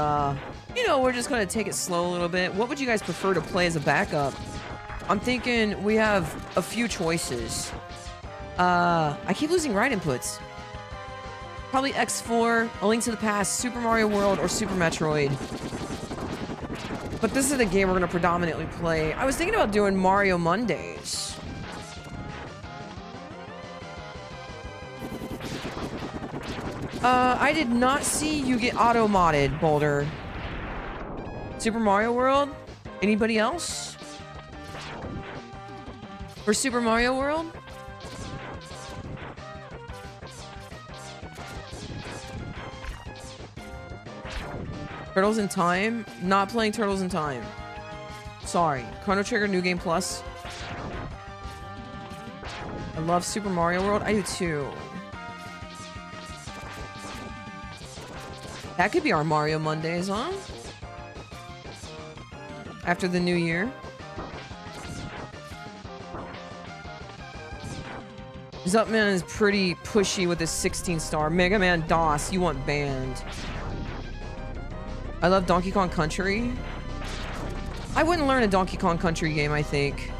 you know, we're just gonna take it slow a little bit, what would you guys prefer to play as a backup? I'm thinking we have a few choices. I keep losing right inputs. Probably X4, A Link to the Past, Super Mario World, or Super Metroid. But this is the game we're going to predominantly play. I was thinking about doing Mario Mondays. I did not see you get auto-modded, Boulder. Super Mario World? Anybody else? For Super Mario World? Turtles in Time? Not playing Turtles in Time. Sorry. Chrono Trigger New Game Plus. I love Super Mario World. I do too. That could be our Mario Mondays, huh? After the new year. Zupman is pretty pushy with his 16-star. Mega Man DOS, you want banned. I love Donkey Kong Country. I wouldn't learn a Donkey Kong Country game, I think.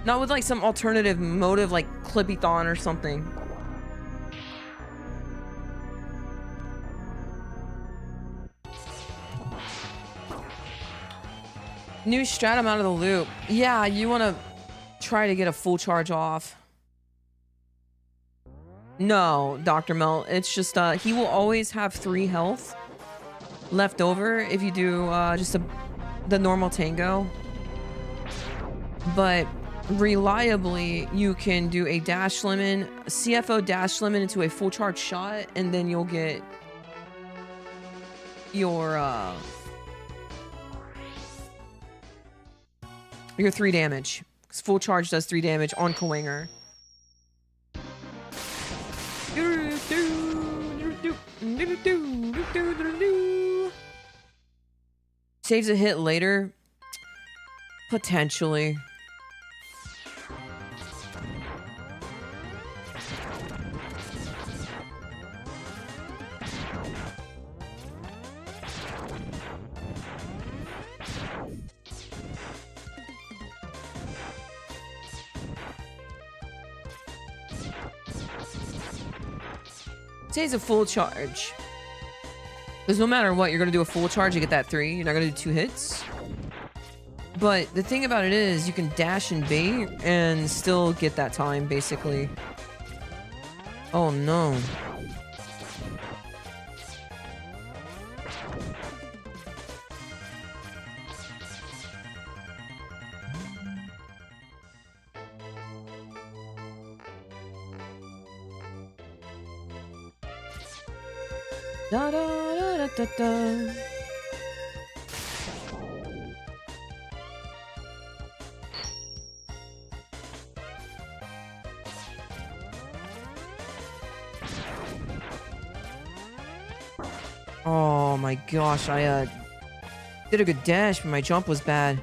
Not with like some alternative motive like Clippy-thon or something. New strat, I'm out of the loop. Yeah, you want to try to get a full charge off. No, Dr. Mel. It's just, he will always have 3 health left over if you do, just the normal tango. But reliably, you can do a dash lemon, CFO dash lemon into a full charge shot, and then you'll get your 3 damage. 'Cause full charge does 3 damage on Kawinger. Saves a hit later? Potentially. Saves a full charge. Because no matter what, you're going to do a full charge, you get that 3. You're not going to do 2 hits. But the thing about it is, you can dash and bait and still get that time, basically. Oh no. Da da da da da. Oh my gosh, I did a good dash, but my jump was bad.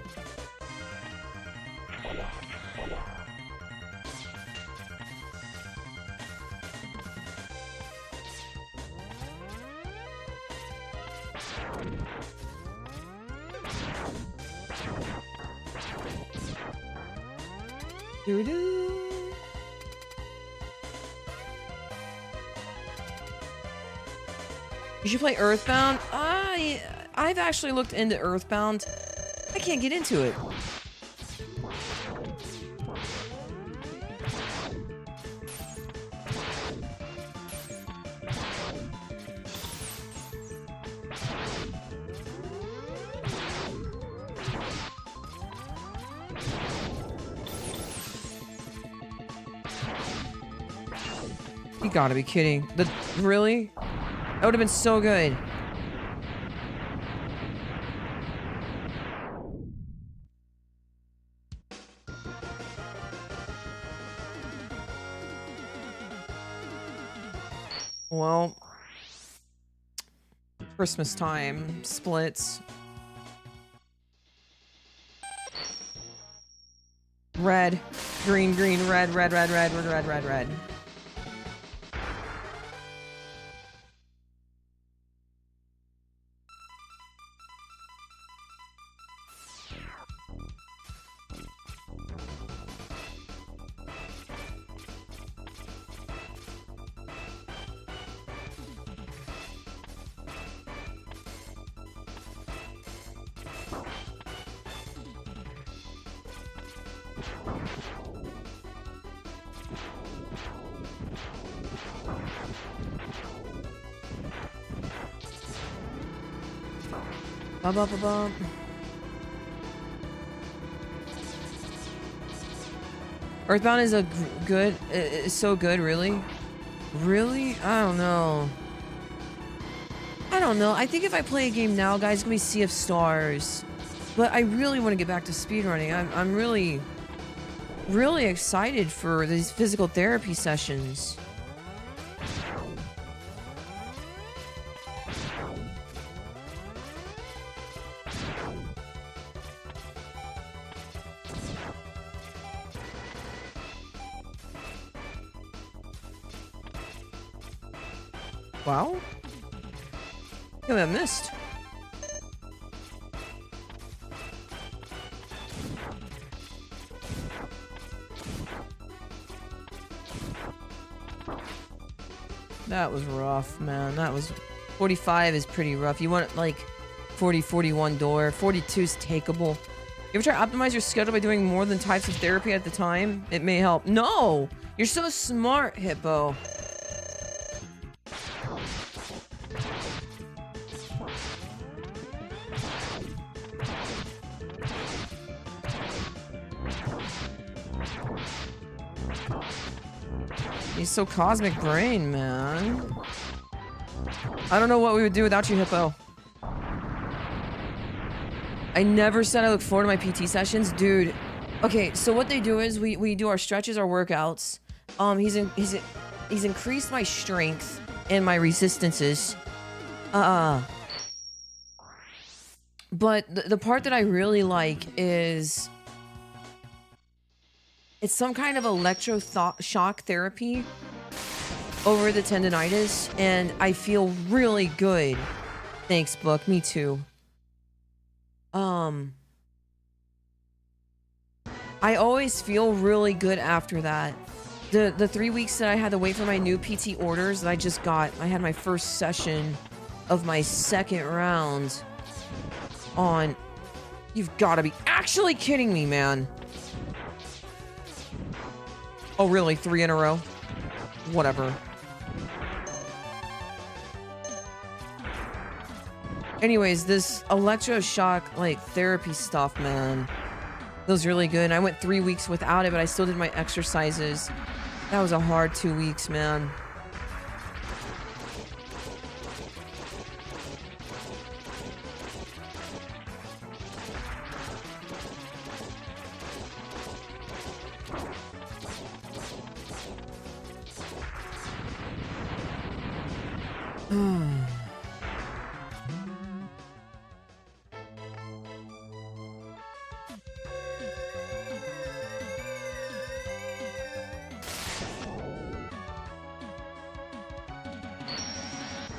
Doo-doo. You should play Earthbound. I've actually looked into Earthbound. I can't get into it. You gotta be kidding. Really? That would have been so good. Well, Christmas time splits. Red, green, green, red, red, red, red, red, red, red, red. Bum, bum, bum, bum. Earthbound is a good, it's so good, really? Really? I don't know. I don't know. I think if I play a game now, guys, it's gonna be Sea of Stars. But I really want to get back to speedrunning. I'm really, really excited for these physical therapy sessions. Wow. Yeah, I missed. That was rough, man. That was... 45 is pretty rough. You want, like, 40, 41 door. 42 is takeable. You ever try to optimize your schedule by doing more than types of therapy at the time? It may help. No! You're so smart, Hippo. He's so cosmic brain, man. I don't know what we would do without you, Hippo. I never said I look forward to my PT sessions. Dude. Okay, so what they do is we do our stretches, our workouts. He's increased my strength and my resistances. But the part that I really like is... It's some kind of electroshock therapy over the tendonitis, and I feel really good. Thanks, Book. Me too. I always feel really good after that. The 3 weeks that I had to wait for my new PT orders that I just got, I had my first session of my second round on... You've got to be actually kidding me, man. Oh, really? 3 in a row? Whatever. Anyways, this electroshock, like, therapy stuff, man. Feels really good. And I went 3 weeks without it, but I still did my exercises. That was a hard 2 weeks, man.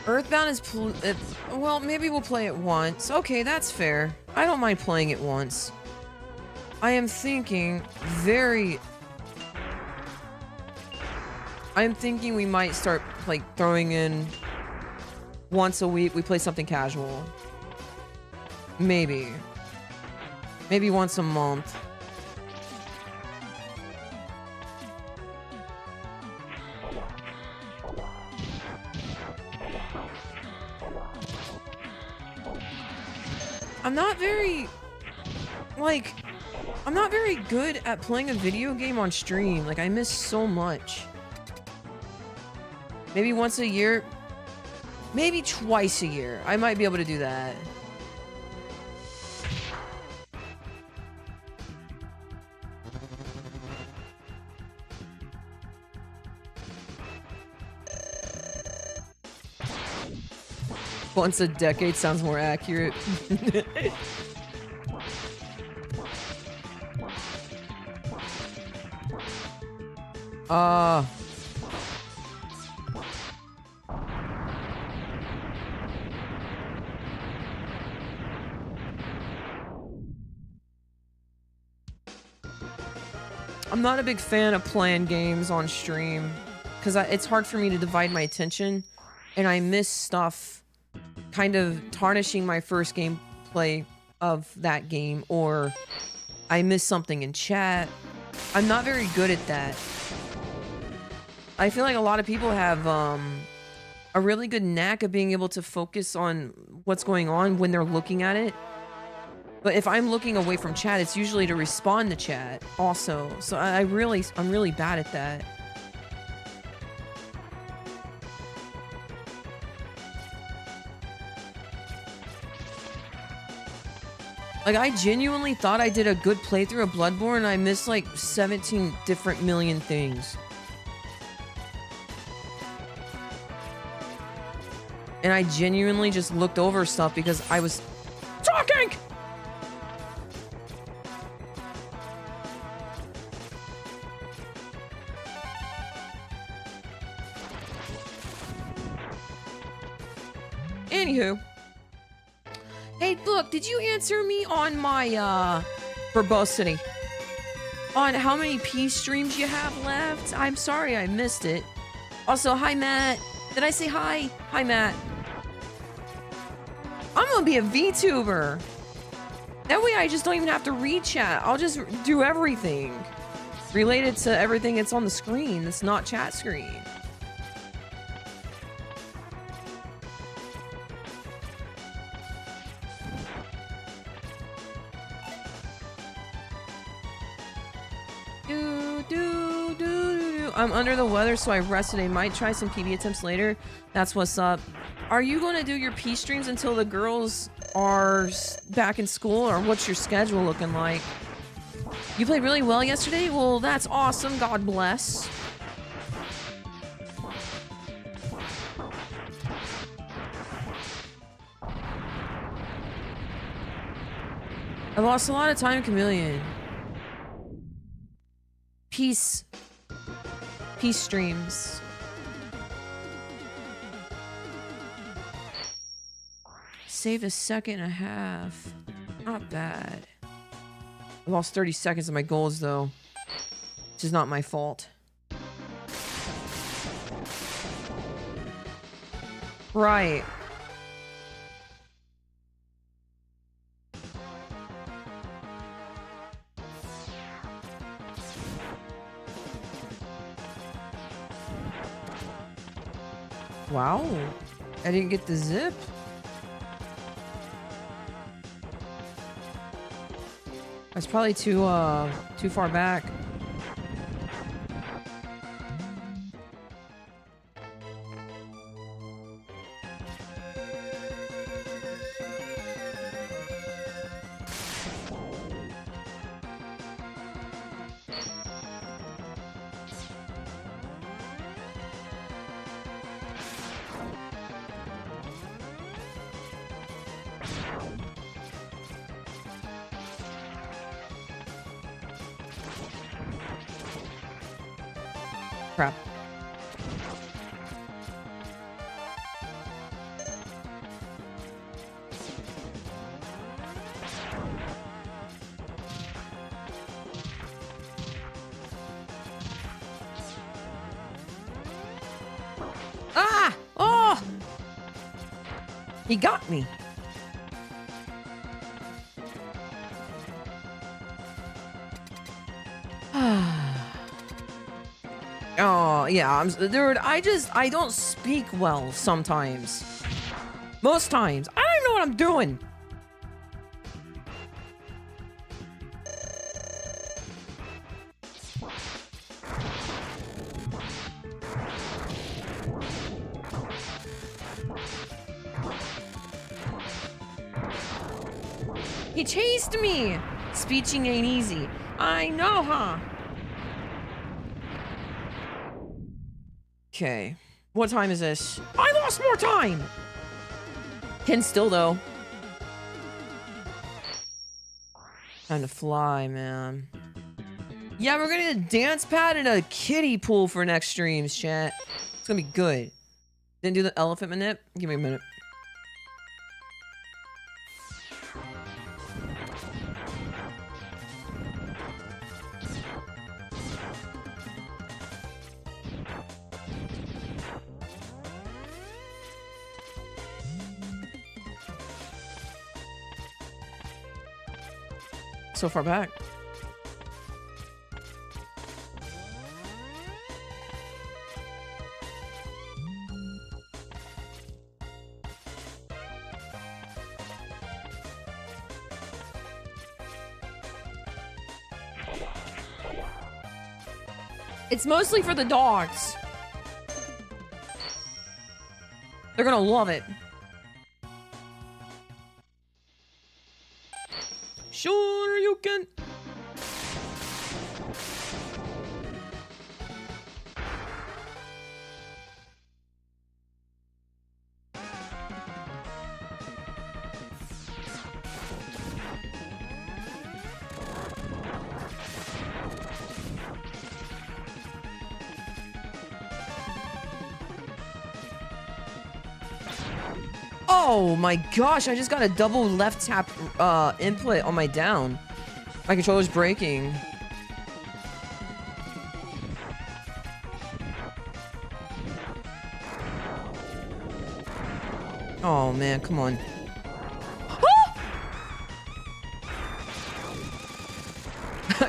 Earthbound is well, maybe we'll play it once. Okay, that's fair. I don't mind playing it once. I am thinking we might start, like, throwing in once a week we play something casual. Maybe. Maybe once a month. I'm not very, like, I'm not very good at playing a video game on stream. Like, I miss so much. Maybe once a year. Maybe twice a year. I might be able to do that. Once a decade sounds more accurate. I'm not a big fan of playing games on stream because it's hard for me to divide my attention, and I miss stuff kind of tarnishing my first gameplay of that game, or I miss something in chat. I'm not very good at that. I feel like a lot of people have a really good knack of being able to focus on what's going on when they're looking at it. But if I'm looking away from chat, it's usually to respond to chat also. So I'm really bad at that. Like, I genuinely thought I did a good playthrough of Bloodborne, and I missed like 17 different million things. And I genuinely just looked over stuff because I was talking! Anywho. Hey, look, did you answer me on my, verbosity? On how many peace streams you have left? I'm sorry I missed it. Also, hi, Matt. Did I say hi? Hi, Matt. I'm gonna be a VTuber. That way I just don't even have to read chat. I'll just do everything related to everything that's on the screen that's not chat screen. I'm under the weather, so I rested. I might try some PB attempts later. That's what's up. Are you going to do your P streams until the girls are back in school, or what's your schedule looking like? You played really well yesterday? Well, that's awesome. God bless. I lost a lot of time in Chameleon. Peace streams. Saved a second and a half. Not bad. I lost 30 seconds of my goals though, which is not my fault. Right. Wow, I didn't get the zip. That's probably too far back. Crap. Ah! Oh! He got me. Oh, yeah, dude, I don't speak well sometimes. Most times. I don't know what I'm doing. He chased me. Speeching ain't easy. I know, huh? Okay. What time is this? I lost more time! Can still, though. Time to fly, man. Yeah, we're gonna get a dance pad and a kiddie pool for next streams, chat. It's gonna be good. Didn't do the elephant manip? Give me a minute. So far back. It's mostly for the dogs. They're gonna love it. Sure you can. Oh my gosh, I just got a double left tap input on my down. My controller's breaking. Oh man, come on.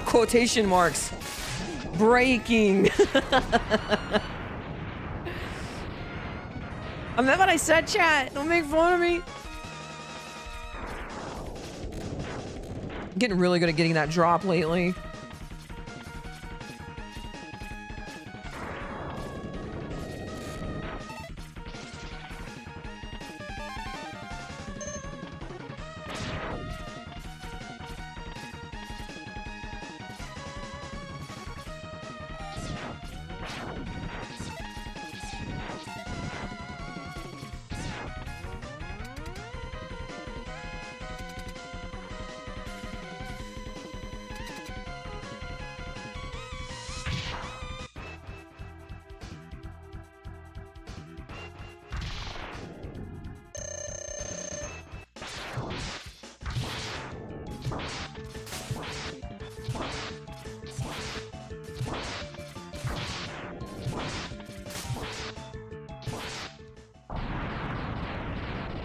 Quotation marks. Breaking. I meant what I said, chat. Don't make fun of me. I'm getting really good at getting that drop lately.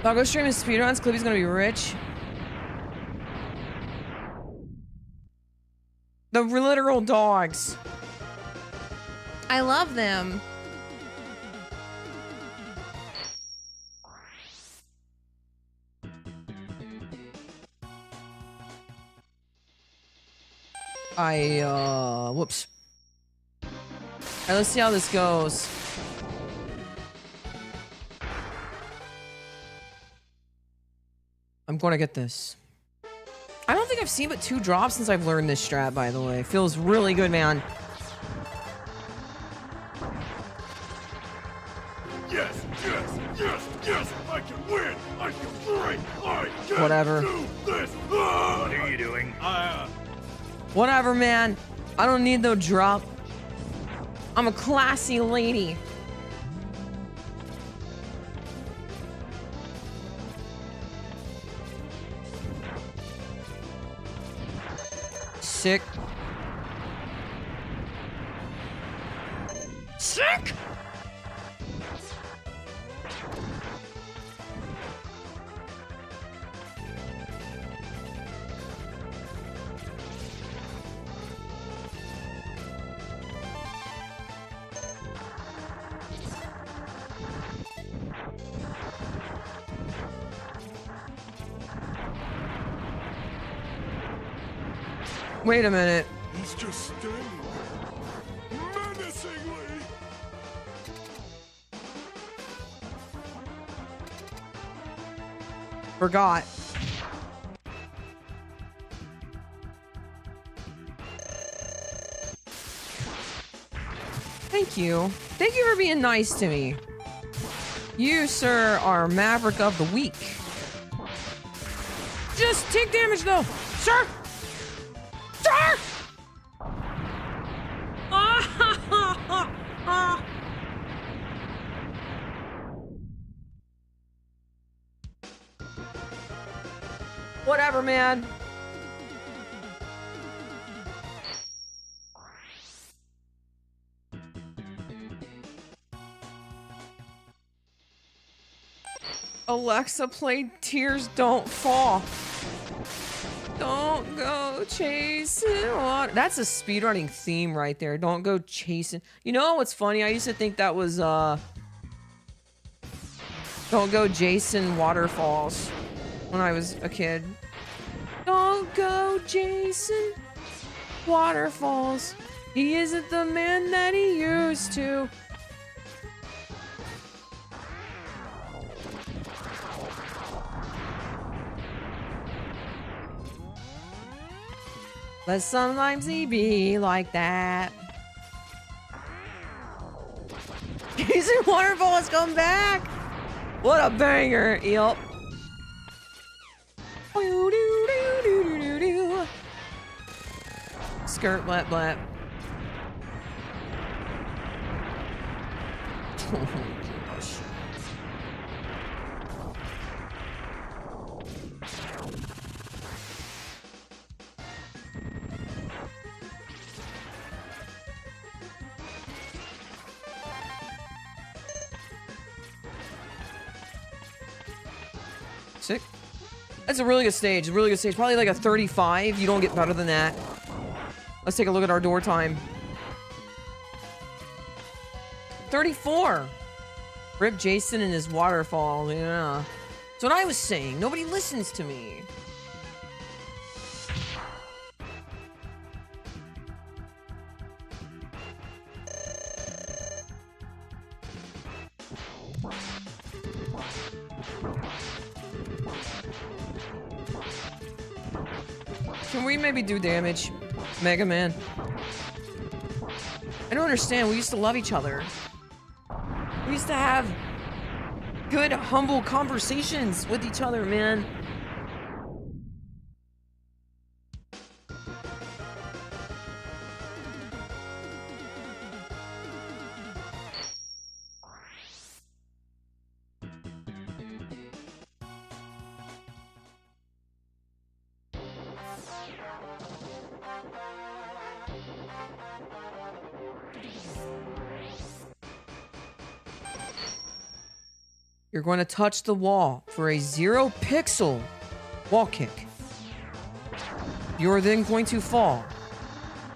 I'll go stream his speedruns. Clippy's gonna be rich. The literal dogs. I love them. Whoops. All right, let's see how this goes. I'm gonna get this. I don't think I've seen but 2 drops since I've learned this strat, by the way. Feels really good, man. Yes, yes, yes, yes! I can win! I can break! I can Whatever. do this! What are you doing? Whatever, man. I don't need no drop. I'm a classy lady. Sick. Sick! Wait a minute. He's just standing there, menacingly. Forgot. Thank you. Thank you for being nice to me. You, sir, are Maverick of the Week. Just take damage, though. Sir! Sir! Whatever, man. Alexa, play Tears Don't Fall. Don't go chasing water. That's a speedrunning theme right there. Don't go chasing. You know what's funny? I used to think that was, Don't go Jason Waterfalls when I was a kid. Don't go Jason Waterfalls. He isn't the man that he used to. But sometimes he be like that. Jason Waterfall has come back! What a banger! Yup. Skirt, blat, blat. Oh gosh. Sick. That's a really good stage. A really good stage. Probably like a 35. You don't get better than that. Let's take a look at our door time. 34. Rip Jason and his waterfall. Yeah. That's what I was saying. Nobody listens to me. Can we maybe do damage? Mega Man. I don't understand. We used to love each other. We used to have good, humble conversations with each other, man. You're going to touch the wall for a 0 pixel wall kick. You're then going to fall.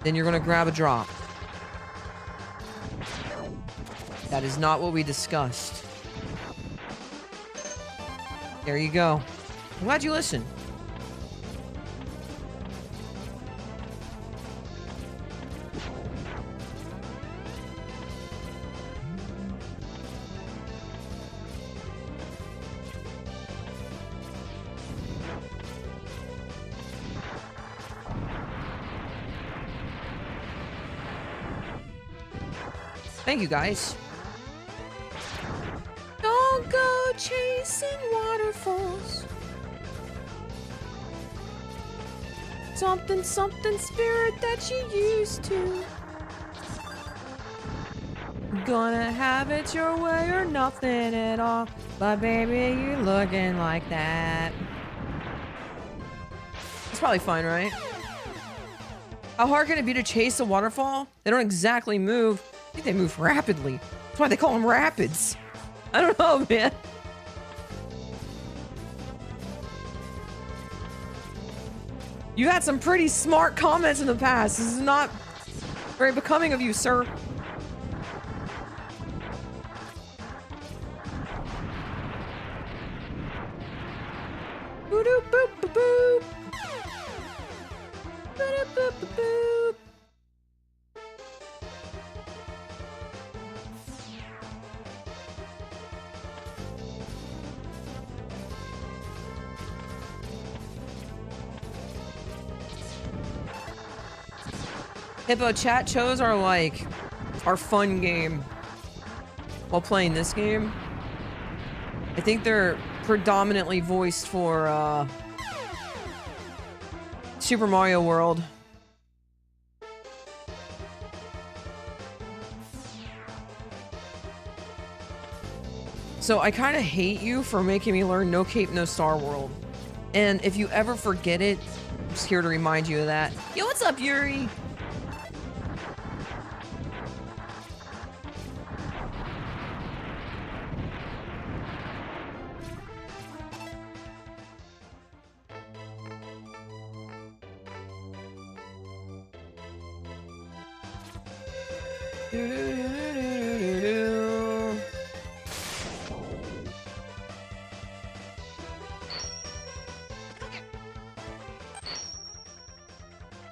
Then you're going to grab a drop. That is not what we discussed. There you go. I'm glad you listened. Thank you, guys. Don't go chasing waterfalls. Something, something spirit that you used to. Gonna have it your way or nothing at all. But baby, you looking like that. It's probably fine, right? How hard can it be to chase a waterfall? They don't exactly move. I think they move rapidly. That's why they call them rapids. I don't know, man. You had some pretty smart comments in the past. This is not very becoming of you, sir. Boop boop boop boop. Boop. Hippo, chat shows are like our fun game while playing this game. I think they're predominantly voiced for Super Mario World. So I kind of hate you for making me learn No Cape, No Star World. And if you ever forget it, I'm just here to remind you of that. Yo, what's up, Yuri?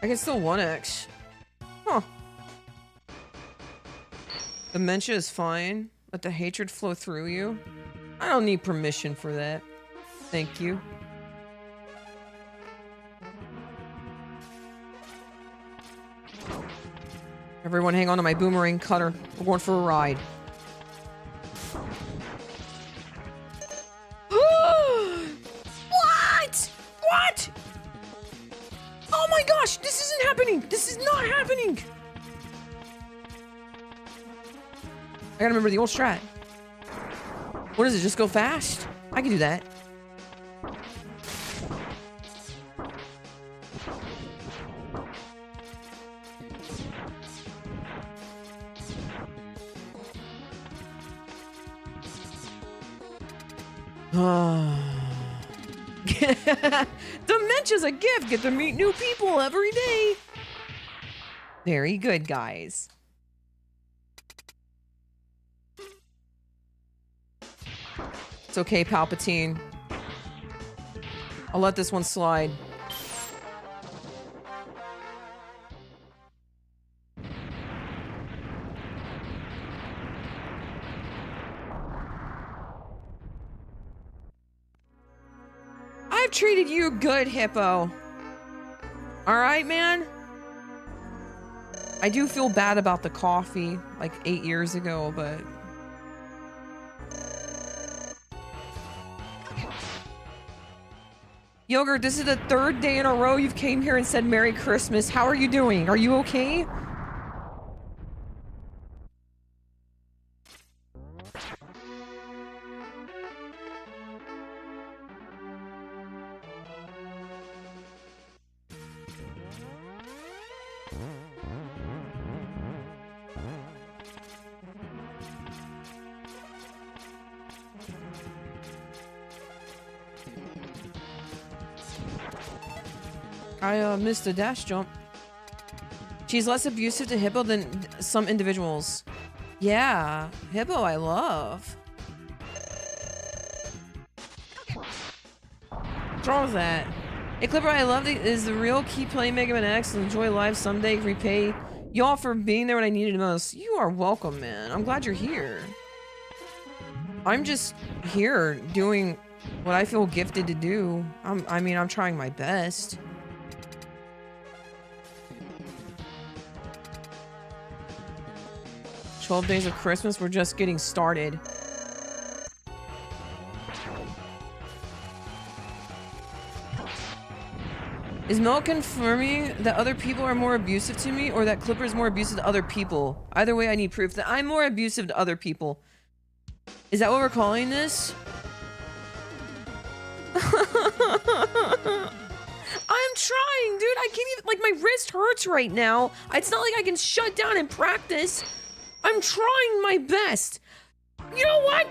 I can still 1x. Huh. Dementia is fine. Let the hatred flow through you. I don't need permission for that. Thank you. Everyone hang on to my boomerang cutter. We're going for a ride. What? What? Oh my gosh, this isn't happening. This is not happening. I gotta remember the old strat. What is it? Just go fast? I can do that. Dementia's a gift. Get to meet new people every day. Very good, guys. It's okay, Palpatine. I'll let this one slide. I've treated you good, Hippo. Alright, man? I do feel bad about the coffee, like 8 years ago, but... Yogurt, this is the 3rd day in a row you've came here and said Merry Christmas. How are you doing? Are you okay? I missed a dash jump. She's less abusive to Hippo than some individuals. Yeah, Hippo I love. What's wrong with that? Hey Clipper, I love the is the real. Keep playing Mega Man X and enjoy life someday. Repay y'all for being there when I needed it most. You are welcome, man. I'm glad you're here. I'm just here doing what I feel gifted to do. I mean, I'm trying my best. "12 days of Christmas, we're just getting started." Is Mel confirming that other people are more abusive to me or that Clipper is more abusive to other people? Either way, I need proof that I'm more abusive to other people. Is that what we're calling this? I'm trying, dude. I can't even, like, my wrist hurts right now. It's not like I can shut down and practice. I'm trying my best. You know what?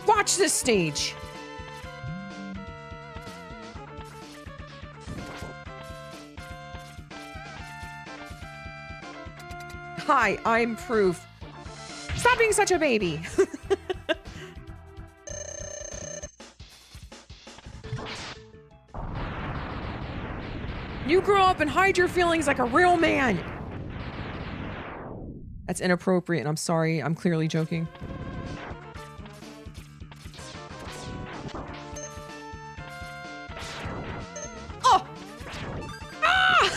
Watch this stage. Hi, I'm proof. Stop being such a baby. You grow up and hide your feelings like a real man. That's inappropriate, and I'm sorry. I'm clearly joking. Oh! Ah!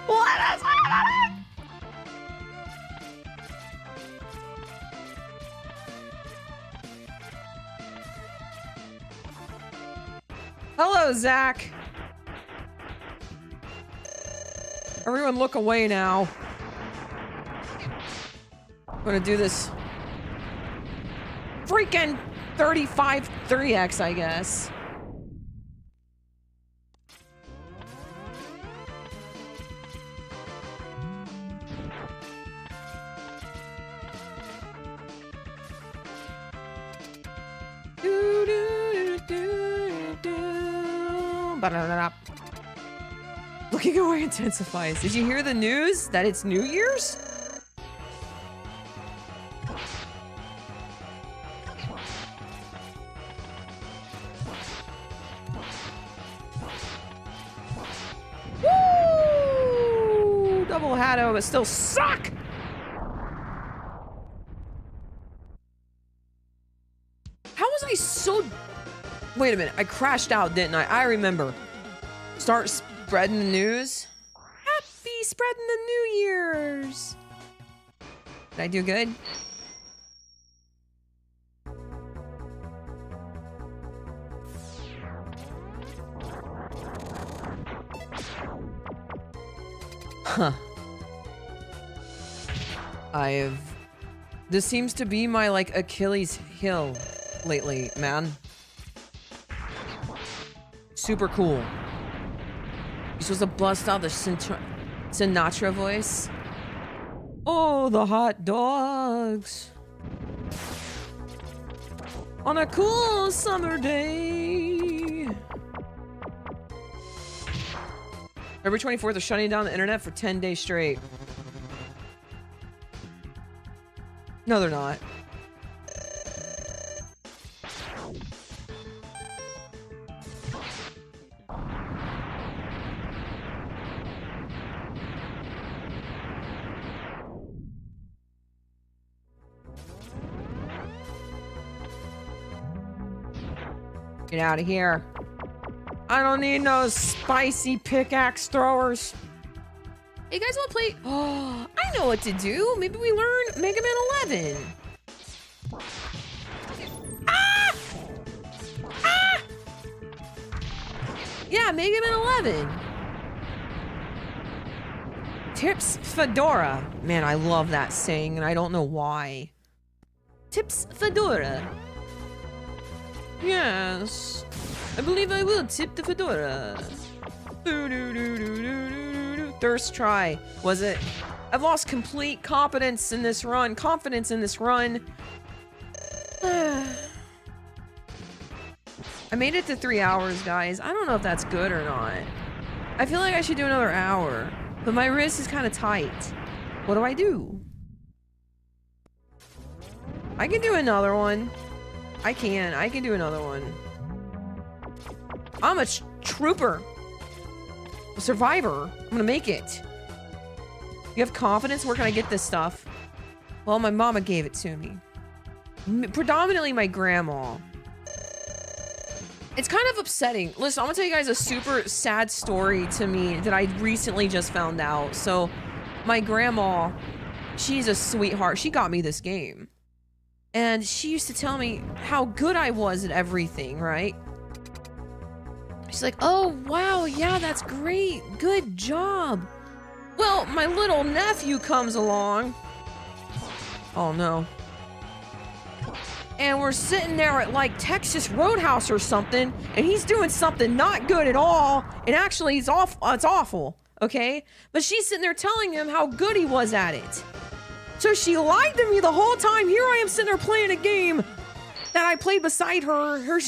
What is happening? Hello, Zach. Everyone look away now. I'm gonna do this freaking 35 3x, I guess. Looking away intensifies. Did you hear the news that it's New Year's? Woo! Double hatto, but still suck! How was I so... Wait a minute, I crashed out, didn't I? I remember. Start spreading the news. Happy spreading the New Year's. Did I do good? Huh. This seems to be my, like, Achilles heel lately, man. Super cool. You're supposed to bust out the Sinatra voice. Oh, the hot dogs. On a cool summer day. February 24th, they're shutting down the internet for 10 days straight. No, they're not. Get out of here. I don't need no spicy pickaxe throwers. Hey, you guys want to play? Oh, I know what to do. Maybe we learn Mega Man 11. Ah! Ah! Yeah, Mega Man 11. Tips Fedora. Man, I love that saying, and I don't know why. Tips Fedora. Yes. I believe I will tip the fedora. Thirst try. Was it? I've lost complete confidence in this run. I made it to 3 hours, guys. I don't know if that's good or not. I feel like I should do another hour, but my wrist is kind of tight. What do I do? I can do another one. I can do another one. I'm a trooper. A survivor. I'm gonna make it. You have confidence? Where can I get this stuff? Well, my mama gave it to me. Predominantly my grandma. It's kind of upsetting. Listen, I'm gonna tell you guys a super sad story to me that I recently just found out. So, my grandma, she's a sweetheart. She got me this game. And she used to tell me how good I was at everything, right? She's like, oh, wow, yeah, that's great. Good job. Well, my little nephew comes along. Oh, no. And we're sitting there at, like, Texas Roadhouse or something, and he's doing something not good at all. And actually, it's awful, okay? But she's sitting there telling him how good he was at it. So she lied to me the whole time. Here I am sitting there playing a game that I played beside her. Oh my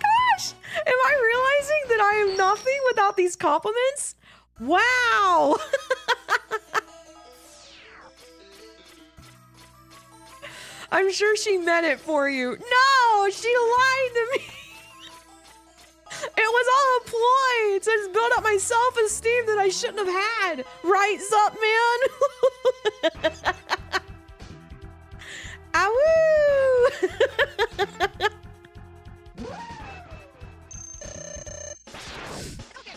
gosh! Am I realizing that I am nothing without these compliments? Wow! I'm sure she meant it for you. No! She lied to me! ploy to build up my self-esteem that I shouldn't have had. Right, up, man? Awoo!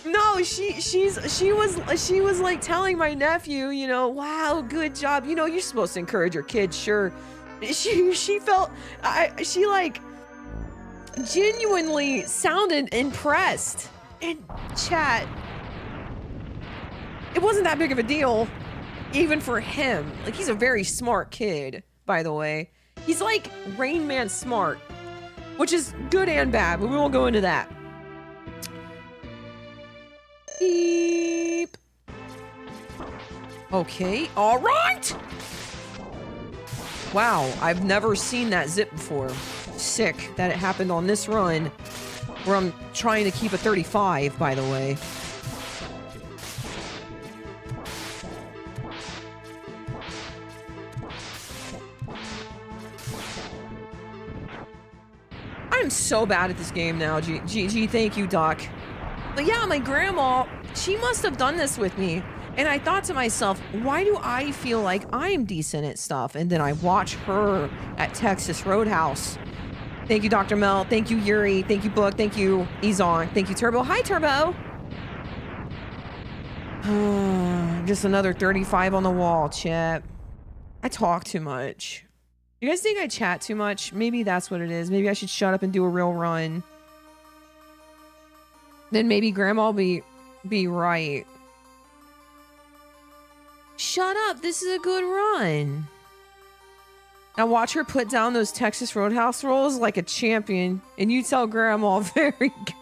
No, she was like telling my nephew, you know, wow, good job. You know, you're supposed to encourage your kids, sure. She felt she like genuinely sounded impressed. And chat, it wasn't that big of a deal, even for him. Like, he's a very smart kid, by the way. He's like Rain Man smart, which is good and bad, but we won't go into that. Beep. Okay, all right. Wow, I've never seen that zip before. Sick that it happened on this run, where I'm trying to keep a 35, by the way. I'm so bad at this game now, GG, thank you, Doc. But yeah, my grandma, she must have done this with me. And I thought to myself, why do I feel like I'm decent at stuff? And then I watch her at Texas Roadhouse. Thank you, Dr. Mel. Thank you, Yuri. Thank you, Book. Thank you, Ezon. Thank you, Turbo. Hi, Turbo. Just another 35 on the wall, chat. I talk too much. You guys think I chat too much? Maybe that's what it is. Maybe I should shut up and do a real run. Then maybe Grandma will be right. Shut up, this is a good run. Now watch her put down those Texas Roadhouse rolls like a champion, and you tell Grandma very good.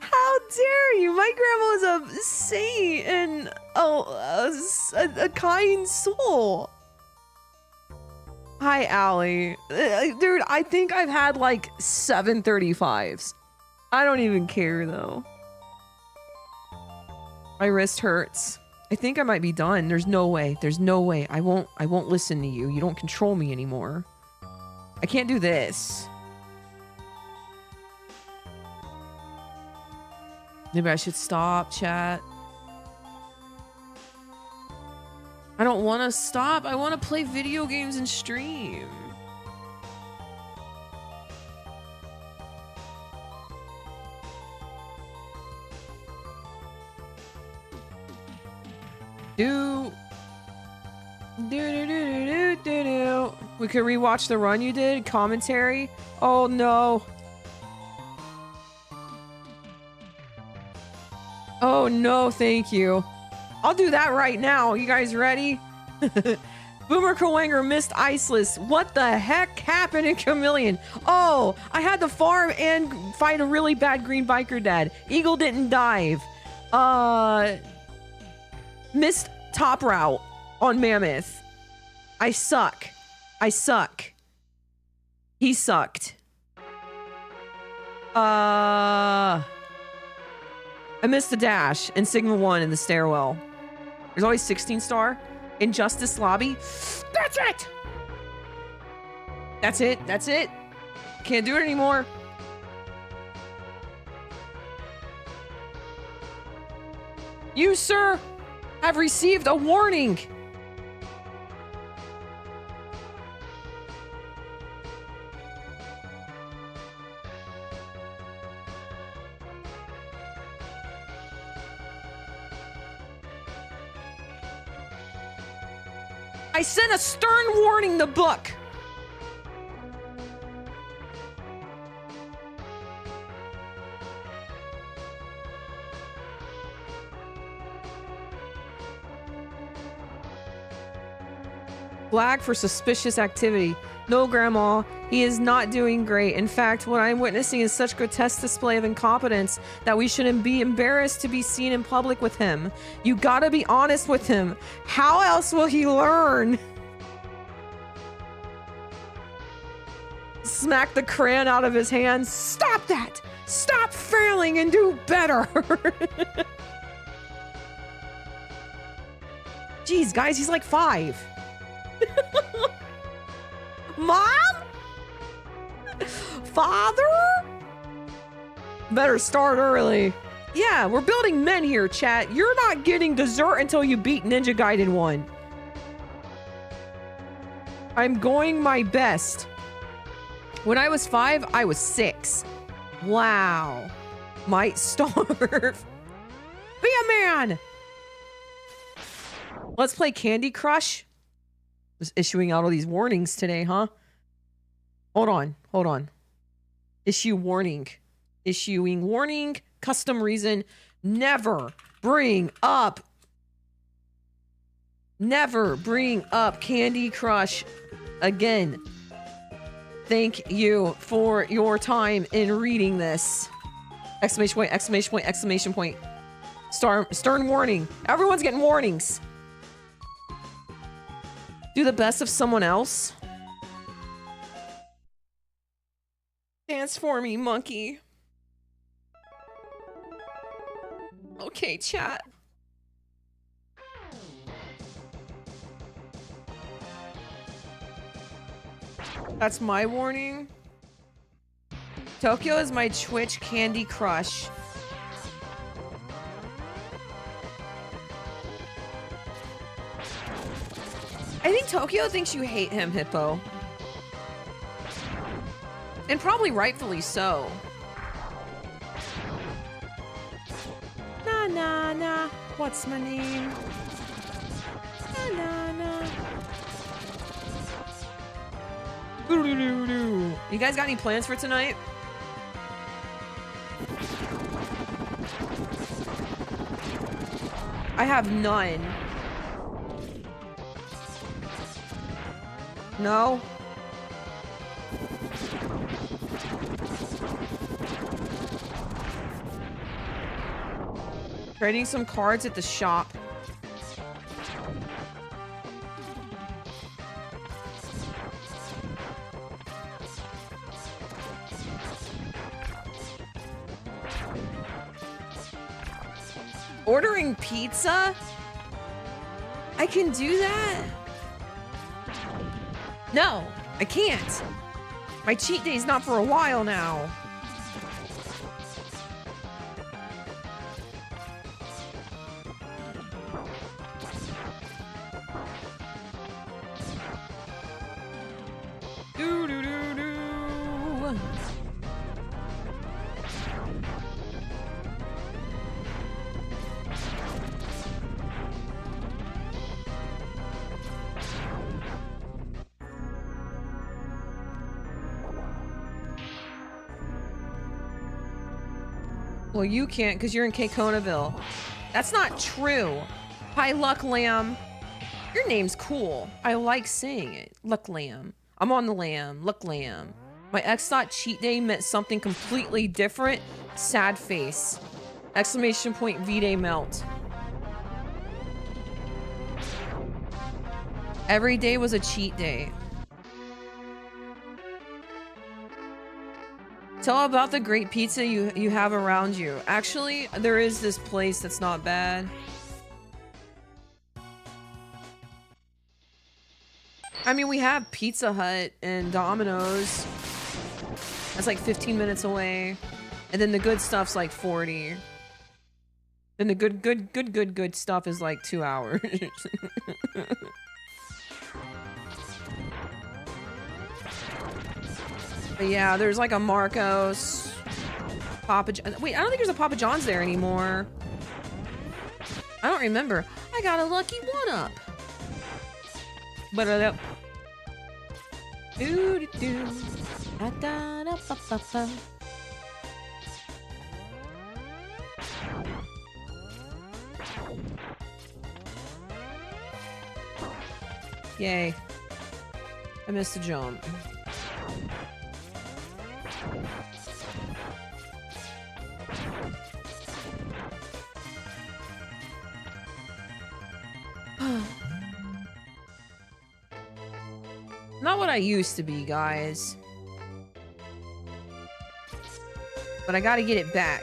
How dare you? My grandma was a saint and a kind soul. Hi, Allie. Dude, I think I've had like 7 35s. I don't even care though. My wrist hurts. I think I might be done. There's no way. There's no way. I won't listen to you. You don't control me anymore. I can't do this. Maybe I should stop, chat. I don't want to stop. I want to play video games and stream. We could rewatch the run you did. Commentary. Oh no. Oh no, thank you. I'll do that right now. You guys ready? Boomer Kawanger missed Iceless. What the heck happened in Chameleon? Oh, I had to farm and fight a really bad green biker dad. Eagle didn't dive. Missed top route on Mammoth. I suck. I suck. He sucked. I missed the dash in Sigma 1 in the stairwell. There's always 16 star. Injustice lobby. That's it! That's it. That's it. Can't do it anymore. You, sir, have received a warning. I sent a stern warning to Book. Flag for suspicious activity. No, Grandma, he is not doing great. In fact, what I'm witnessing is such grotesque display of incompetence that we shouldn't be embarrassed to be seen in public with him. You gotta be honest with him. How else will he learn? Smack the crayon out of his hand. Stop that! Stop failing and do better! Jeez, guys, he's like 5. Mom? Father? Better start early. Yeah, we're building men here, chat. You're not getting dessert until you beat Ninja Gaiden 1. I'm going my best. When I was 5, I was 6. Wow. Might starve. Be a man. Let's play Candy Crush. Just issuing out all these warnings today, huh? Hold on. Issue warning. Issuing warning. Custom reason. Never bring up Candy Crush again. Thank you for your time in reading this. Exclamation point, exclamation point, exclamation point. Stern warning. Everyone's getting warnings. Do the best of someone else. Dance for me, monkey. Okay, chat. That's my warning. Tokyo is my Twitch Candy Crush. I think Tokyo thinks you hate him, Hippo. And probably rightfully so. Na. What's my name? Na. You guys got any plans for tonight? I have none. No? Trading some cards at the shop. Ordering pizza? I can do that? No, I can't. My cheat day's not for a while now. Well, you can't because you're in Caconaville. That's not true. Hi, Luck Lamb. Your name's cool. I like saying it. Luck Lamb. I'm on the lamb. Luck Lamb. My ex thought cheat day meant something completely different. Sad face. Exclamation point V-Day melt. Every day was a cheat day. Tell about the great pizza you have around you. Actually, there is this place that's not bad. I mean, we have Pizza Hut and Domino's. That's like 15 minutes away. And then the good stuff's like 40. Then the good stuff is like 2 hours. But yeah, there's like a Marcos, Papa John. Wait, I don't think there's a Papa John's there anymore. I don't remember. I got a lucky one-up. But yay. I missed a jump. Not what I used to be, guys. But I gotta get it back.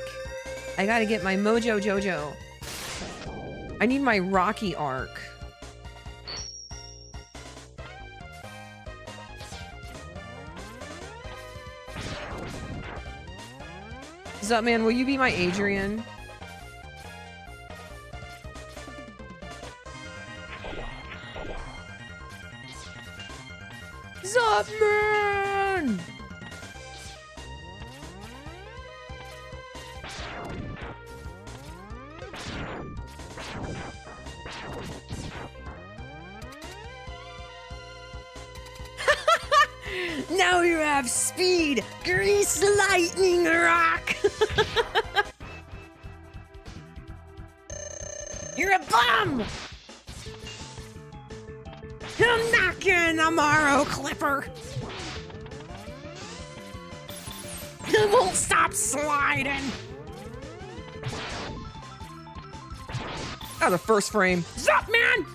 I gotta get my Mojo Jojo. I need my Rocky arc. What's up, man? Will you be my Adrian? What's up, man? Now you have speed, grease, lightning, rock. You're a bum. He'll knock you in tomorrow, Clipper. He won't stop sliding. Oh, the first frame. What's up, man?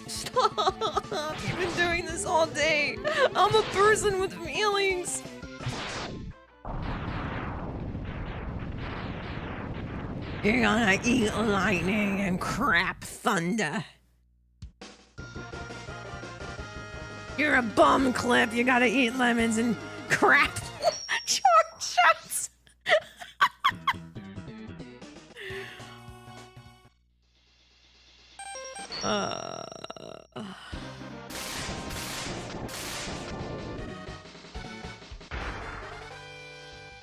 Stop. You've been doing this all day. I'm a person with feelings. You're gonna eat lightning and crap thunder. You're a bum, Clip. You gotta eat lemons and crap short shots.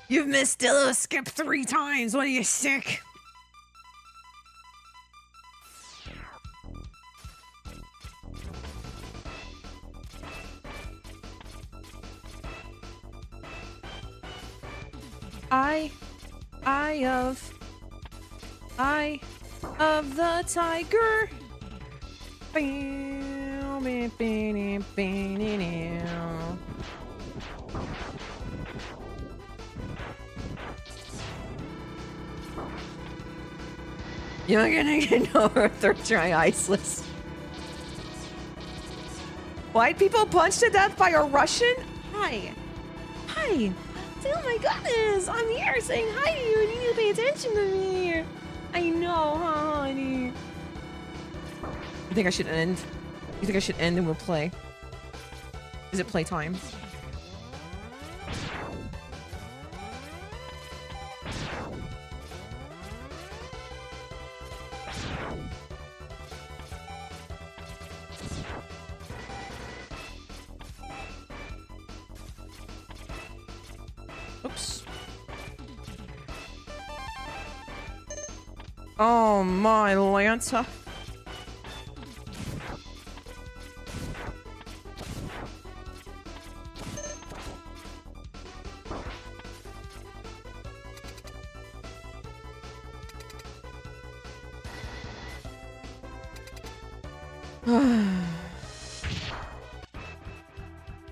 You've missed Dillo Skip 3 times. What are you, sick? Eye of the tiger. You're gonna get over third try iceless. White people punched to death by a Russian? Hi. Hi. Oh my goodness, I'm here saying hi to you and you need to pay attention to me. I know, huh, honey? You think I should end? You think I should end and we'll play? Is it playtime? Oops. Oh my Lanta.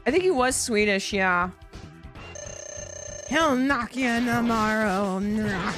I think he was Swedish, yeah. He'll knock you tomorrow, knock.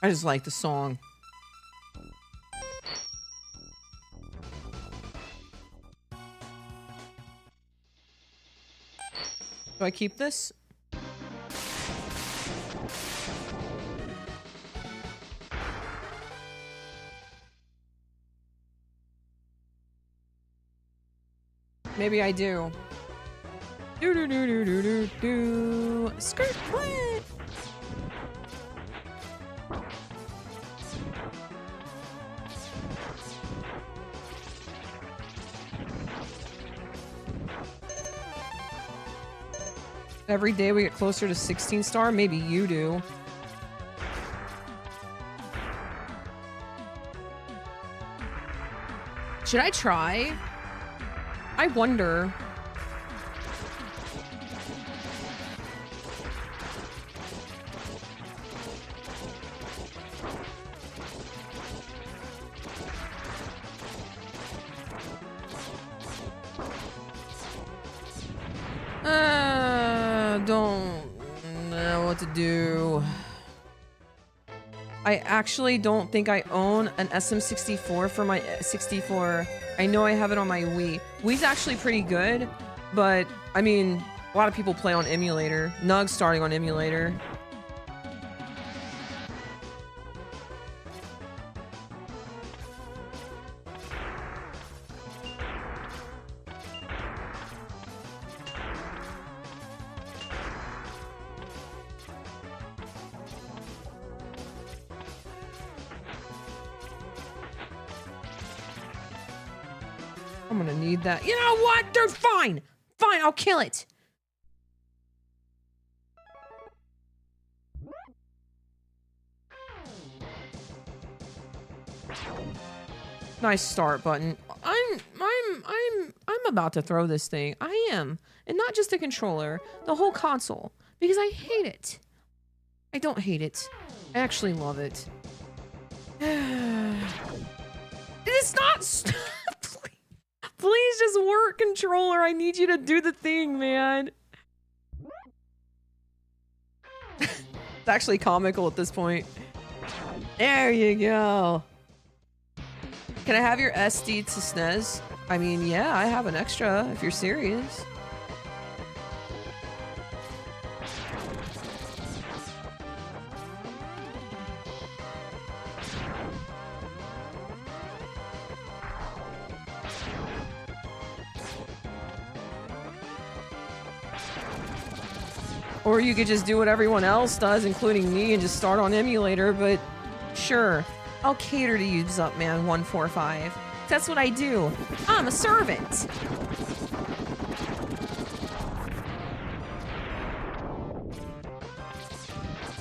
I just like the song. Do I keep this? Maybe I do. Do do do do do do do. Skirt flip. Every day we get closer to 16 star. Maybe you do. Should I try? I wonder. Don't know what to do. I actually don't think I own an SM64 for my 64. I know I have it on my Wii. Wii's actually pretty good, but I mean, a lot of people play on emulator. Nug's starting on emulator. I'm gonna need that. You know what? They're fine. Fine, I'll kill it. Nice start button. I'm about to throw this thing. I am. And not just the controller, the whole console. Because I hate it. I don't hate it. I actually love it. It's not... Please just work, controller. I need you to do the thing, man. It's actually comical at this point. There you go. Can I have your SD to SNES? I mean, yeah, I have an extra if you're serious. Or you could just do what everyone else does, including me, and just start on emulator, but sure. I'll cater to you, Zupman 145. That's what I do. I'm a servant.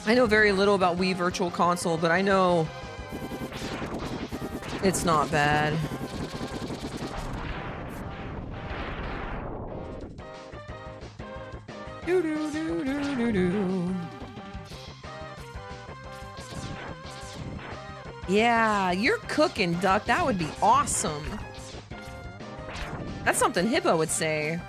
I know very little about Wii Virtual Console, but I know it's not bad. Do do do do do do. Yeah, you're cooking, Duck. That would be awesome. That's something Hippo would say.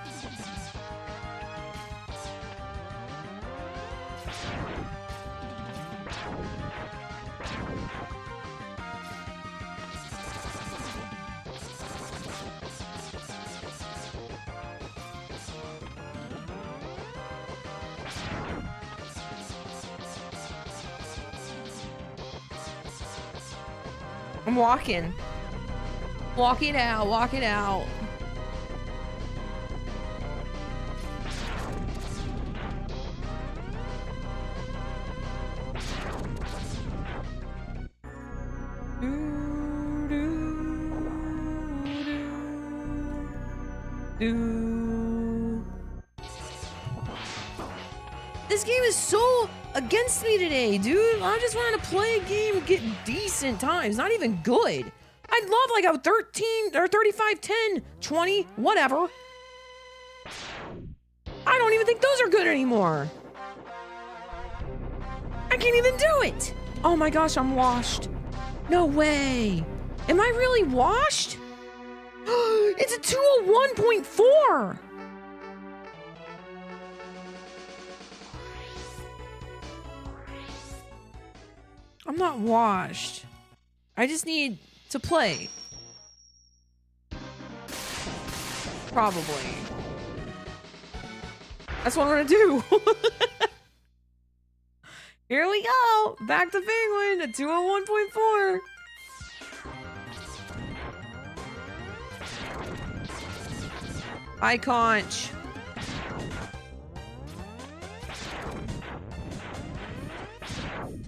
I'm walking. Walk it out, walk it out. This game is so against me today, dude. I just wanted to play a game and get decent times, not even good. I'd love like a 13 or 35, 10, 20, whatever. I don't even think those are good anymore. I can't even do it. Oh my gosh, I'm washed. No way. Am I really washed? It's a 201.4. I'm not washed. I just need to play. Probably. That's what I'm gonna do. Here we go. Back to Penguin at 201.4. Hi, Conch.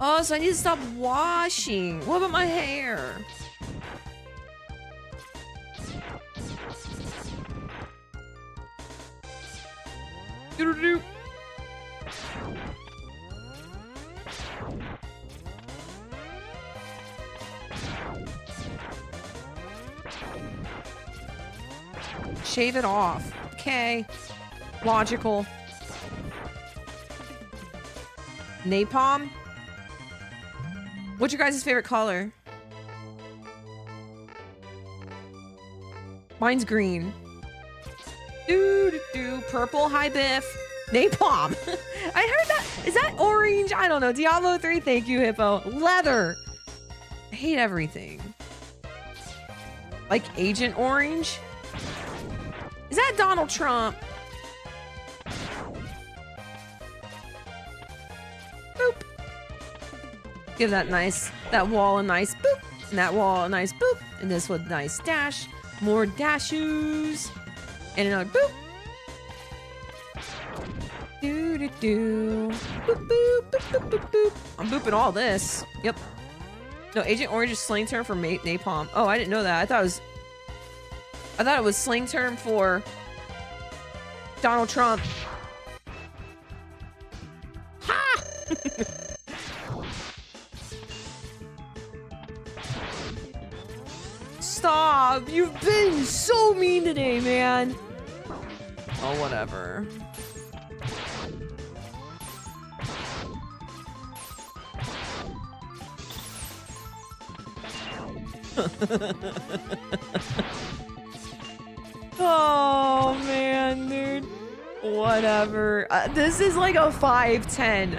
Oh, so I need to stop washing. What about my hair? Doo-doo-doo. Shave it off. Okay. Logical. Napalm? What's your guys' favorite color? Mine's green. Do purple, hi Biff. Napalm. I heard that. Is that orange? I don't know. Diablo 3, thank you, Hippo. Leather. I hate everything. Like Agent Orange? Is that Donald Trump? Boop. Give that wall a nice boop. And that wall a nice boop. And this with nice dash. More dashoos. And another boop. Do. Boop, boop, boop, boop, boop, boop. I'm booping all this. Yep. No, Agent Orange is slang term for napalm. Oh, I didn't know that. I thought it was slang term for Donald Trump. Ha! Stop! You've been so mean today, man. Oh, whatever. Oh man, dude. Whatever. This is like a 5-10.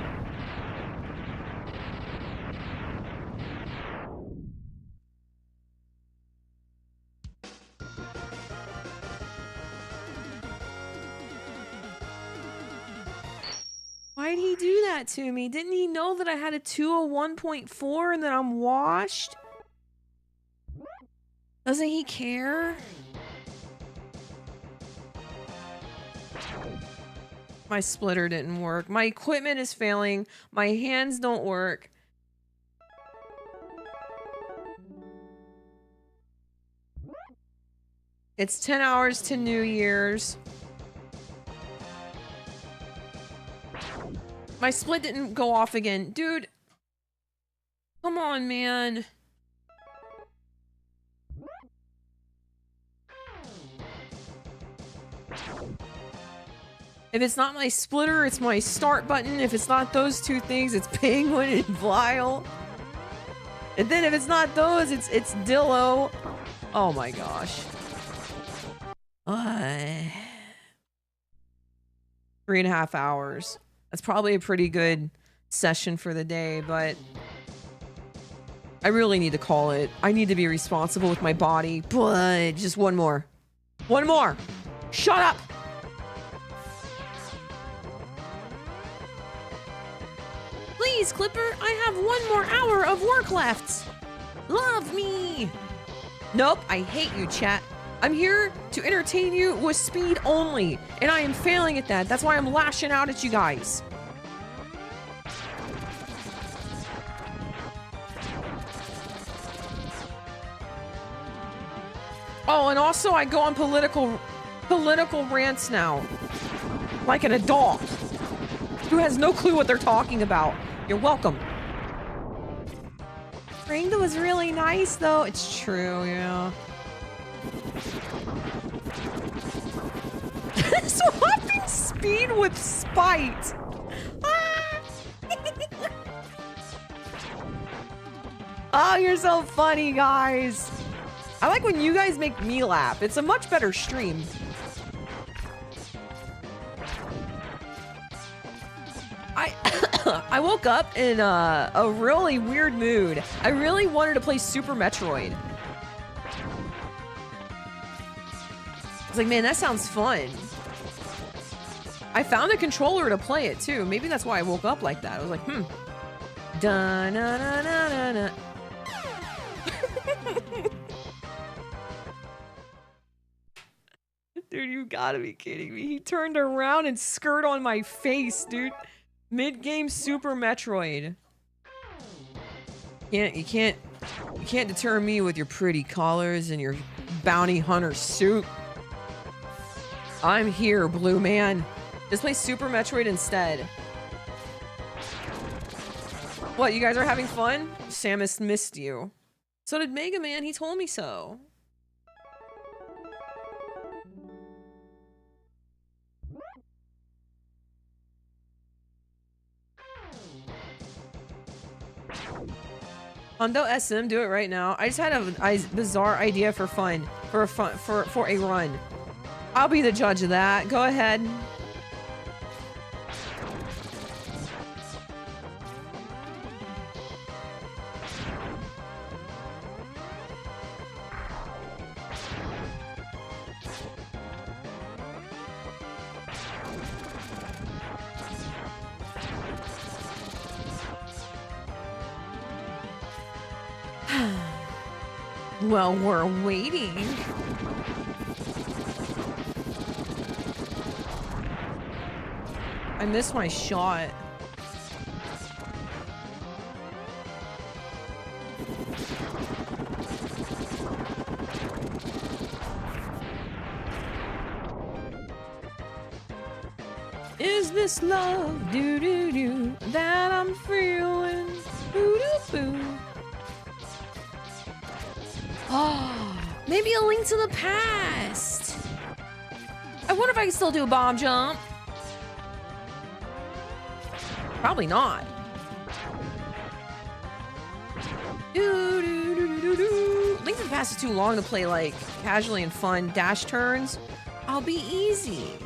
Why'd he do that to me? Didn't he know that I had a 201.4 and that I'm washed? Doesn't he care? My splitter didn't work. My equipment is failing. My hands don't work. It's 10 hours to New Year's. My split didn't go off again. Dude. Come on, man. If it's not my splitter, it's my start button. If it's not those two things, it's Penguin and Vile. And then if it's not those, it's Dillo. Oh my gosh. 3.5 hours. That's probably a pretty good session for the day, but I really need to call it. I need to be responsible with my body, but just one more. One more. Shut up. Please, Clipper, I have 1 more hour of work left. Love me. Nope, I hate you, chat. I'm here to entertain you with speed only, and I am failing at that. That's why I'm lashing out at you guys. Oh, and also I go on political rants now. Like an adult who has no clue what they're talking about. You're welcome. Ringda was really nice, though. It's true, yeah. Swapping speed with spite. Ah! Oh, you're so funny, guys. I like when you guys make me laugh. It's a much better stream. I woke up in a really weird mood. I really wanted to play Super Metroid. I was like, man, that sounds fun. I found a controller to play it too. Maybe that's why I woke up like that. I was like, Da-na-na-na-na-na. Dude, you gotta be kidding me. He turned around and skirted on my face, dude. Mid-game Super Metroid. You can't deter me with your pretty collars and your bounty hunter suit. I'm here, blue man. Just play Super Metroid instead. What, you guys are having fun? Samus missed you. So did Mega Man, he told me so. Hundo SM, do it right now. I just had a bizarre idea for fun, for a run. I'll be the judge of that. Go ahead. Well, we're waiting. I missed my shot. Is this love, do do do, that I'm feeling, boo doo boo. Oh, maybe a link to the past. I wonder if I can still do a bomb jump. Probably not. Link to the Past is too long to play like casually and fun dash turns. I'll be easy.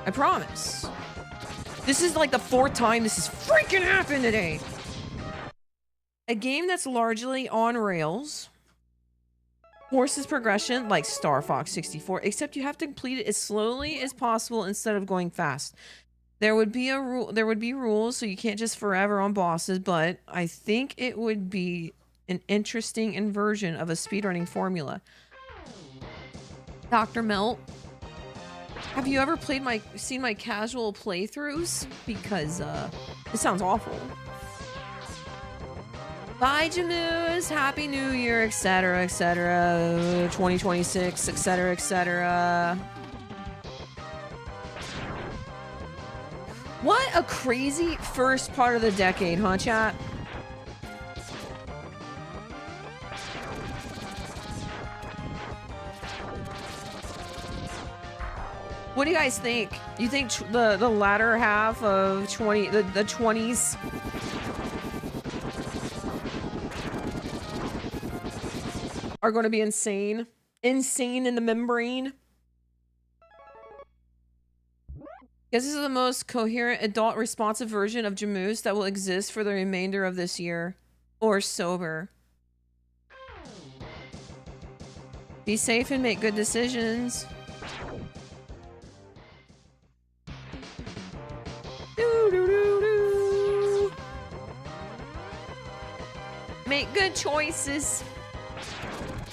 I promise. This is like the 4th time this has freaking happened today. A game that's largely on rails. Forces progression like Star Fox 64, except you have to complete it as slowly as possible instead of going fast. There would be rules, so you can't just forever on bosses, but I think it would be an interesting inversion of a speedrunning formula. Dr. Melt, have you ever seen my casual playthroughs? Because it sounds awful. Bye, Jamoose. Happy New Year, etc., etc. 2026, etc., etc. What a crazy first part of the decade, huh, chat? What do you guys think? You think the latter half of the 20s are going to be insane? Insane in the membrane? Guess this is the most coherent, adult, responsive version of Jamoose that will exist for the remainder of this year. Or sober. Be safe and make good decisions. Do. Make good choices.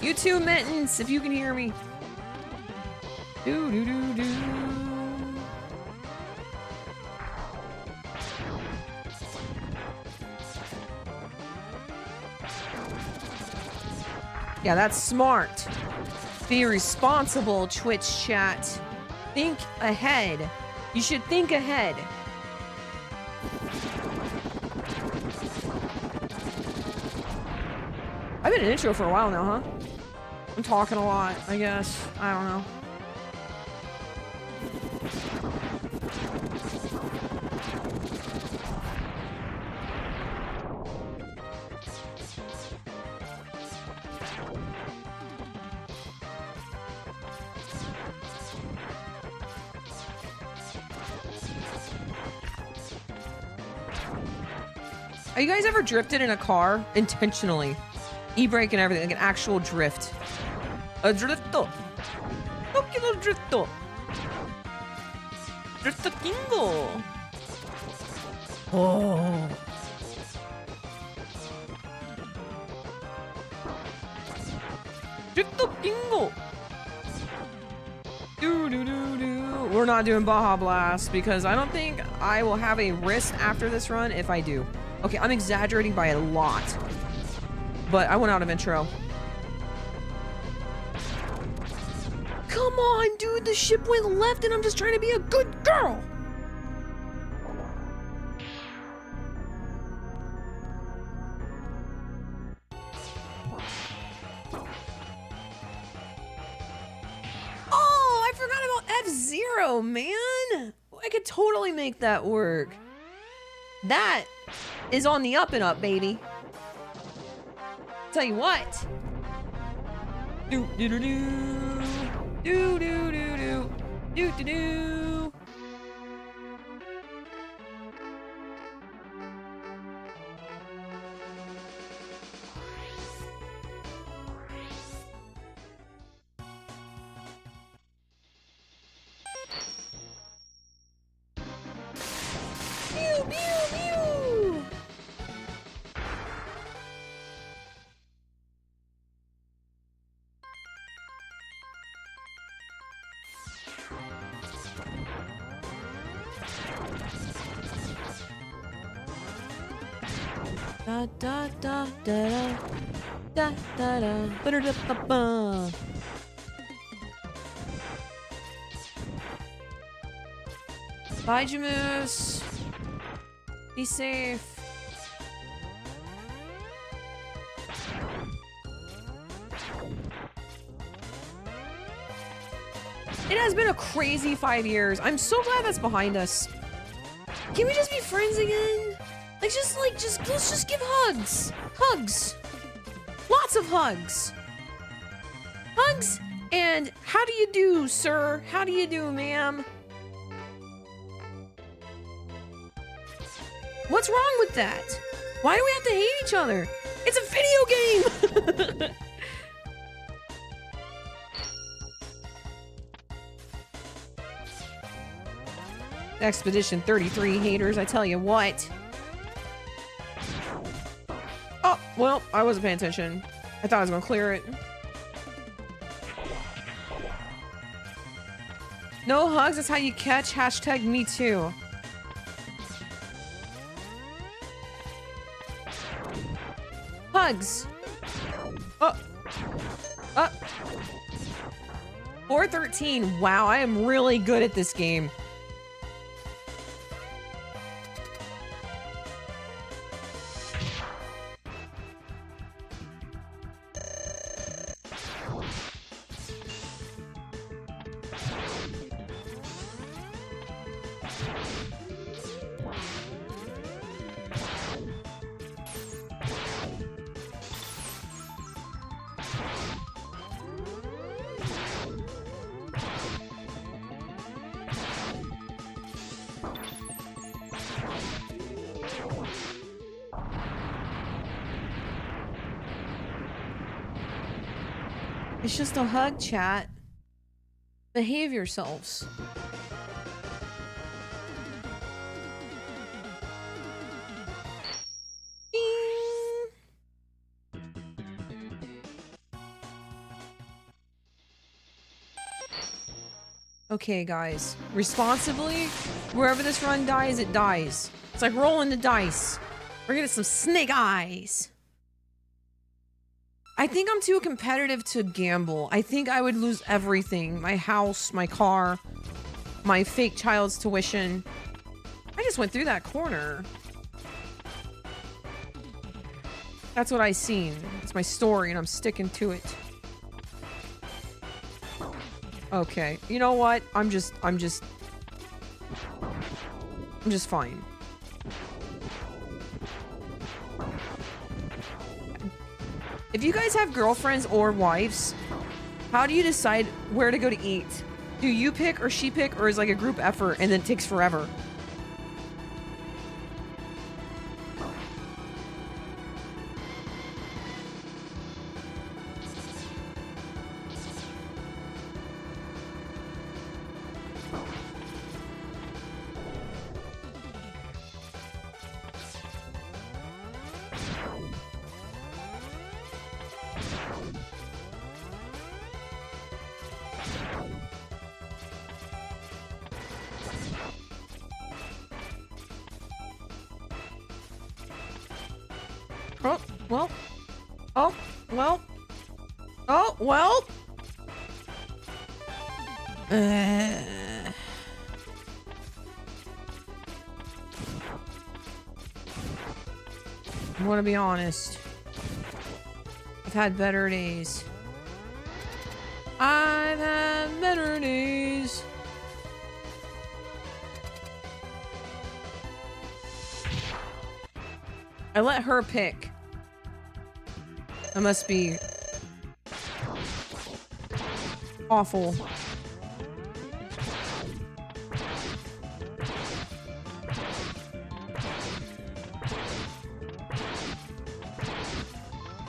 You too, Mittens, if you can hear me. Do. Yeah, that's smart. Be responsible, Twitch chat. Think ahead. You should think ahead. I've been an intro for a while now, huh? I'm talking a lot, I guess. I don't know. Are you guys ever drifted in a car intentionally? E-brake and everything, like an actual drift. A drifto. Tokyo drifto. Drifto kingo. Oh. Drifto kingo. We're not doing Baja Blast because I don't think I will have a wrist after this run if I do. Okay, I'm exaggerating by a lot. But I went out of intro. Come on, dude. The ship went left and I'm just trying to be a good girl. Oh, I forgot about fzero, man. I could totally make that work. That is on the up and up, baby. Tell you what. Do do do do. Do do do. Pew pew pew. Da da da da da da da da da da da. Bye, Jamoose. Be safe. It has been a crazy 5 years. I'm so glad that's behind us. Can we just be friends again? Let's just give hugs. Hugs. Lots of hugs. Hugs and how do you do, sir? How do you do, ma'am? What's wrong with that? Why do we have to hate each other? It's a video game! Expedition 33 haters, I tell you what. Oh, well, I wasn't paying attention. I thought I was gonna clear it. No hugs, that's how you catch. Hashtag me too. Hugs. Oh. 413. Wow, I am really good at this game. It's just a hug, chat. Behave yourselves. Ding. Okay, guys. Responsibly, wherever this run dies, it dies. It's like rolling the dice. We're gonna get some snake eyes. I think I'm too competitive to gamble. I think I would lose everything. My house, my car, my fake child's tuition. I just went through that corner. That's what I seen. It's my story and I'm sticking to it. Okay. You know what? I'm just fine. If you guys have girlfriends or wives, how do you decide where to go to eat? Do you pick or she pick, or is it like a group effort and then it takes forever? Oh, well. Oh, well. Oh, well. I want to be honest. I've had better days. I've had better days. I let her pick. I must be awful.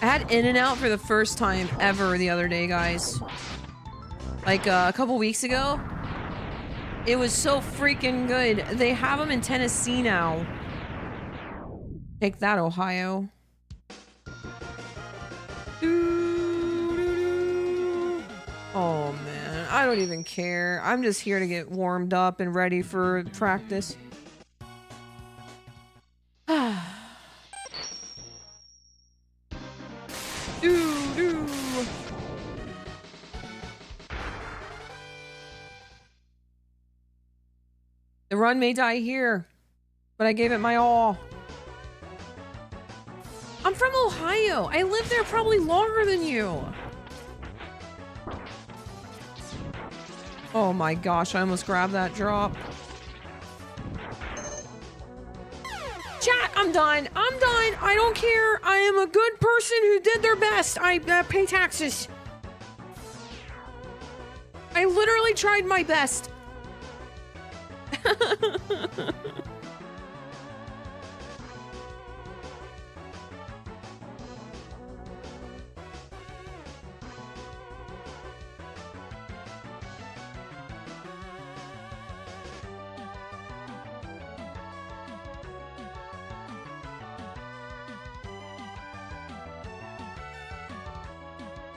had In-N-Out for the first time ever the other day, guys. Like a couple weeks ago. It was so freaking good. They have them in Tennessee now. Take that, Ohio. Oh man, I don't even care. I'm just here to get warmed up and ready for practice. The run may die here, but I gave it my all. I'm from Ohio. I lived there probably longer than you. Oh my gosh, I almost grabbed that drop. Chat, I'm done. I'm done. I don't care. I am a good person who did their best. I pay taxes. I literally tried my best.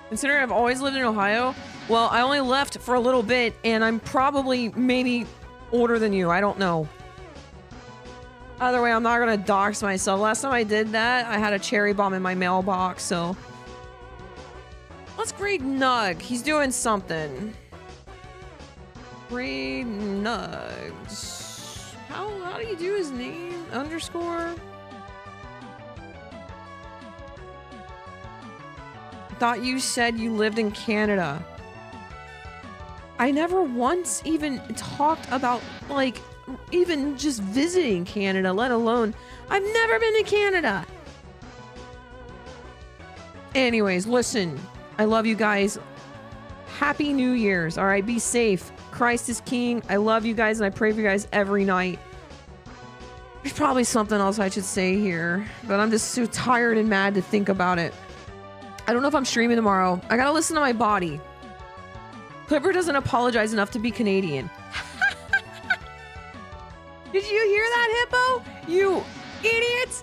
Considering I've always lived in Ohio, well, I only left for a little bit, and I'm probably maybe older than you. I don't know. Either way, I'm not gonna dox myself. Last time I did that, I had a cherry bomb in my mailbox, so... Let's grade Nug. He's doing something. Grade Nugs. How do you do his name? Underscore? Thought you said you lived in Canada. I never once even talked about, like, even just visiting Canada, let alone I've never been to Canada. Anyways, listen, I love you guys. Happy New Year's, all right? Be safe. Christ is King. I love you guys, and I pray for you guys every night. There's probably something else I should say here, but I'm just so tired and mad to think about it. I don't know if I'm streaming tomorrow. I gotta listen to my body. Clipper doesn't apologize enough to be Canadian. Did you hear that, Hippo? You idiots!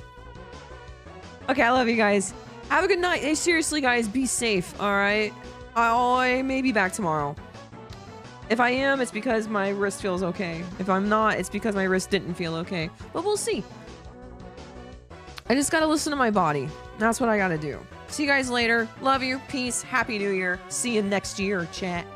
Okay, I love you guys. Have a good night. Hey, seriously, guys, be safe, alright? I may be back tomorrow. If I am, it's because my wrist feels okay. If I'm not, it's because my wrist didn't feel okay. But we'll see. I just gotta listen to my body. That's what I gotta do. See you guys later. Love you. Peace. Happy New Year. See you next year, chat.